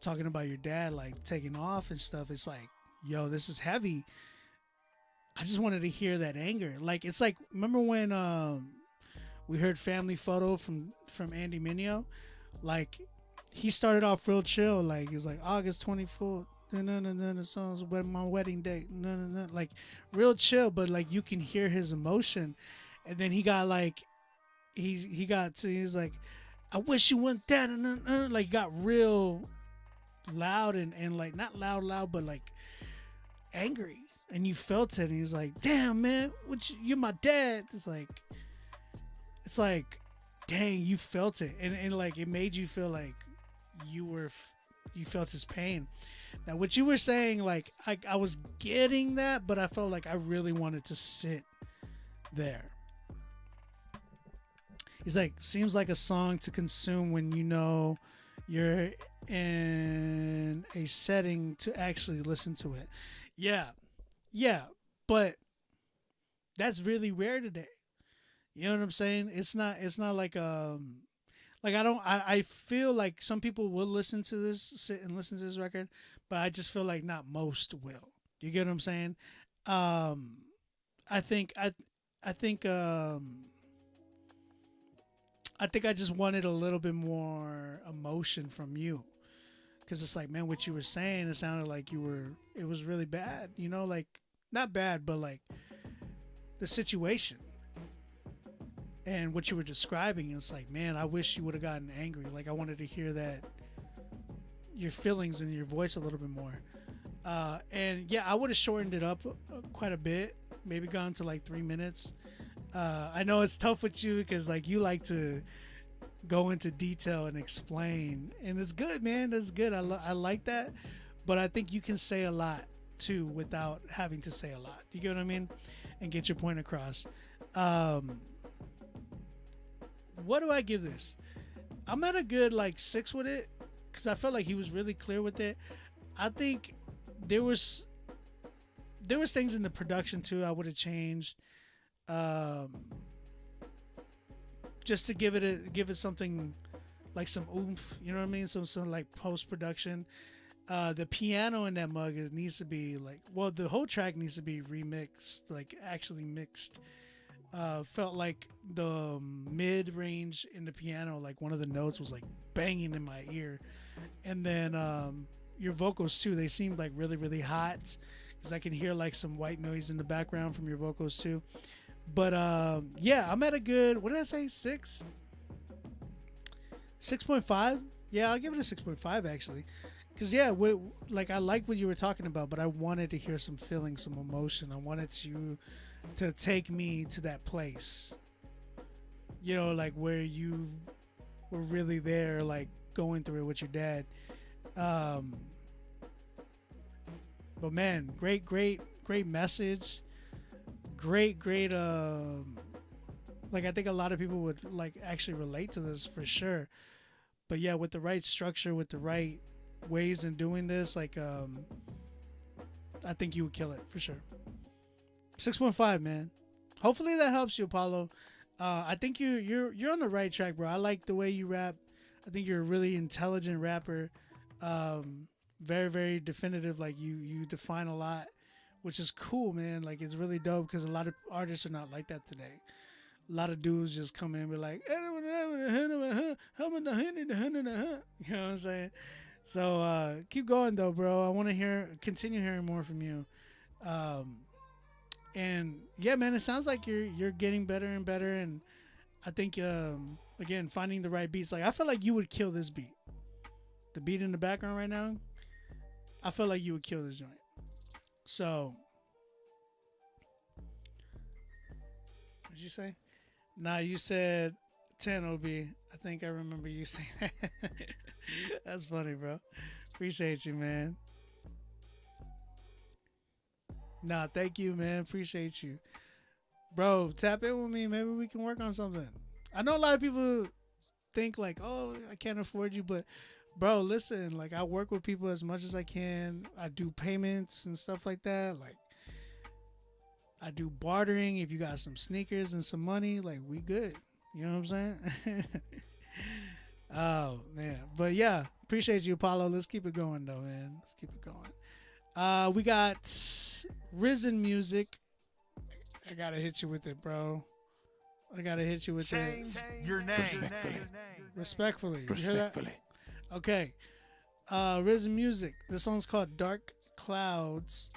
talking about your dad, like taking off and stuff. It's like, yo, this is heavy. I just wanted to hear that anger. Like, it's like, remember when we heard Family Photo from Andy Mineo? Like, he started off real chill. Like, he's like, August 24th. The song's my wedding date. Like, real chill, but like you can hear his emotion. And then he got like, he's like, I wish you went that. Like, got real loud and like, not loud, but like angry. And you felt it. And he's like, damn, man, you're my dad. It's like, dang, you felt it. And like, it made you feel like you felt his pain. Now, what you were saying, like, I was getting that, but I felt like I really wanted to sit there. He's like, seems like a song to consume when you know you're in a setting to actually listen to it. Yeah, but that's really rare today. You know what I'm saying? It's not like I feel like some people will sit and listen to this record, but I just feel like not most will. You get what I'm saying? I think I just wanted a little bit more emotion from you. Because it's like, man, what you were saying, it sounded like it was really bad, you know, like not bad, but like the situation and what you were describing. It's like, man, I wish you would have gotten angry. Like I wanted to hear that, your feelings in your voice a little bit more. And yeah, I would have shortened it up quite a bit, maybe gone to like 3 minutes. I know it's tough with you because like you like to go into detail and explain, and it's good, man. That's good. I like that, but I think you can say a lot too without having to say a lot. You get what I mean? And get your point across. What do I give this? I'm at a good like 6 with it because I felt like he was really clear with it. I think there was things in the production too I would have changed. Just to give it something like some oomph, you know what I mean? Some like post production. The piano in that mug needs to be like, well, the whole track needs to be remixed, like actually mixed. Felt like the mid range in the piano, like one of the notes was like banging in my ear, and then your vocals too. They seemed like really really hot because I can hear like some white noise in the background from your vocals too. But yeah, I'm at a good, what did I say, 6.5. Yeah, I'll give it a 6.5 actually, because yeah, like I like what you were talking about, but I wanted to hear some feeling, some emotion. I wanted you to take me to that place, you know, like where you were really there, like going through it with your dad. But man, great message. Great like I think a lot of people would like actually relate to this for sure. But yeah, with the right structure, with the right ways in doing this, like I think you would kill it for sure. 6.5, man. Hopefully that helps you, Apollo. I think you're on the right track, bro. I like the way you rap. I think you're a really intelligent rapper. Very very definitive, like you define a lot, which is cool, man. Like it's really dope because a lot of artists are not like that today. A lot of dudes just come in and be like, you know what I'm saying? So keep going though, bro. I want to continue hearing more from you. And yeah, man, it sounds like you're getting better and better. And I think again, finding the right beats. Like I feel like you would kill this beat. The beat in the background right now, I feel like you would kill this joint. So, what did you say? Nah, you said 10 OB. I think I remember you saying that. That's funny, bro. Appreciate you, man. Nah, thank you, man. Appreciate you. Bro, tap in with me. Maybe we can work on something. I know a lot of people think like, oh, I can't afford you, but bro, listen, like I work with people as much as I can. I do payments and stuff like that. Like I do bartering. If you got some sneakers and some money, like we good. You know what I'm saying? Oh man. But yeah, appreciate you, Apollo. Let's keep it going though, man. Let's keep it going. We got Risen Music. I gotta hit you with it, bro. I gotta hit you with Change it. your name. Respectfully. You hear that? Respectfully. Okay. Risen Music. This song's called Dark Clouds.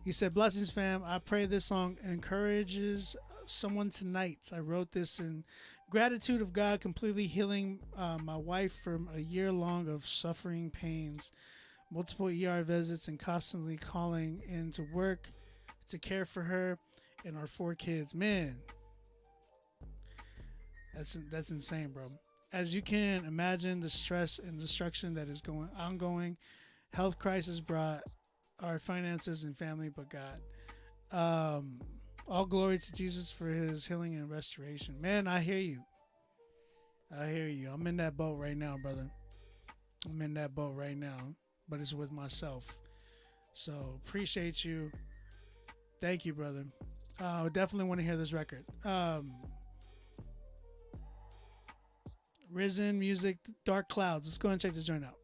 He said, blessings, fam. I pray this song encourages someone tonight. I wrote this in gratitude of God completely healing my wife from a year long of suffering pains, multiple ER visits, and constantly calling in to work to care for her and our 4 kids. Man, that's insane, bro. As you can imagine, the stress and destruction that is ongoing, health crisis brought our finances and family, but God. All glory to Jesus for his healing and restoration. Man, I hear you. I hear you. I'm in that boat right now, brother. I'm in that boat right now, but it's with myself. So appreciate you. Thank you, brother. I definitely want to hear this record. Risen Music, Dark Clouds. Let's go and check this joint out.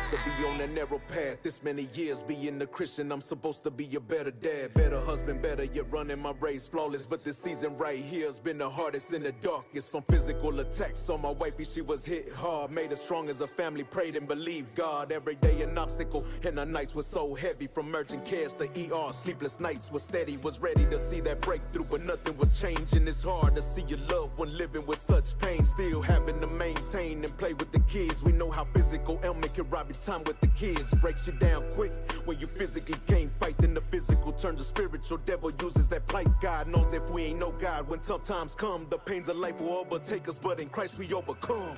supposed to be on that narrow path. This many years being a Christian, I'm supposed to be a better dad, better husband, better yet running my race flawless. But this season right here has been the hardest and the darkest. From physical attacks on my wifey, she was hit hard. Made her strong as a family, prayed and believed God. Every day an obstacle, and the nights were so heavy. From urgent cares to ER, sleepless nights was steady. Was ready to see that breakthrough, but nothing was changing. It's hard to see your loved one living with such pain. Still having to maintain and play with the kids. We know how physical ailment can rob your time with the kids. Breaks you down quick when you physically can't fight. Then the physical turns to spiritual. Devil uses that plight. God knows if we ain't no God, when tough times come, the pains of life will overtake us, but in Christ we overcome.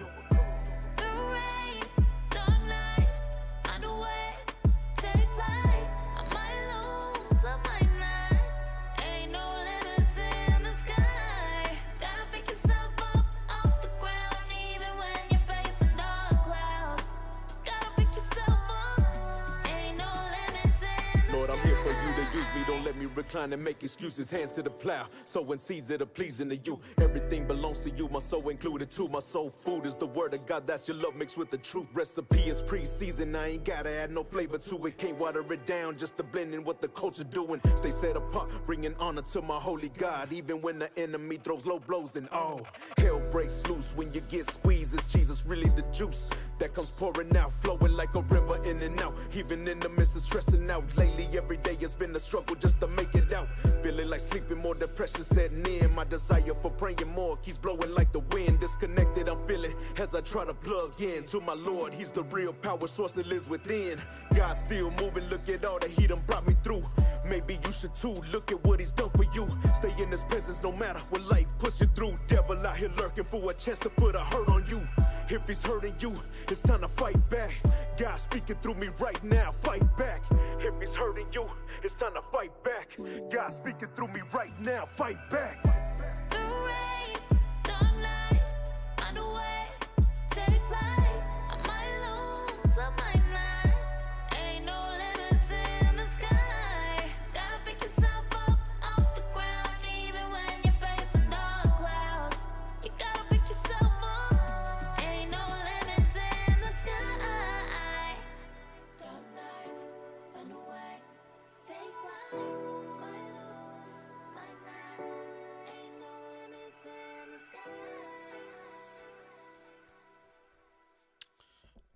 Don't let me recline and make excuses, hands to the plow. Sowing seeds that are pleasing to you. Everything belongs to you, my soul included too. My soul food is the word of God, that's your love mixed with the truth. Recipe is pre-seasoned, I ain't gotta add no flavor to it. Can't water it down just to blend in what the culture doing. Stay set apart, bringing honor to my holy God. Even when the enemy throws low blows and all hell breaks loose. When you get squeezed, is Jesus really the juice that comes pouring out, flowing like a river in and out. Even in the midst of stressing out, lately every day has been a struggle just to make it out. Feeling like sleeping, more depression setting in. My desire for praying more keeps blowing like the wind. Disconnected I'm feeling as I try to plug in to my Lord. He's the real power source that lives within. God still moving, look at all that he done brought me through. Maybe you should too, look at what he's done for you. Stay in his presence no matter what life puts you through. Devil out here lurking for a chance to put a hurt on you. If he's hurting you, it's time to fight back. God speaking through me right now, fight back. If he's hurting you, it's time to fight back. God speaking through me right now, fight back.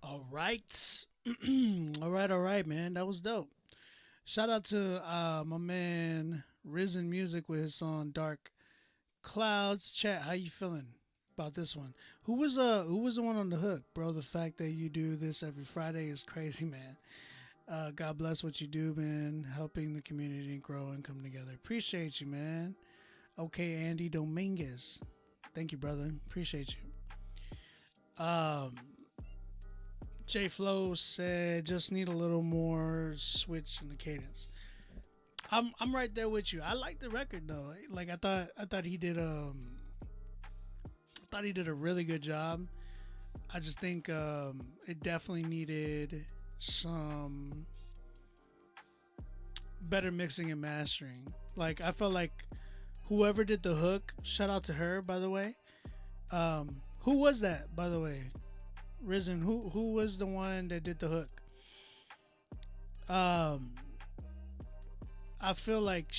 All right. All right, man. That was dope. Shout out to my man Risen Music with his song Dark Clouds. Chat, how you feeling about this one? Who was the one on the hook, bro? The fact that you do this every Friday is crazy, man. God bless what you do, man. Helping the community grow and come together. Appreciate you, man. Okay, Andy Dominguez. Thank you, brother. Appreciate you. J Flow said, just need a little more switch in the cadence. I'm right there with you. I like the record though. Like I thought he did a really good job. I just think it definitely needed some better mixing and mastering. Like I felt like whoever did the hook, shout out to her by the way. Who was that, by the way? Risen, who was the one that did the hook? I feel like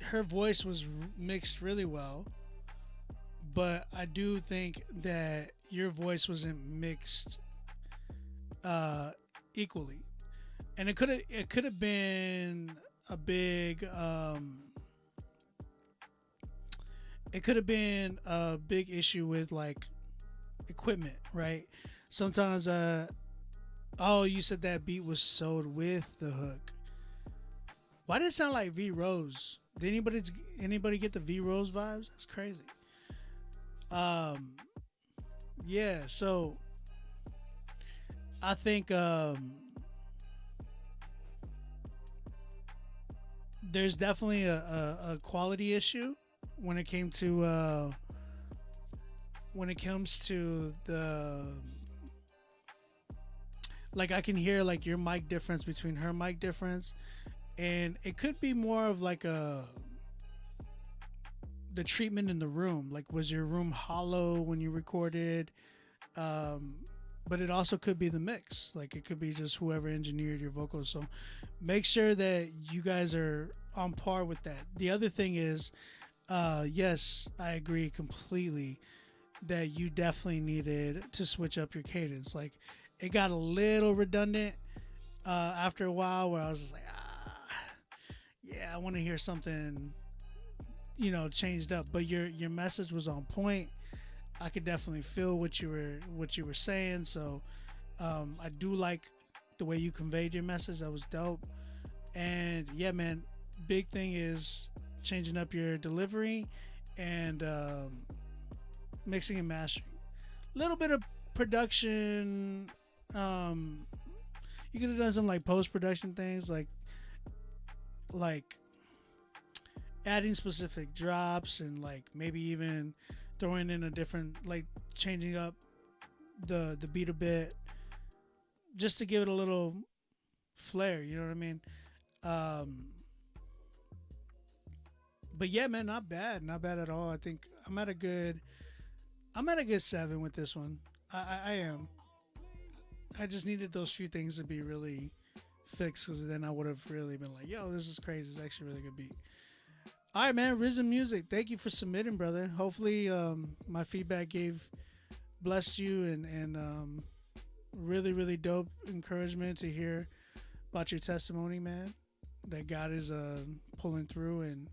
her voice was mixed really well, but I do think that your voice wasn't mixed equally, and it could have been a big it could have been a big issue with like equipment, right? Sometimes you said that beat was sold with the hook. Why did it sound like V Rose? Did anybody get the V Rose vibes? That's crazy. Yeah, so I think there's definitely a quality issue when it comes to the, like I can hear like your mic difference between her mic difference, and it could be more of like the treatment in the room. Like, was your room hollow when you recorded? But it also could be the mix. Like it could be just whoever engineered your vocals. So make sure that you guys are on par with that. The other thing is, yes, I agree completely that you definitely needed to switch up your cadence. Like it got a little redundant after a while where I was just like, yeah, I want to hear something, changed up. But your message was on point. I could definitely feel what you were saying. So I do like the way you conveyed your message. That was dope. And yeah, man, big thing is changing up your delivery and mixing and mastering. A little bit of production. You could have done some like post-production things, like adding specific drops and like maybe even throwing in a different, like changing up the beat a bit just to give it a little flair, you know what I mean? But yeah, man, not bad at all. I think I'm at a good 7 with this one. I am. I just needed those few things to be really fixed, because then I would have really been like, yo, this is crazy. It's actually a really good beat. All right, man. Rhythm Music, thank you for submitting, brother. Hopefully my feedback blessed you and really, really dope encouragement to hear about your testimony, man. That God is pulling through, and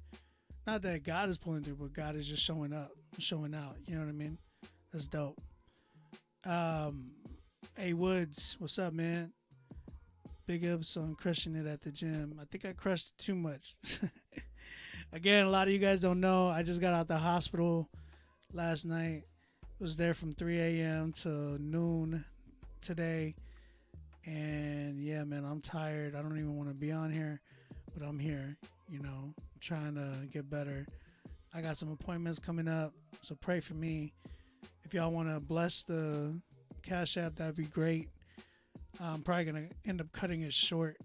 not that God is pulling through, but God is just showing up, showing out. You know what I mean? That's dope. Hey, Woods, what's up, man? Big ups on crushing it at the gym. I think I crushed it too much. Again, a lot of you guys don't know, I just got out the hospital last night. Was there from 3 a.m. to noon today. And yeah, man, I'm tired. I don't even want to be on here, but I'm here, trying to get better. I got some appointments coming up, so pray for me. If y'all want to bless the Cash App, that'd be great. I'm probably going to end up cutting it short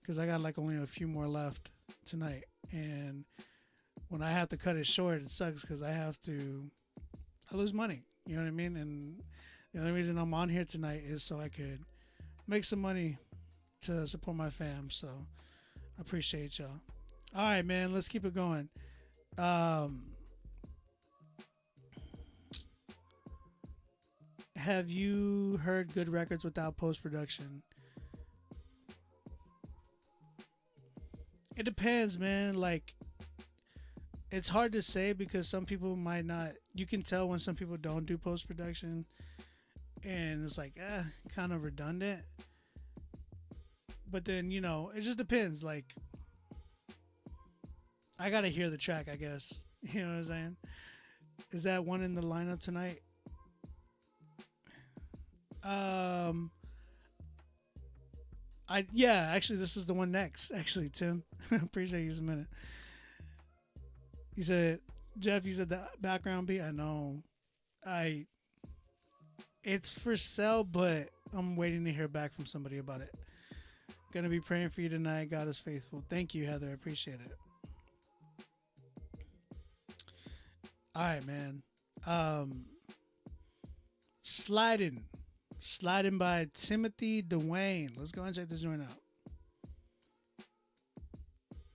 because I got like only a few more left tonight. And when I have to cut it short, it sucks because I lose money. You know what I mean? And the only reason I'm on here tonight is so I could make some money to support my fam. So I appreciate y'all. All right, man, let's keep it going. Have you heard good records without post-production? It depends, man. Like, it's hard to say because some people might not. You can tell when some people don't do post-production, and it's like, kind of redundant. But then, it just depends. Like, I gotta hear the track, I guess. You know what I'm saying? Is that one in the lineup tonight? Actually, this is the one next. Actually, Tim, appreciate you a minute. He said, Jeff, you said the background beat. I know. It's for sale, but I'm waiting to hear back from somebody about it. Gonna be praying for you tonight. God is faithful. Thank you, Heather. I appreciate it. All right, man. Sliding by Timothy Dwayne. Let's go and check this joint out.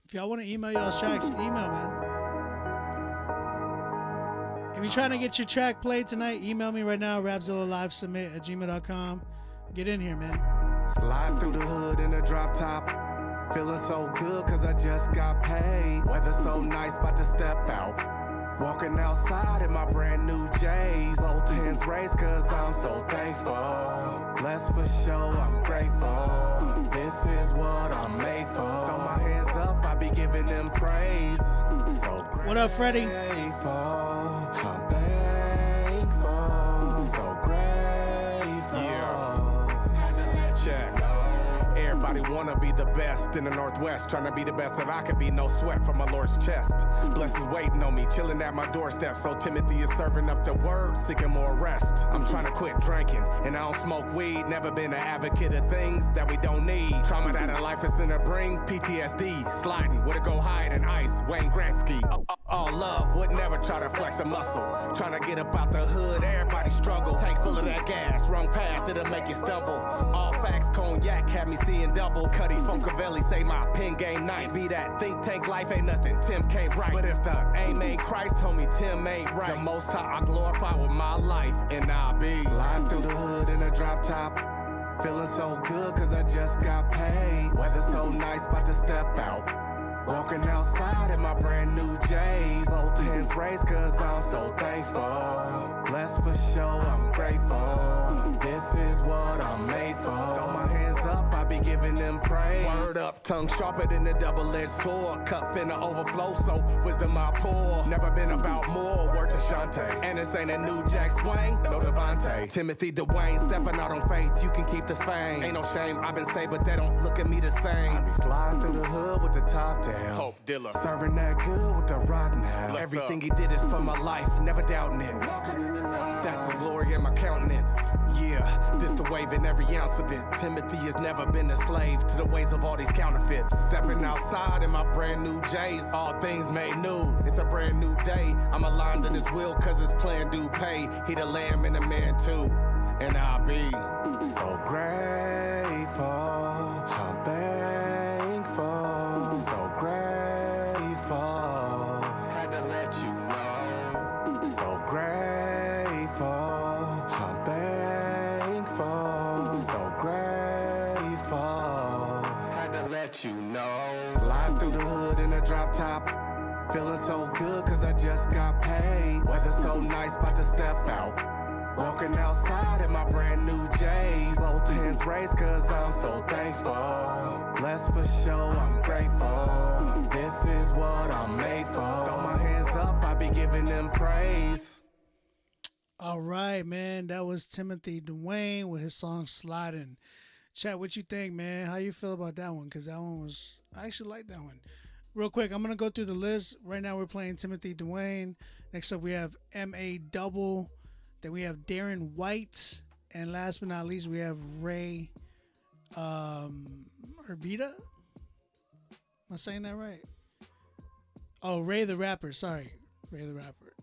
If y'all want to email y'all's tracks, email, man. If you're trying to get your track played tonight, email me right now, Rapzilla.com. Get in here, man. Slide through the hood in a drop top. Feeling so good cause I just got paid. Weather so nice, about to step out. Walking outside in my brand new J's. Both hands raised cause I'm so thankful. Blessed for sure, I'm grateful. This is what I'm made for. Throw my hands up, I be giving them praise. So grateful. What up, Freddie? I'm thankful. So grateful. Yeah. Check. Everybody wanna be the best in the Northwest, trying to be the best that I could be. No sweat from my Lord's chest. Blessings waiting on me, chilling at my doorstep. So Timothy is serving up the word, seeking more rest. I'm trying to quit drinking, and I don't smoke weed. Never been an advocate of things that we don't need. Trauma that in life is gonna bring PTSD. Sliding, where to go hide in ice. Wayne Gretzky. All love, would never try to flex a muscle. Trying to get up out the hood, everybody struggle. Tank full of that gas, wrong path, it'll make you stumble. All facts, cognac, had me seeing double. Cuddy Funkavelli say my pen game nice. Be that think tank life ain't nothing, Tim can't write. But if the aim ain't Christ, homie, Tim ain't right. The most high I glorify with my life, and I'll be sliding through the hood in a drop top. Feeling so good cause I just got paid. Weather so nice, about to step out. Walking outside in my brand new J's. Both hands raised cause I'm so thankful. Blessed for sure, I'm grateful. This is what I'm made for. Throw my hands up, I be giving them praise. Word up, tongue sharper than a double-edged sword. Cup finna overflow, so wisdom I pour. Never been about more, word to Shantae. And this ain't a new Jack Swang, no Devontae. Timothy Dwayne, stepping out on faith, you can keep the fame. Ain't no shame, I've been saved, but they don't look at me the same. I be sliding through the hood with the top down. Hope Dilla. Serving that good with the rock now. Bless Everything up. he did is for my life, never doubting it. That's his glory in my countenance. Yeah, this the wave in every ounce of it. Timothy has never been a slave to the ways of all these counterfeits. Stepping outside in my brand new J's. All things made new, it's a brand new day. I'm aligned in his will cause his plan do pay. He the lamb and the man too. And I'll be so grateful. I'm thankful. So grateful. Had to let you know. So grateful. I'm thankful. So grateful. Had to let you know. Slide through the hood in a drop top. Feeling so good cause I just got paid. Weather so nice, about to step out. Walking outside in my brand new J's. Both hands raised cause I'm so thankful. Blessed for sure, I'm grateful. This is what I'm made for. Throw my hands up, I be giving them praise. All right, man. That was Timothy Dwayne with his song Sliding. Chat, what you think, man? How you feel about that one? Because that one was, I actually like that one. Real quick, I'm going to go through the list. Right now we're playing Timothy Dwayne. Next up we have M.A. Double. Then we have Darren White. And last but not least, we have Ray Herbita. Am I saying that right? Oh, Ray the Rapper. Sorry. Ray the Rapper.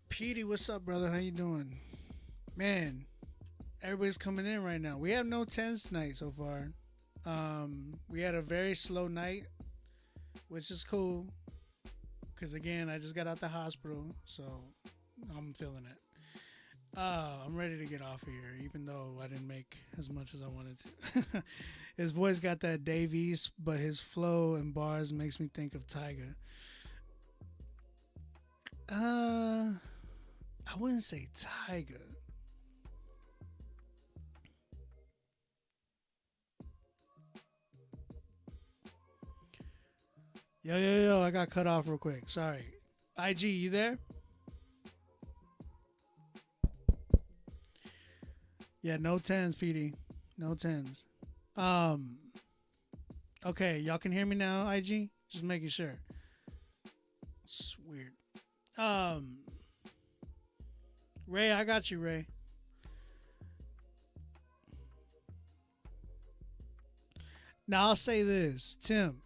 Petey, what's up, brother? How you doing? Man, everybody's coming in right now. We have no 10s tonight so far. We had a very slow night, which is cool. Because, again, I just got out the hospital, so I'm feeling it. I'm ready to get off of here, even though I didn't make as much as I wanted to. His voice got that Dave East, but his flow and bars makes me think of Tyga. I wouldn't say Tyga. Yo, I got cut off real quick. Sorry. IG, you there? Yeah, no 10s, PD. No 10s. Okay, y'all can hear me now, IG? Just making sure. It's weird. Ray, I got you, Ray. Now I'll say this, Tim.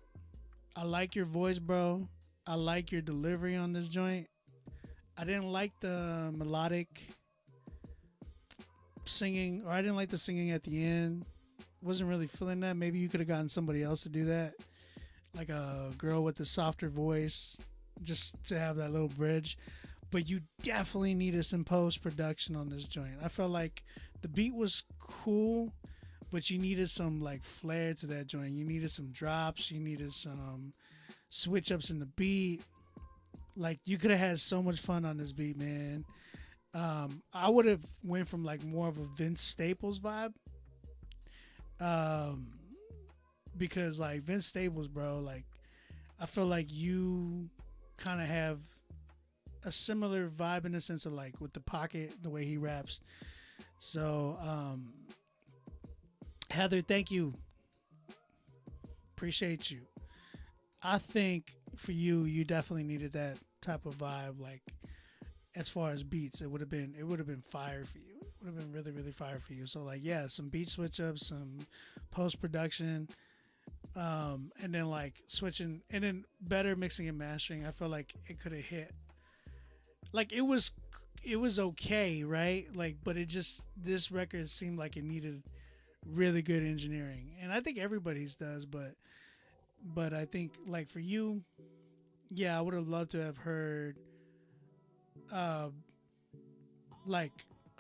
I like your voice, bro. I like your delivery on this joint. I didn't like the melodic singing, or I didn't like the singing at the end. Wasn't really feeling that. Maybe you could have gotten somebody else to do that, like a girl with a softer voice, just to have that little bridge. But you definitely needed some post-production on this joint. I felt like the beat was cool, but you needed some like flair to that joint. You needed some drops. You needed some switch ups in the beat. Like, you could have had so much fun on this beat, man. I would have went from like more of a Vince Staples vibe. Because like Vince Staples, bro, like I feel like you kind of have a similar vibe in the sense of like with the pocket, the way he raps. So, Heather, thank you. Appreciate you. I think for you, you definitely needed that type of vibe. Like, as far as beats, it would have been fire for you. It would have been really, really fire for you. So like, yeah, some beat switch ups, some post production. and then like switching and then better mixing and mastering. I feel like it could have hit. Like it was okay, right? Like, but it just this record seemed like it needed really good engineering, and I think everybody's does, but I think like for you, yeah, I would have loved to have heard, like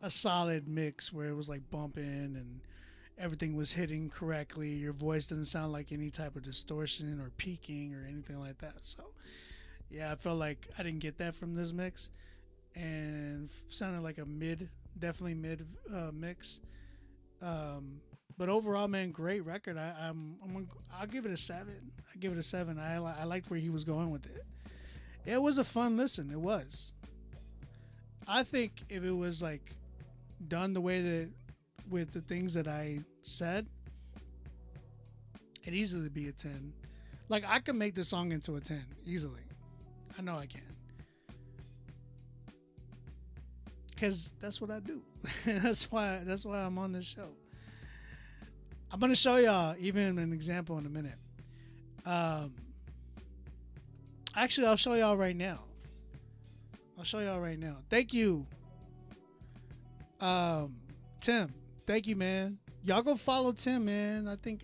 a solid mix where it was like bumping and everything was hitting correctly. Your voice doesn't sound like any type of distortion or peaking or anything like that. So, yeah, I felt like I didn't get that from this mix, and sounded like a definitely mid mix. But overall, man, great record. I'll give it a 7. I give it a 7. I liked where he was going with it. It was a fun listen. It was. I think if it was like done the way that with the things that I said, it'd easily be a 10. Like I could make this song into a 10 easily. I know I can. Cause that's what I do. that's why I'm on this show. I'm gonna show y'all even an example in a minute. Actually, I'll show y'all right now. Thank you, Tim. Thank you, man. Y'all go follow Tim, man. I think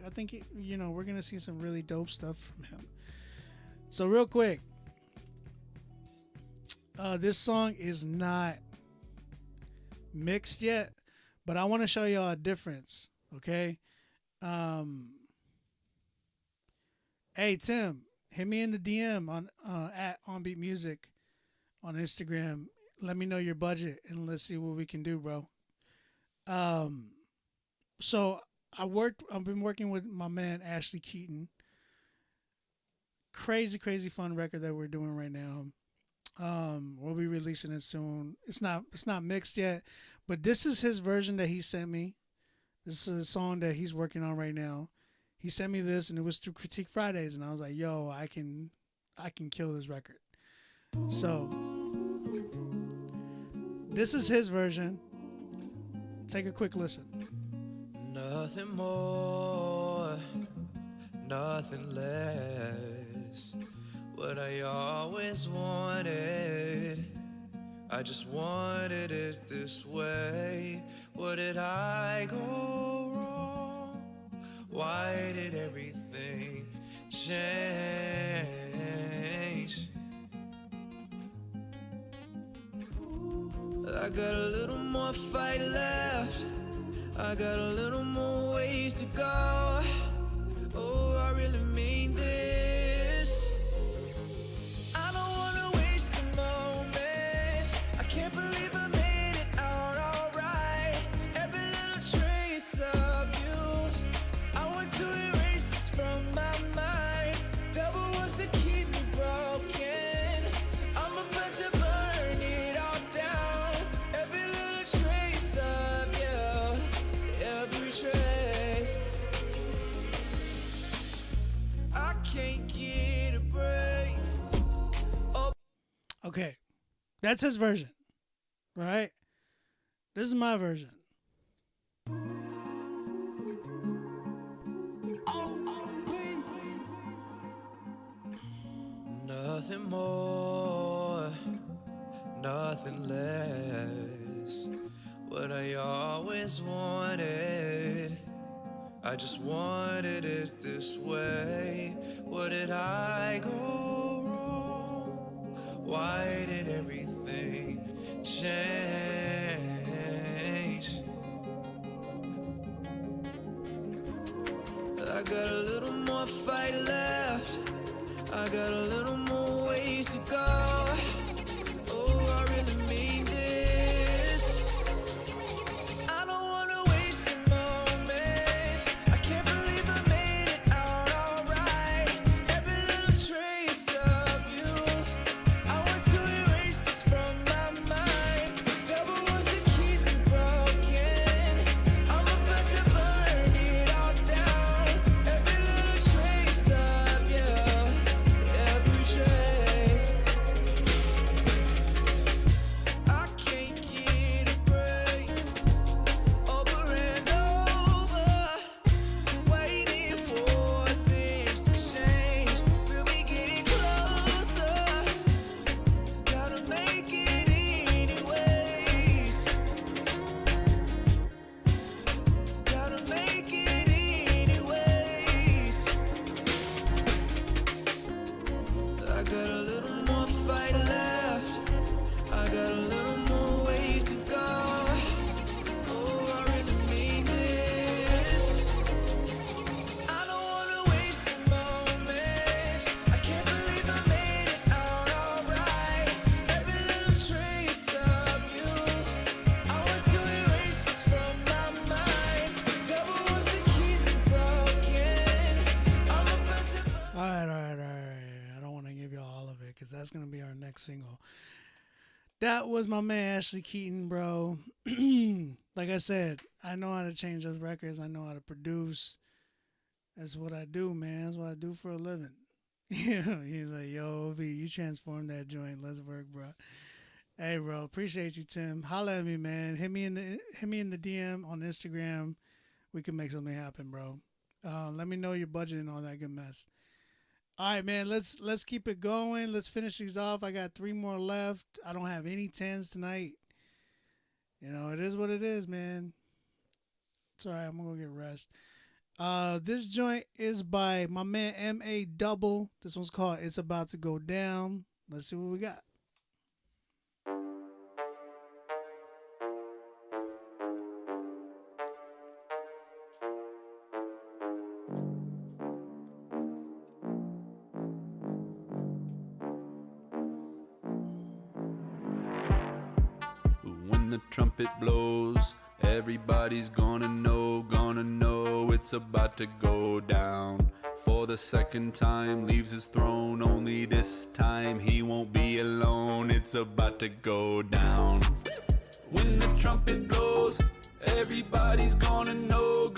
we're gonna see some really dope stuff from him. So real quick, this song is not mixed yet, but I want to show y'all a difference. Okay. Hey Tim, hit me in the DM on at OnBeat Music on Instagram. Let me know your budget and let's see what we can do, bro. So I've been working with my man Ashley Keaton. Crazy fun record that we're doing right now. We'll be releasing it soon. It's not mixed yet, but this is his version that he sent me. This is a song that he's working on right now. He sent me this, and it was through Critique Fridays, and I was like, "Yo, I can kill this record." So this is his version. Take a quick listen. Nothing more, nothing less. What I always wanted, I just wanted it this way. What did I go wrong? Why did everything change? I got a little more fight left. I got a little more ways to go. Oh, I really mean this. I don't wanna waste a moment. I can't believe I made it out alright. Every little trace of you, I want to erase this from my mind. Devil wants to keep me broken. I'm about to burn it all down. Every little trace of you, every trace. I can't get a break. Okay, that's his version, right? This is my version. Nothing more, nothing less. What I always wanted, I just wanted it this way. What did I go wrong? Why did everything change? I got a little more fight left. I got a little more ways to go. Oh, I really mean this. I don't wanna waste a moment. I can't believe I made it out alright. Every little trace of you, I want to erase this from my mind. The devil wants to keep me broken. I'm about to burn it all down. Every little trace of you, every trace. That's gonna be our next single. That was my man Ashley Keaton, bro. Like I said, I know how to change those records. I know how to produce. That's what I do, man. That's what I do for a living. He's like, yo, V, you transformed that joint. Let's work, bro. Hey, bro, appreciate you, Tim. Holla at me, man. Hit me in the DM on Instagram. We can make something happen, bro. Let me know your budget and all that good mess. All right, man. Let's keep it going. Let's finish these off. I got 3 more left. I don't have any 10s tonight. You know, it is what it is, man. It's all right. I'm gonna go get rest. This joint is by my man M.A. Double. This one's called "It's About to Go Down." Let's see what we got. When the trumpet blows, everybody's gonna know it's about to go down. For the second time, leaves his throne, only this time he won't be alone. It's about to go down. When the trumpet blows, everybody's gonna know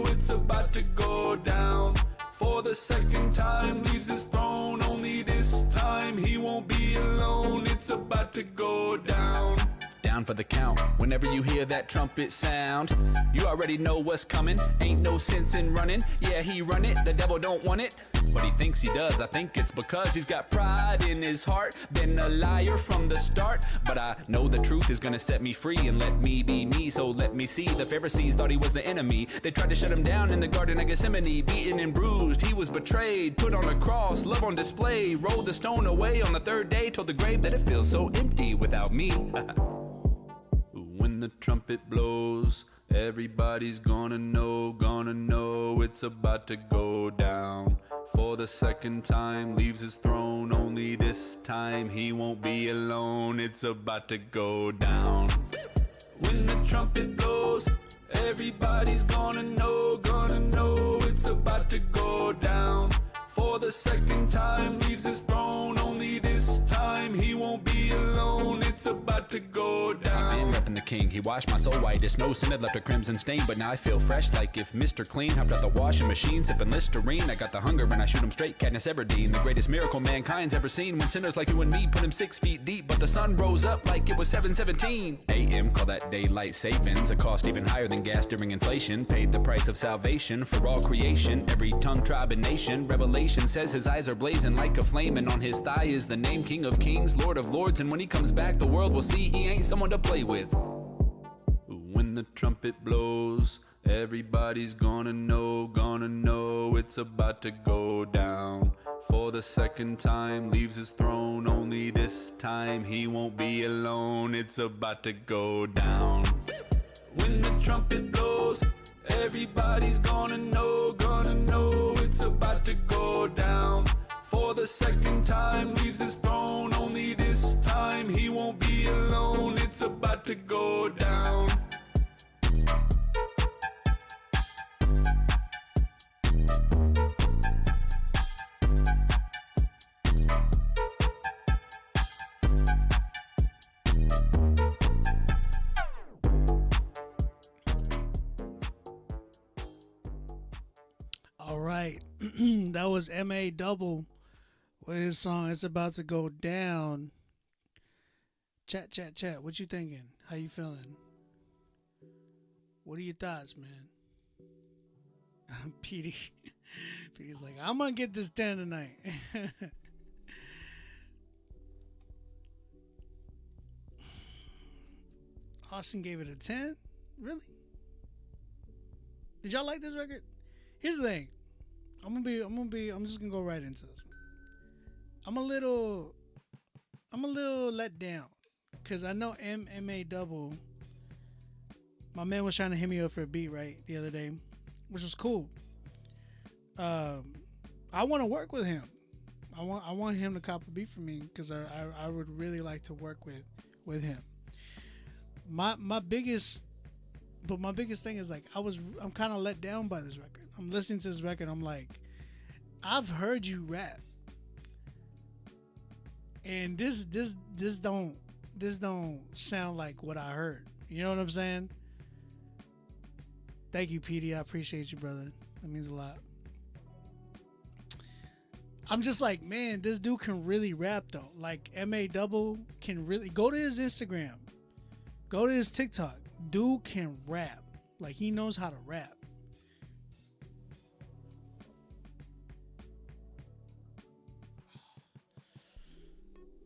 it's about to go down. For the second time, leaves his throne, only this time he won't be alone. It's about to go down. Down for the count. Whenever you hear that trumpet sound, you already know what's coming. Ain't no sense in running. Yeah, he run it, the devil don't want it, but he thinks he does. I think it's because he's got pride in his heart. Been a liar from the start, but I know the truth is gonna set me free and let me be me. So let me see. The Pharisees thought he was the enemy. They tried to shut him down in the Garden of Gethsemane. Beaten and bruised, he was betrayed, put on a cross, love on display, rolled the stone away on the 3rd day, told the grave that it feels so empty without me. When the trumpet blows, everybody's gonna know it's about to go down. For the second time, leaves his throne, only this time he won't be alone. It's about to go down. When the trumpet blows, everybody's gonna know it's about to go down. For the second time, leaves his throne, only this time he won't be alone. It's about to go down. I've been repping the king, he washed my soul white as snow, sin had left a crimson stain, but now I feel fresh like if Mr. Clean hopped out the washing machine, sipping Listerine. I got the hunger and I shoot him straight, Katniss Everdeen, the greatest miracle mankind's ever seen. When sinners like you and me put him 6 feet deep, but the sun rose up like it was 7:17 a.m. Call that daylight savings, a cost even higher than gas during inflation. Paid the price of salvation for all creation, every tongue, tribe, and nation. Revelation says his eyes are blazing like a flame, and on his thigh is the name King of Kings, Lord of Lords. And when he comes back, the world will see he ain't someone to play with. When the trumpet blows, everybody's gonna know it's about to go down. For the second time, leaves his throne, only this time he won't be alone. It's about to go down. When the trumpet blows, everybody's gonna know it's about to go down. For the second time, leaves his throne, only this time he won't be alone. It's about to go down. All right. That was M.A. Double with his song "It's About to Go Down." Chat. What you thinking? How you feeling? What are your thoughts, man? Petey's like, I'm gonna get this 10 tonight. Austin gave it a 10? Really? Did y'all like this record? Here's the thing. I'm just gonna go right into this one. I'm a little let down because I know M.A. Double. My man was trying to hit me up for a beat right the other day, which was cool. I want to work with him. I want him to cop a beat for me because I would really like to work with him. My biggest thing is like I'm kind of let down by this record. I'm listening to this record. I'm like, I've heard you rap. And this don't sound like what I heard. You know what I'm saying? Thank you, PD. I appreciate you, brother. That means a lot. I'm just like, man, this dude can really rap though. Like MA Double can really go to his Instagram, go to his TikTok. Dude can rap. Like he knows how to rap.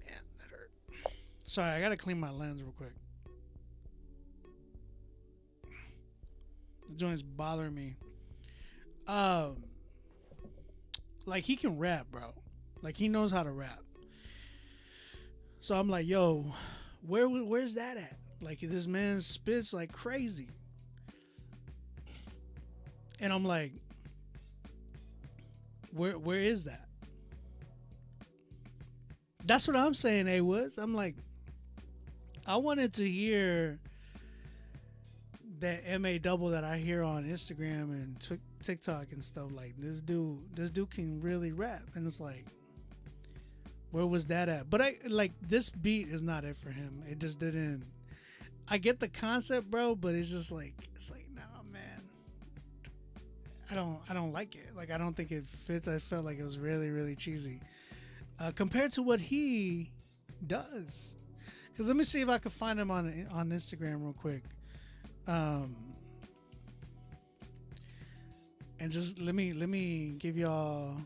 Man, that hurt. Sorry, I gotta clean my lens real quick. The joint's bothering me. Like he can rap, bro. Like he knows how to rap. So I'm like, yo, where's that at? Like this man spits like crazy. And I'm like, where is that? That's what I'm saying, A Woods. I'm like, I wanted to hear that MA Double that I hear on Instagram and TikTok and stuff. Like this dude can really rap, and it's like, where was that at? But I like this beat is not it for him. It just didn't. I get the concept, bro, but it's just like no, man. I don't like it. Like I don't think it fits. I felt like it was really really cheesy compared to what he does. Cause let me see if I can find him on Instagram real quick. And just let me give y'all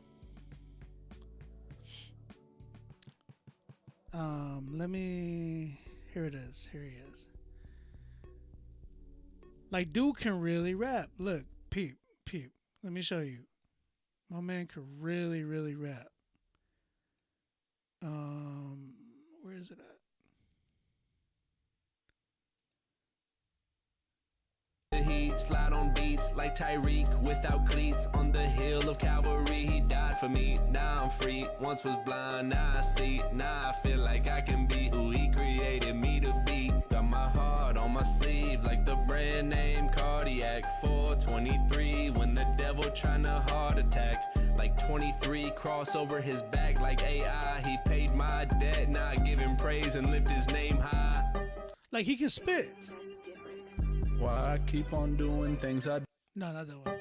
here it is. Here he is. Like dude can really rap. Look, peep. Let me show you. My man can really, really rap. Where is it at? He slide on beats like Tyreek without cleats on the hill of Calvary. He died for me, now I'm free. Once was blind, now I see. Now I feel like I can be who he created me to be. Got my heart on my sleeve like the brand name Cardiac. 423 when the devil tryna heart attack. Like 23 cross over his back like AI. He paid my debt, now I give him praise and lift his name high. Like he can spit. Why I keep on doing things I... No, not that one.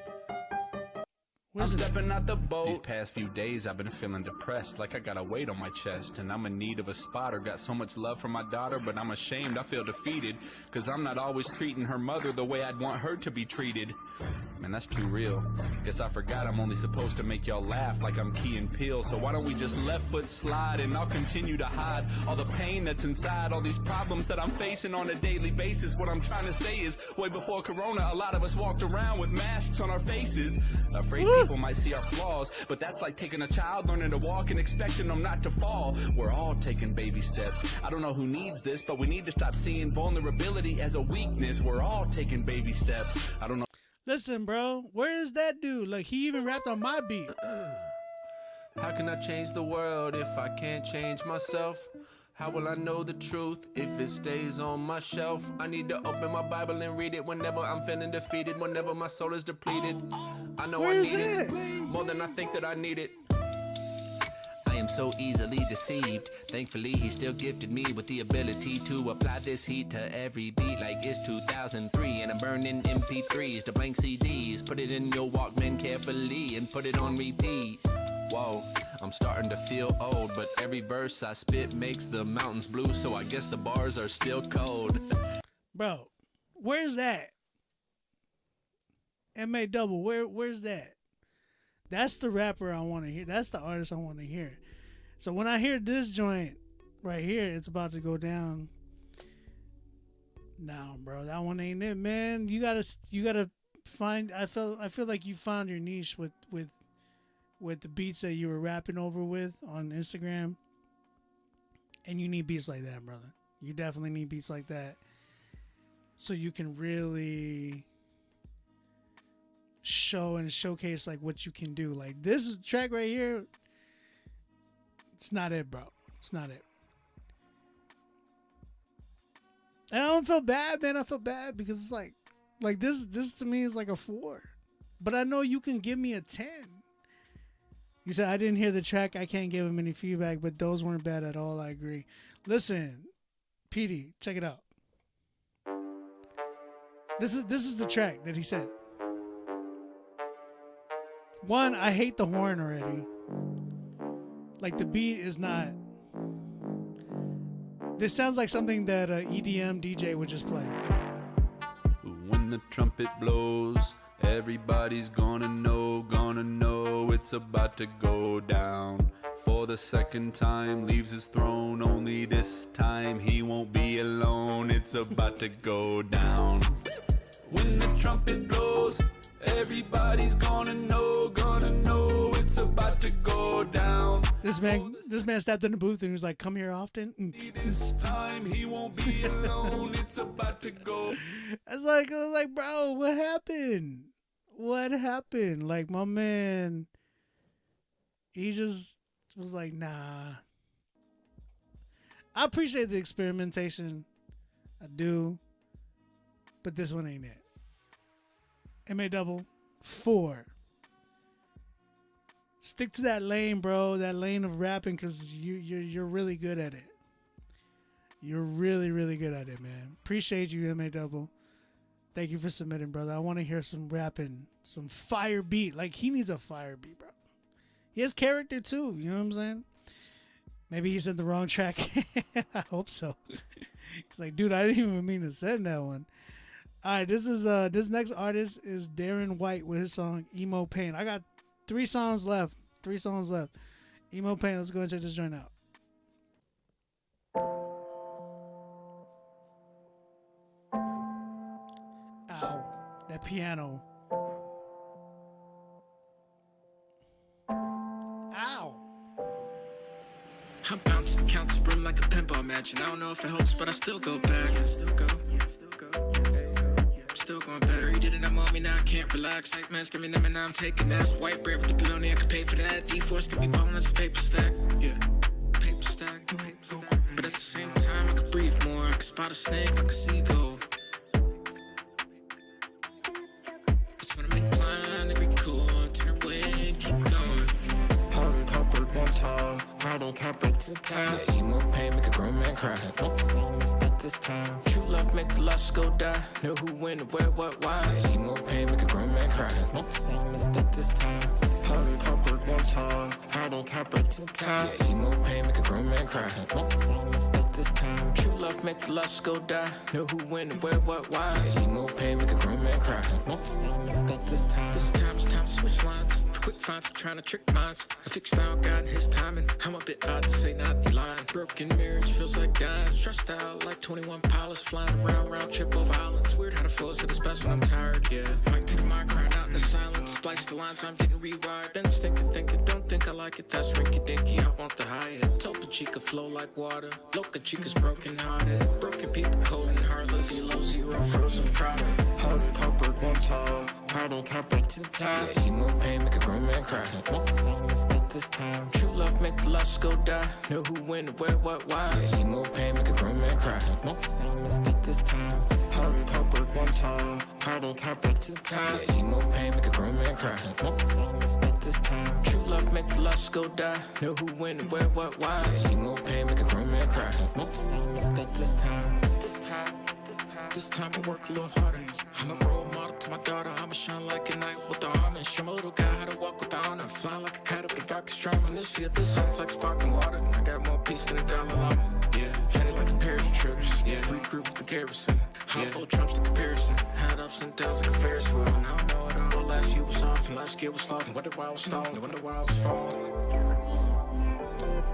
I'm stepping out the boat. These past few days I've been feeling depressed, like I got a weight on my chest, and I'm in need of a spotter. Got so much love for my daughter, but I'm ashamed, I feel defeated, cause I'm not always treating her mother the way I'd want her to be treated. Man, that's too real. Guess I forgot I'm only supposed to make y'all laugh like I'm Key and Peele. So why don't we just left foot slide, and I'll continue to hide all the pain that's inside, all these problems that I'm facing on a daily basis. What I'm trying to say is, way before Corona, a lot of us walked around with masks on our faces, afraid people might see our flaws. But that's like taking a child, learning to walk and expecting them not to fall. We're all taking baby steps. I don't know who needs this, but we need to stop seeing vulnerability as a weakness. We're all taking baby steps. I don't know. Listen, bro, where is that dude? Like he even rapped on my beat. How can I change the world if I can't change myself? How will I know the truth if it stays on my shelf? I need to open my Bible and read it whenever I'm feeling defeated, whenever my soul is depleted. I know I need it more than I think that I need it. I am so easily deceived. Thankfully, he still gifted me with the ability to apply this heat to every beat like it's 2003. And I'm burning MP3s to blank CDs. Put it in your Walkman carefully and put it on repeat. Whoa, I'm starting to feel old, but every verse I spit makes the mountains blue, so I guess the bars are still cold. Bro, where's that? MA Double, where's that? That's the rapper I want to hear. That's the artist I want to hear. So when I hear this joint right here, it's about to go down. No, bro, that one ain't it, man. You gotta find. I feel like you found your niche with the beats that you were rapping over with on Instagram, and you need beats like that, brother. You definitely need beats like that, so you can really show and showcase like what you can do. Like this track right here, it's not it, bro. It's not it. And I don't feel bad, man. I feel bad because it's like this to me is like a 4, but I know you can give me a 10. You said I didn't hear the track. I can't give him any feedback, but those weren't bad at all. I agree. Listen, PD, check it out. This is the track that he said. One, I hate the horn already. Like the beat is not. This sounds like something that a EDM DJ would just play. When the trumpet blows, everybody's gonna know it's about to go down. For the second time, leaves his throne. Only this time he won't be alone. It's about to go down. When the trumpet blows, everybody's gonna know it's about to go down. This man stepped in the booth and he was like, "Come here often." This time he won't be alone. It's about to go. I was like, bro, what happened? What happened? Like, my man, he just was like, nah. I appreciate the experimentation. I do. But this one ain't it. MA4. Stick to that lane, bro. That lane of rapping, because you're really good at it. You're really, really good at it, man. Appreciate you, MA Double. Thank you for submitting, brother. I want to hear some rapping, some fire beat. Like, he needs a fire beat, bro. He has character, too. You know what I'm saying? Maybe he said the wrong track. I hope so. He's like, dude, I didn't even mean to send that one. All right, this next artist is Darren White with his song Emo Pain. I got 3 songs left. Emo Pain. Let's go and check this joint out. Ow. That piano. Ow. I'm bouncing, count the room like a pinball match, and I don't know if it helps, but I still go back. Still going better. You didn't have on me, now I can't relax. Like, man, give me them, and now I'm taking that. White bread with the bologna, I could pay for that. D-Force can be ballin' as a paper stack. Yeah, paper stack. But at the same time, I could breathe more. I could spot a snake like a seagull. That's when I'm inclined to be cool. Turn away and keep going. Harvey Copper one time, Friday Copper 2 times. Emo pain make a grown man cry. This time. True love make the lust go die. Know who, when, where, what, why. Emo pain make a grown man cry. Make the same mistake this time. Harvey Copper one time, Friday Copper 2 times. Emo pain make a grown man cry. Make the same mistake this time. True love make the lust go die. Know who, when, where, what, why. Emo pain make a grown man cry. Make the same mistake this time. This time it's time to switch lines. Quick finds, I'm trying to trick minds. I fixed style, God and his timing. I'm a bit odd to say not be lying. Broken marriage feels like dying. Stressed out like 21 pilots flying around, round trip over islands. Weird how the flow is at its best when I'm tired, yeah. Mic to the mic, crying out in the silence. Splice the lines, I'm getting rewired. Been thinking, don't think I like it. That's rinky dinky, I want the high-end. Topa Chica flow like water. Loca Chica's broken hearted. Broken people cold and heartless. Below zero, frozen product. Harvey Copper one time, Friday Copper 2 times. Emo pain make a grown man cry. Make the same mistake this time. True love make the lust go die. Know who, when, where, what, why. Emo pain make a grown man cry. Make the same mistake this time. Harvey Copper one time, Friday Copper 2 times. Emo pain make a grown man cry. Make the same mistake this time. True love make the lust go die. Know who, when, where, what, why. Emo pain make a grown man cry. Make the same mistake this time. This time I work a little harder. I'm a role model to my daughter. I'ma shine like a knight with the armor. Show my little guy how to walk with honor. Fly like a kite over the darkest trauma. In this field, this hot's like sparkling water. I got more peace than a Dalai Lama. Yeah, headed like a pair of triggers. Yeah, regroup with the garrison. Hot trumps the comparison. Had ups and downs like a Ferris wheel. And I don't know it all. Last year was soft and last year was sloth. Wonder why I was stalling. Wonder why I was falling.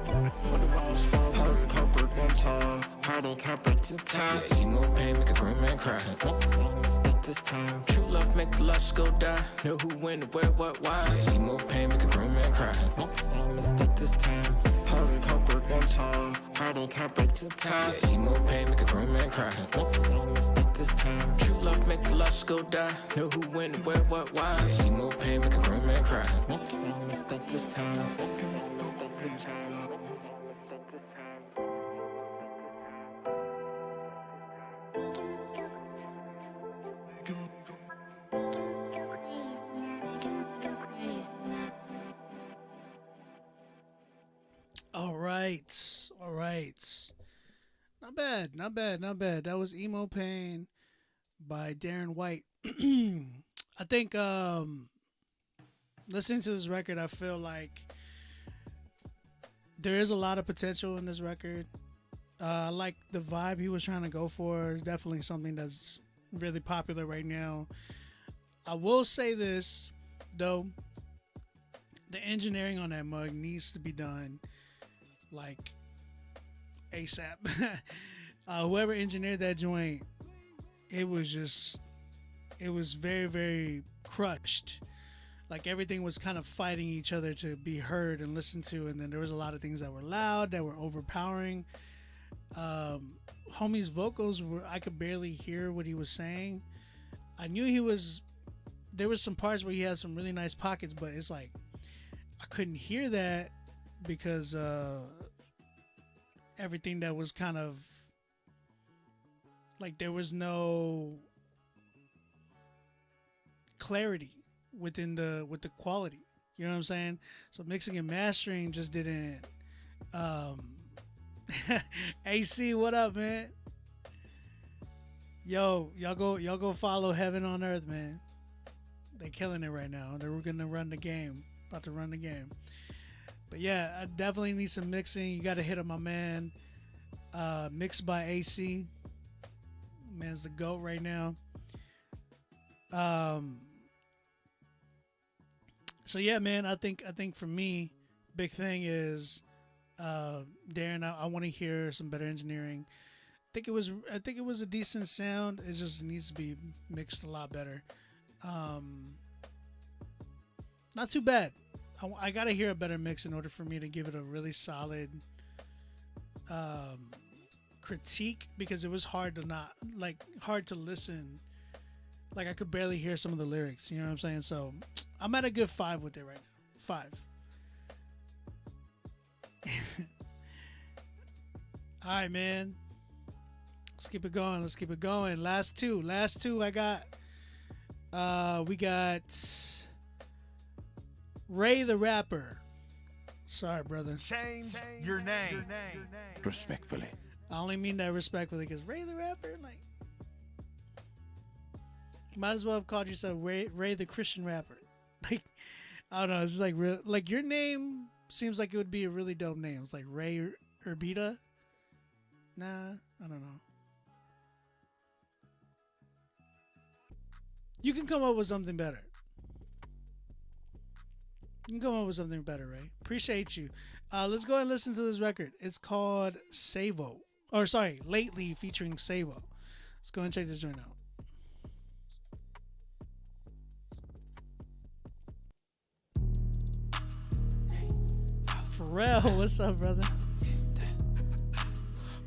Wonder why I was falling. Harvey Copper one time, Friday Copper 2 times. Emo pain make a grown man cry. Make the same mistake this time. True love make the lust go die. Know who, when, where, what, why. Emo pain make a grown man cry. Make the same mistake this time. Harvey Copper one time, Friday Copper 2 times. Emo pain make a grown man cry. Make the same mistake this time. True love make the lust go die. Know who, when, where, what, why. Emo pain make a grown man cry. Make the same mistake this time. right. All right. Not bad. Not bad. Not bad. That was Emo Pain by Darren White. I think listening to this record, I feel like there is a lot of potential in this record. I like the vibe he was trying to go for. It's definitely something that's really popular right now. I will say this, though. The engineering on that mug needs to be done like ASAP. Whoever engineered that joint, it was very, very crushed. Like everything was kind of fighting each other to be heard and listened to, and then there was a lot of things that were loud, that were overpowering. Homie's vocals I could barely hear what he was saying. I knew there was some parts where he had some really nice pockets, but it's like I couldn't hear that because everything that was kind of like there was no clarity with the quality. You know what I'm saying? So mixing and mastering just didn't. AC, what up, man? Yo, y'all go follow Heaven on Earth, man. They killing it right now. They're gonna run the game. About to run the game. But yeah, I definitely need some mixing. You gotta hit up my man. Mixed by AC. Man's the GOAT right now. So yeah, man, I think for me, big thing is Darren, I want to hear some better engineering. I think it was a decent sound. It just needs to be mixed a lot better. Not too bad. I gotta hear a better mix in order for me to give it a really solid critique, because it was hard to listen. Like I could barely hear some of the lyrics. You know what I'm saying? So I'm at a good 5 with it right now. 5. All right, man. Let's keep it going. Last two I got. We got Ray the Rapper. Sorry, brother. Change your name. Respectfully. I only mean that respectfully, because Ray the Rapper, like, might as well have called yourself Ray the Christian Rapper. Like, I don't know. It's like real. Like your name seems like it would be a really dope name. It's like Ray Urbita. Nah, I don't know. You can come up with something better. Ray. Appreciate you. Let's go and listen to this record. It's called Savo. Or sorry, Lately featuring Savo. Let's go and check this joint out. Pharrell, what's up, brother?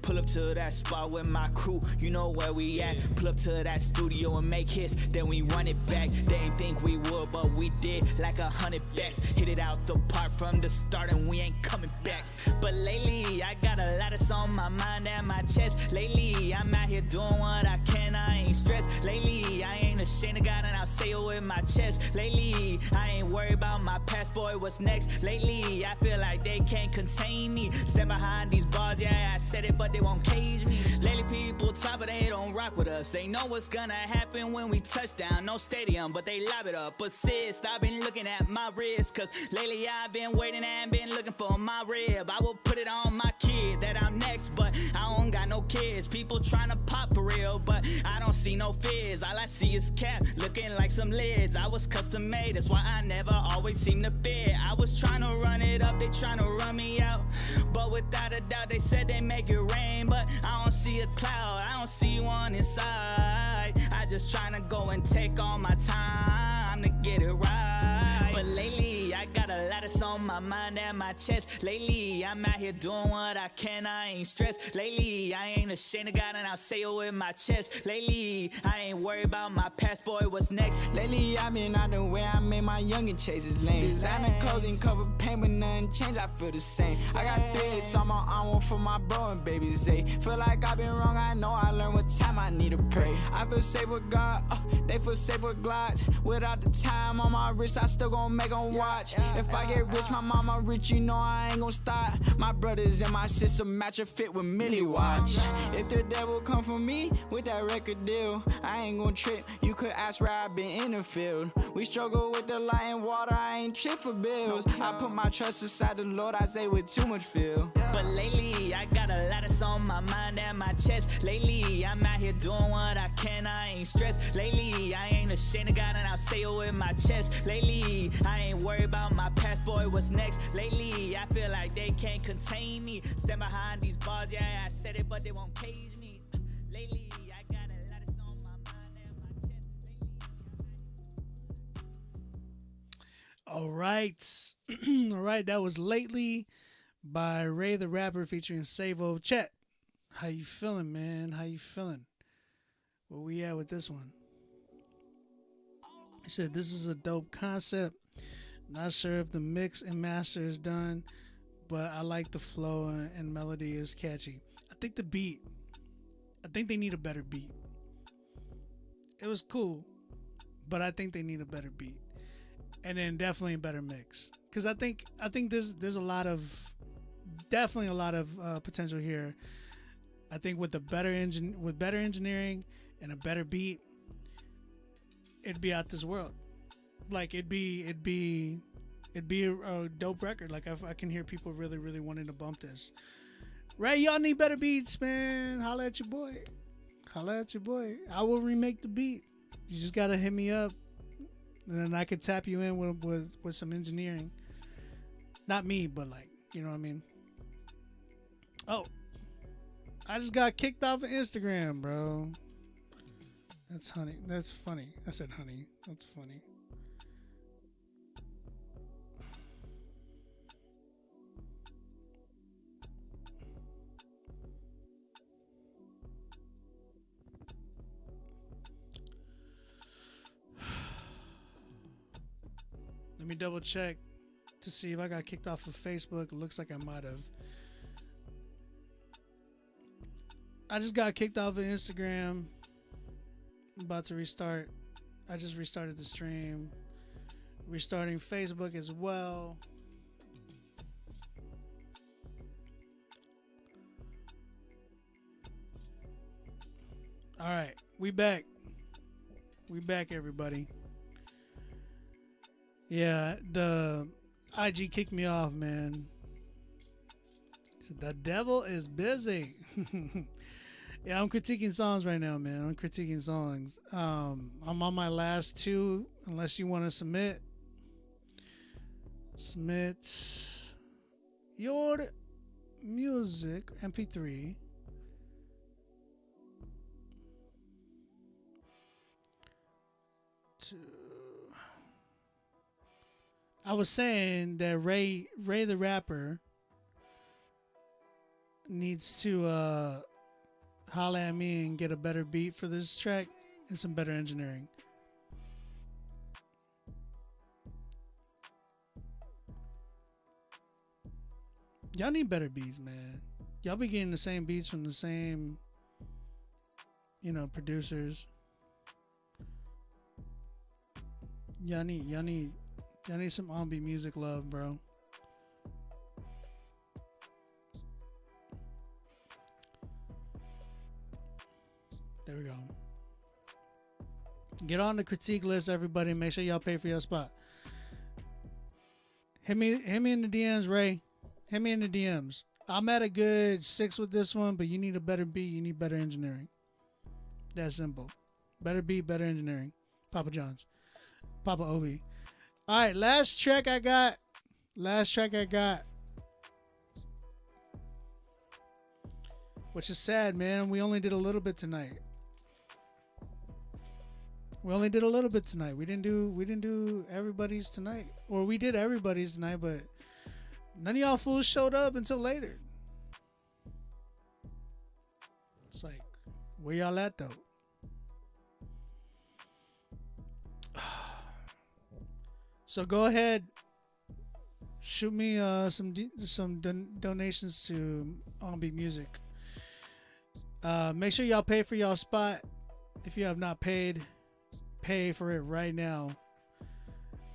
Pull up to that spot with my crew, you know where we at. Pull up to that studio and make hits, then we run it back. They ain't think we would, but we did, like 100 backs. Hit it out the park from the start and we ain't coming back. But lately, I got a lot of on my mind and my chest. Lately, I'm out here doing what I can, I ain't stressed. Lately, I ain't ashamed of God and I'll say it with my chest. Lately, I ain't worried about my past, boy, what's next? Lately, I feel like they can't contain me. Stand behind these bars, yeah, I said it, but they won't cage me. Lately people talk, but they don't rock with us. They know what's gonna happen when we touch down. No stadium, but they lob it up. Assist, I've been looking at my wrist, cause lately I've been waiting and been looking for my rib. I will put it on my kid that I'm next, but I don't got no kids. People trying to pop for real, but I don't see no fizz. All I see is cap, looking like some lids. I was custom made, that's why I never always seem to fit. I was trying to run it up, they trying to run me out, but without a doubt they said they make it rain, but I don't see a cloud, I don't see one inside. I just trying to go and take all my time to get it right. But lately I got a lot of on my mind and my chest. Lately I'm out here doing what I can, I ain't stressed. Lately I ain't ashamed of God and I'll say it with my chest. Lately I ain't worried about my past, boy, what's next? Lately I've been out the way, I made my youngin' chases lane. Designer clothing, cover paint, but nothing change, I feel the same. I got threads on my arm, one for my bro and baby Zay. Feel like I've been wrong, I know I learned what time I need to pray. I feel safe with God, they feel safe with Glocks. Without the time on my wrist, I still gon' make them watch. If I get rich, my mama rich, you know I ain't gon' stop. My brothers and my sister match a fit with Millie Watch. If the devil come for me with that record deal, I ain't gon' trip. You could ask where I've been in the field. We struggle with the light and water, I ain't trip for bills. I put my trust aside the Lord, I say with too much feel. But lately, I got a lot of on my mind and my chest. Lately, I'm out here doing what I can, I ain't stressed. Lately, I ain't ashamed of God and I'll say it with my chest. Lately, I ain't worried about my past, boy, what's next? Lately, I feel like they can't contain me. Stand behind these bars, yeah, I said it, but they won't cage me. Lately, I got a lot of on my mind and my chest. All right. All right, that was Lately by Ray the Rapper featuring Savo. Chet, how you feeling, man? How you feeling? Where we at with this one? He said, this is a dope concept. Not sure if the mix and master is done, but I like the flow and melody is catchy. I think they need a better beat. It was cool, but I think they need a better beat. And then definitely a better mix. Because I think there's a lot of, definitely a lot of potential here. I think with better engineering and a better beat, it'd be out this world. Like it'd be a dope record. Like I can hear people really, really wanting to bump this. Ray, y'all need better beats, man. Holla at your boy. Holla at your boy. I will remake the beat. You just gotta hit me up, and then I could tap you in with some engineering. Not me, but like, you know what I mean. Oh, I just got kicked off of Instagram, bro. That's honey. That's funny. I said honey. That's funny. Let me double check to see if I got kicked off of Facebook. It looks like I might have. I just got kicked off of Instagram. I'm about to restart. I just restarted the stream. Restarting Facebook as well. All right, we back. We back, everybody. Yeah, the IG kicked me off, man. The devil is busy. Yeah, I'm critiquing songs right now, man. I'm critiquing songs. I'm on my last two. Unless you want to submit your music MP3 to. I was saying that Ray the Rapper needs to holla at me and get a better beat for this track and some better engineering. Y'all need better beats, man. Y'all be getting the same beats from the same, producers. Y'all need some R&B music love, bro. There we go. Get on the critique list, everybody. Make sure y'all pay for your spot. Hit me in the DMs, Ray. Hit me in the DMs. I'm at a good 6 with this one, but you need a better beat. You need better engineering. That's simple. Better beat, better engineering. Papa John's. Papa Obi. All right, last track I got. Which is sad, man. We only did a little bit tonight. We didn't do everybody's tonight. Or we did everybody's tonight, but none of y'all fools showed up until later. It's like, where y'all at though? So go ahead, shoot me some donations to R&B Music. Make sure y'all pay for y'all spot. If you have not paid, pay for it right now.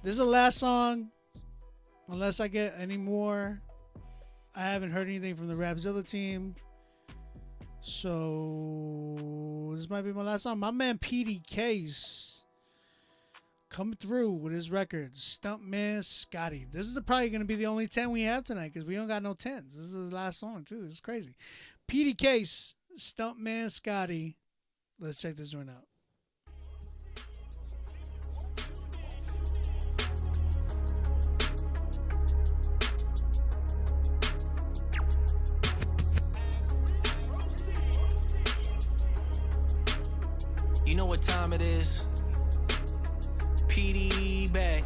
This is the last song unless I get any more. I haven't heard anything from the Rapzilla team. So this might be my last song. My man PD Case coming through with his record, Stuntman Scotty. This is probably going to be the only 10 we have tonight because we don't got no 10s. This is his last song too. It's crazy. PD Case, Stuntman Scotty. Let's check this one out. You know what time it is? PD back.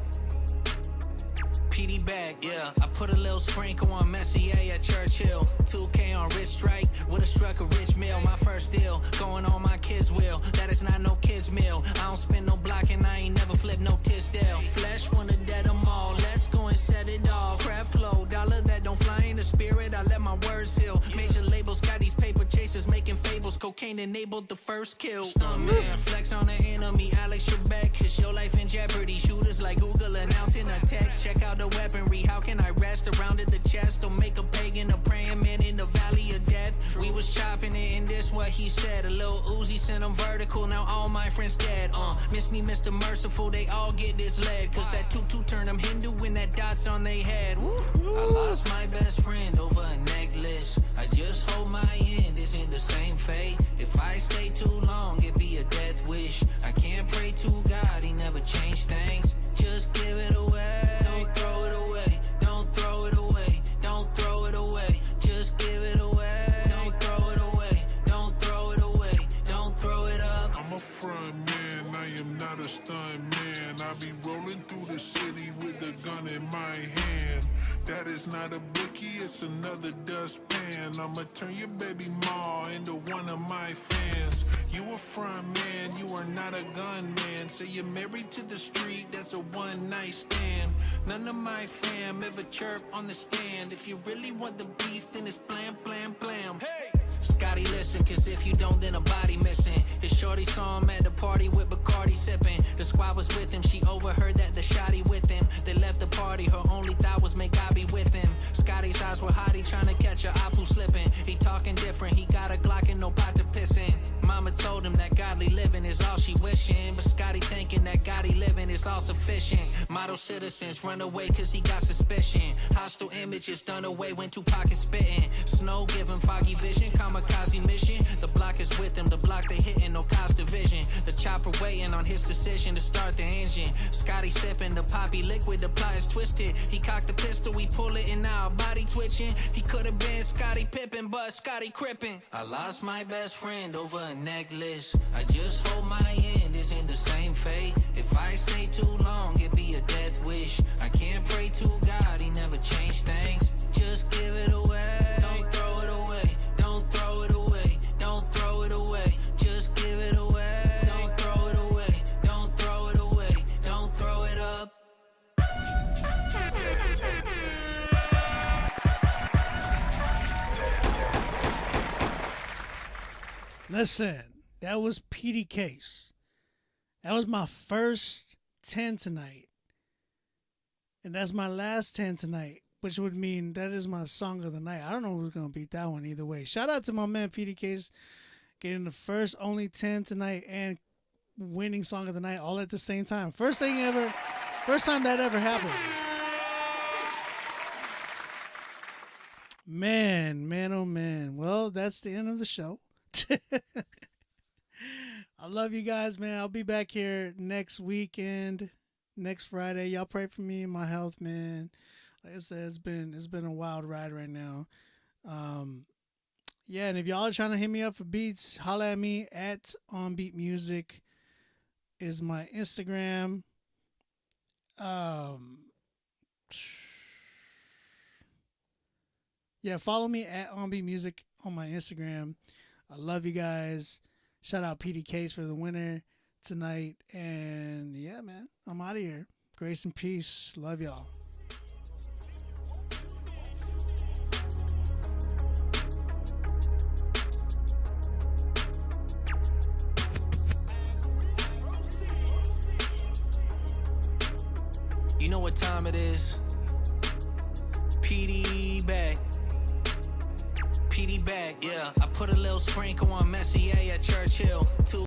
PD back, yeah. I put a little sprinkle on Messier at Churchill. 2K on wrist strike, would've struck a rich meal. My first deal, going on my kids' wheel. That is not no kids' meal. I don't spend no block and I ain't never flip no Tisdale. Flesh wanna dead them all, let's go and set it off. Crap flow, dollar that don't fly in the spirit. I let my words heal. Major labels got these paper chasers making fables. Cocaine enabled the first kill. Stuntman, flex on the enemy, Alex Trebek. Cause your life in jeopardy. Shooters like Google announcing attack. Check out the weaponry. How can I rest around in the chest? Don't make a pagan a praying man in the valley of death. We was chopping it and this what he said. A little Uzi sent him vertical. Now all my friends dead. Miss me, Mr. Merciful. They all get this lead. Cause that tutu turn them Hindu when that dot's on they head. Woo. I lost my best friend over a necklace. I just hope my end isn't the same fate. If I stay too long, it be a death wish. I can't pray to God, he never changed things. Just give it away. Don't throw it away. Don't throw it away. Don't throw it away. Just give it away. Don't throw it away. Don't throw it away. Don't throw it up. I'm a front man, I am not a stunt man. I be rolling through the city with a gun in my hand. That is not a bookie, it's another dustpan. I'ma turn your baby ma into one of my fans. You a front man, you are not a gunman. Say you're married to the street, that's a one night stand. None of my fam ever chirp on the stand. If you really want the beef, then it's blam, blam, blam. Hey! Scotty, listen, cause if you don't, then a body missing. His shorty saw him at the party with Bacardi sipping. The squad was with him, she overheard that the shotty with him. They left the party, her only thought was make I be with him. Scotty's eyes were hottie, trying to catch a apple slipping. He talking different, he got a Glock and no pot to piss in. Mama told him that godly living is all she wishing. But Scotty thinking that godly living is all sufficient. Model citizens run away cause he got suspicion. Hostile images done away when Tupac is spitting. Snow giving foggy vision, kamikaze mission. The block is with him, the block they hitting, no cost division. The chopper waiting on his decision to start the engine. Scotty sipping the poppy liquid, the plot is twisted. He cocked the pistol, we pull it and now our body twitching. He could have been Scotty Pippen, but Scotty Crippen. I lost my best friend over a necklace. I just hope my end isn't the same fate. If I stay too long, it be a death wish. I can't pray to God, he never changed things. Just give it away. Don't throw it away. Don't throw it away. Don't throw it away. Just give it away. Don't throw it away. Don't throw it away. Don't throw it up. Listen, that was PD Case. That was my first 10 tonight. And that's my last 10 tonight, which would mean that is my song of the night. I don't know who's going to beat that one either way. Shout out to my man PD Case getting the first only 10 tonight and winning song of the night all at the same time. First time that ever happened. Man, oh man. Well, that's the end of the show. I love you guys, man. I'll be back here next weekend, next Friday. Y'all pray for me and my health, man. Like I said, it's been a wild ride right now. Yeah, and if y'all are trying to hit me up for beats, holla at me at OnBeat Music is my Instagram. Yeah, follow me at OnBeat Music on my Instagram. I love you guys. Shout out PD Case for the winner tonight. And yeah, man, I'm out of here. Grace and peace. Love y'all. You know what time it is? PD bag, yeah. I put a little sprinkle on Messier at Churchill.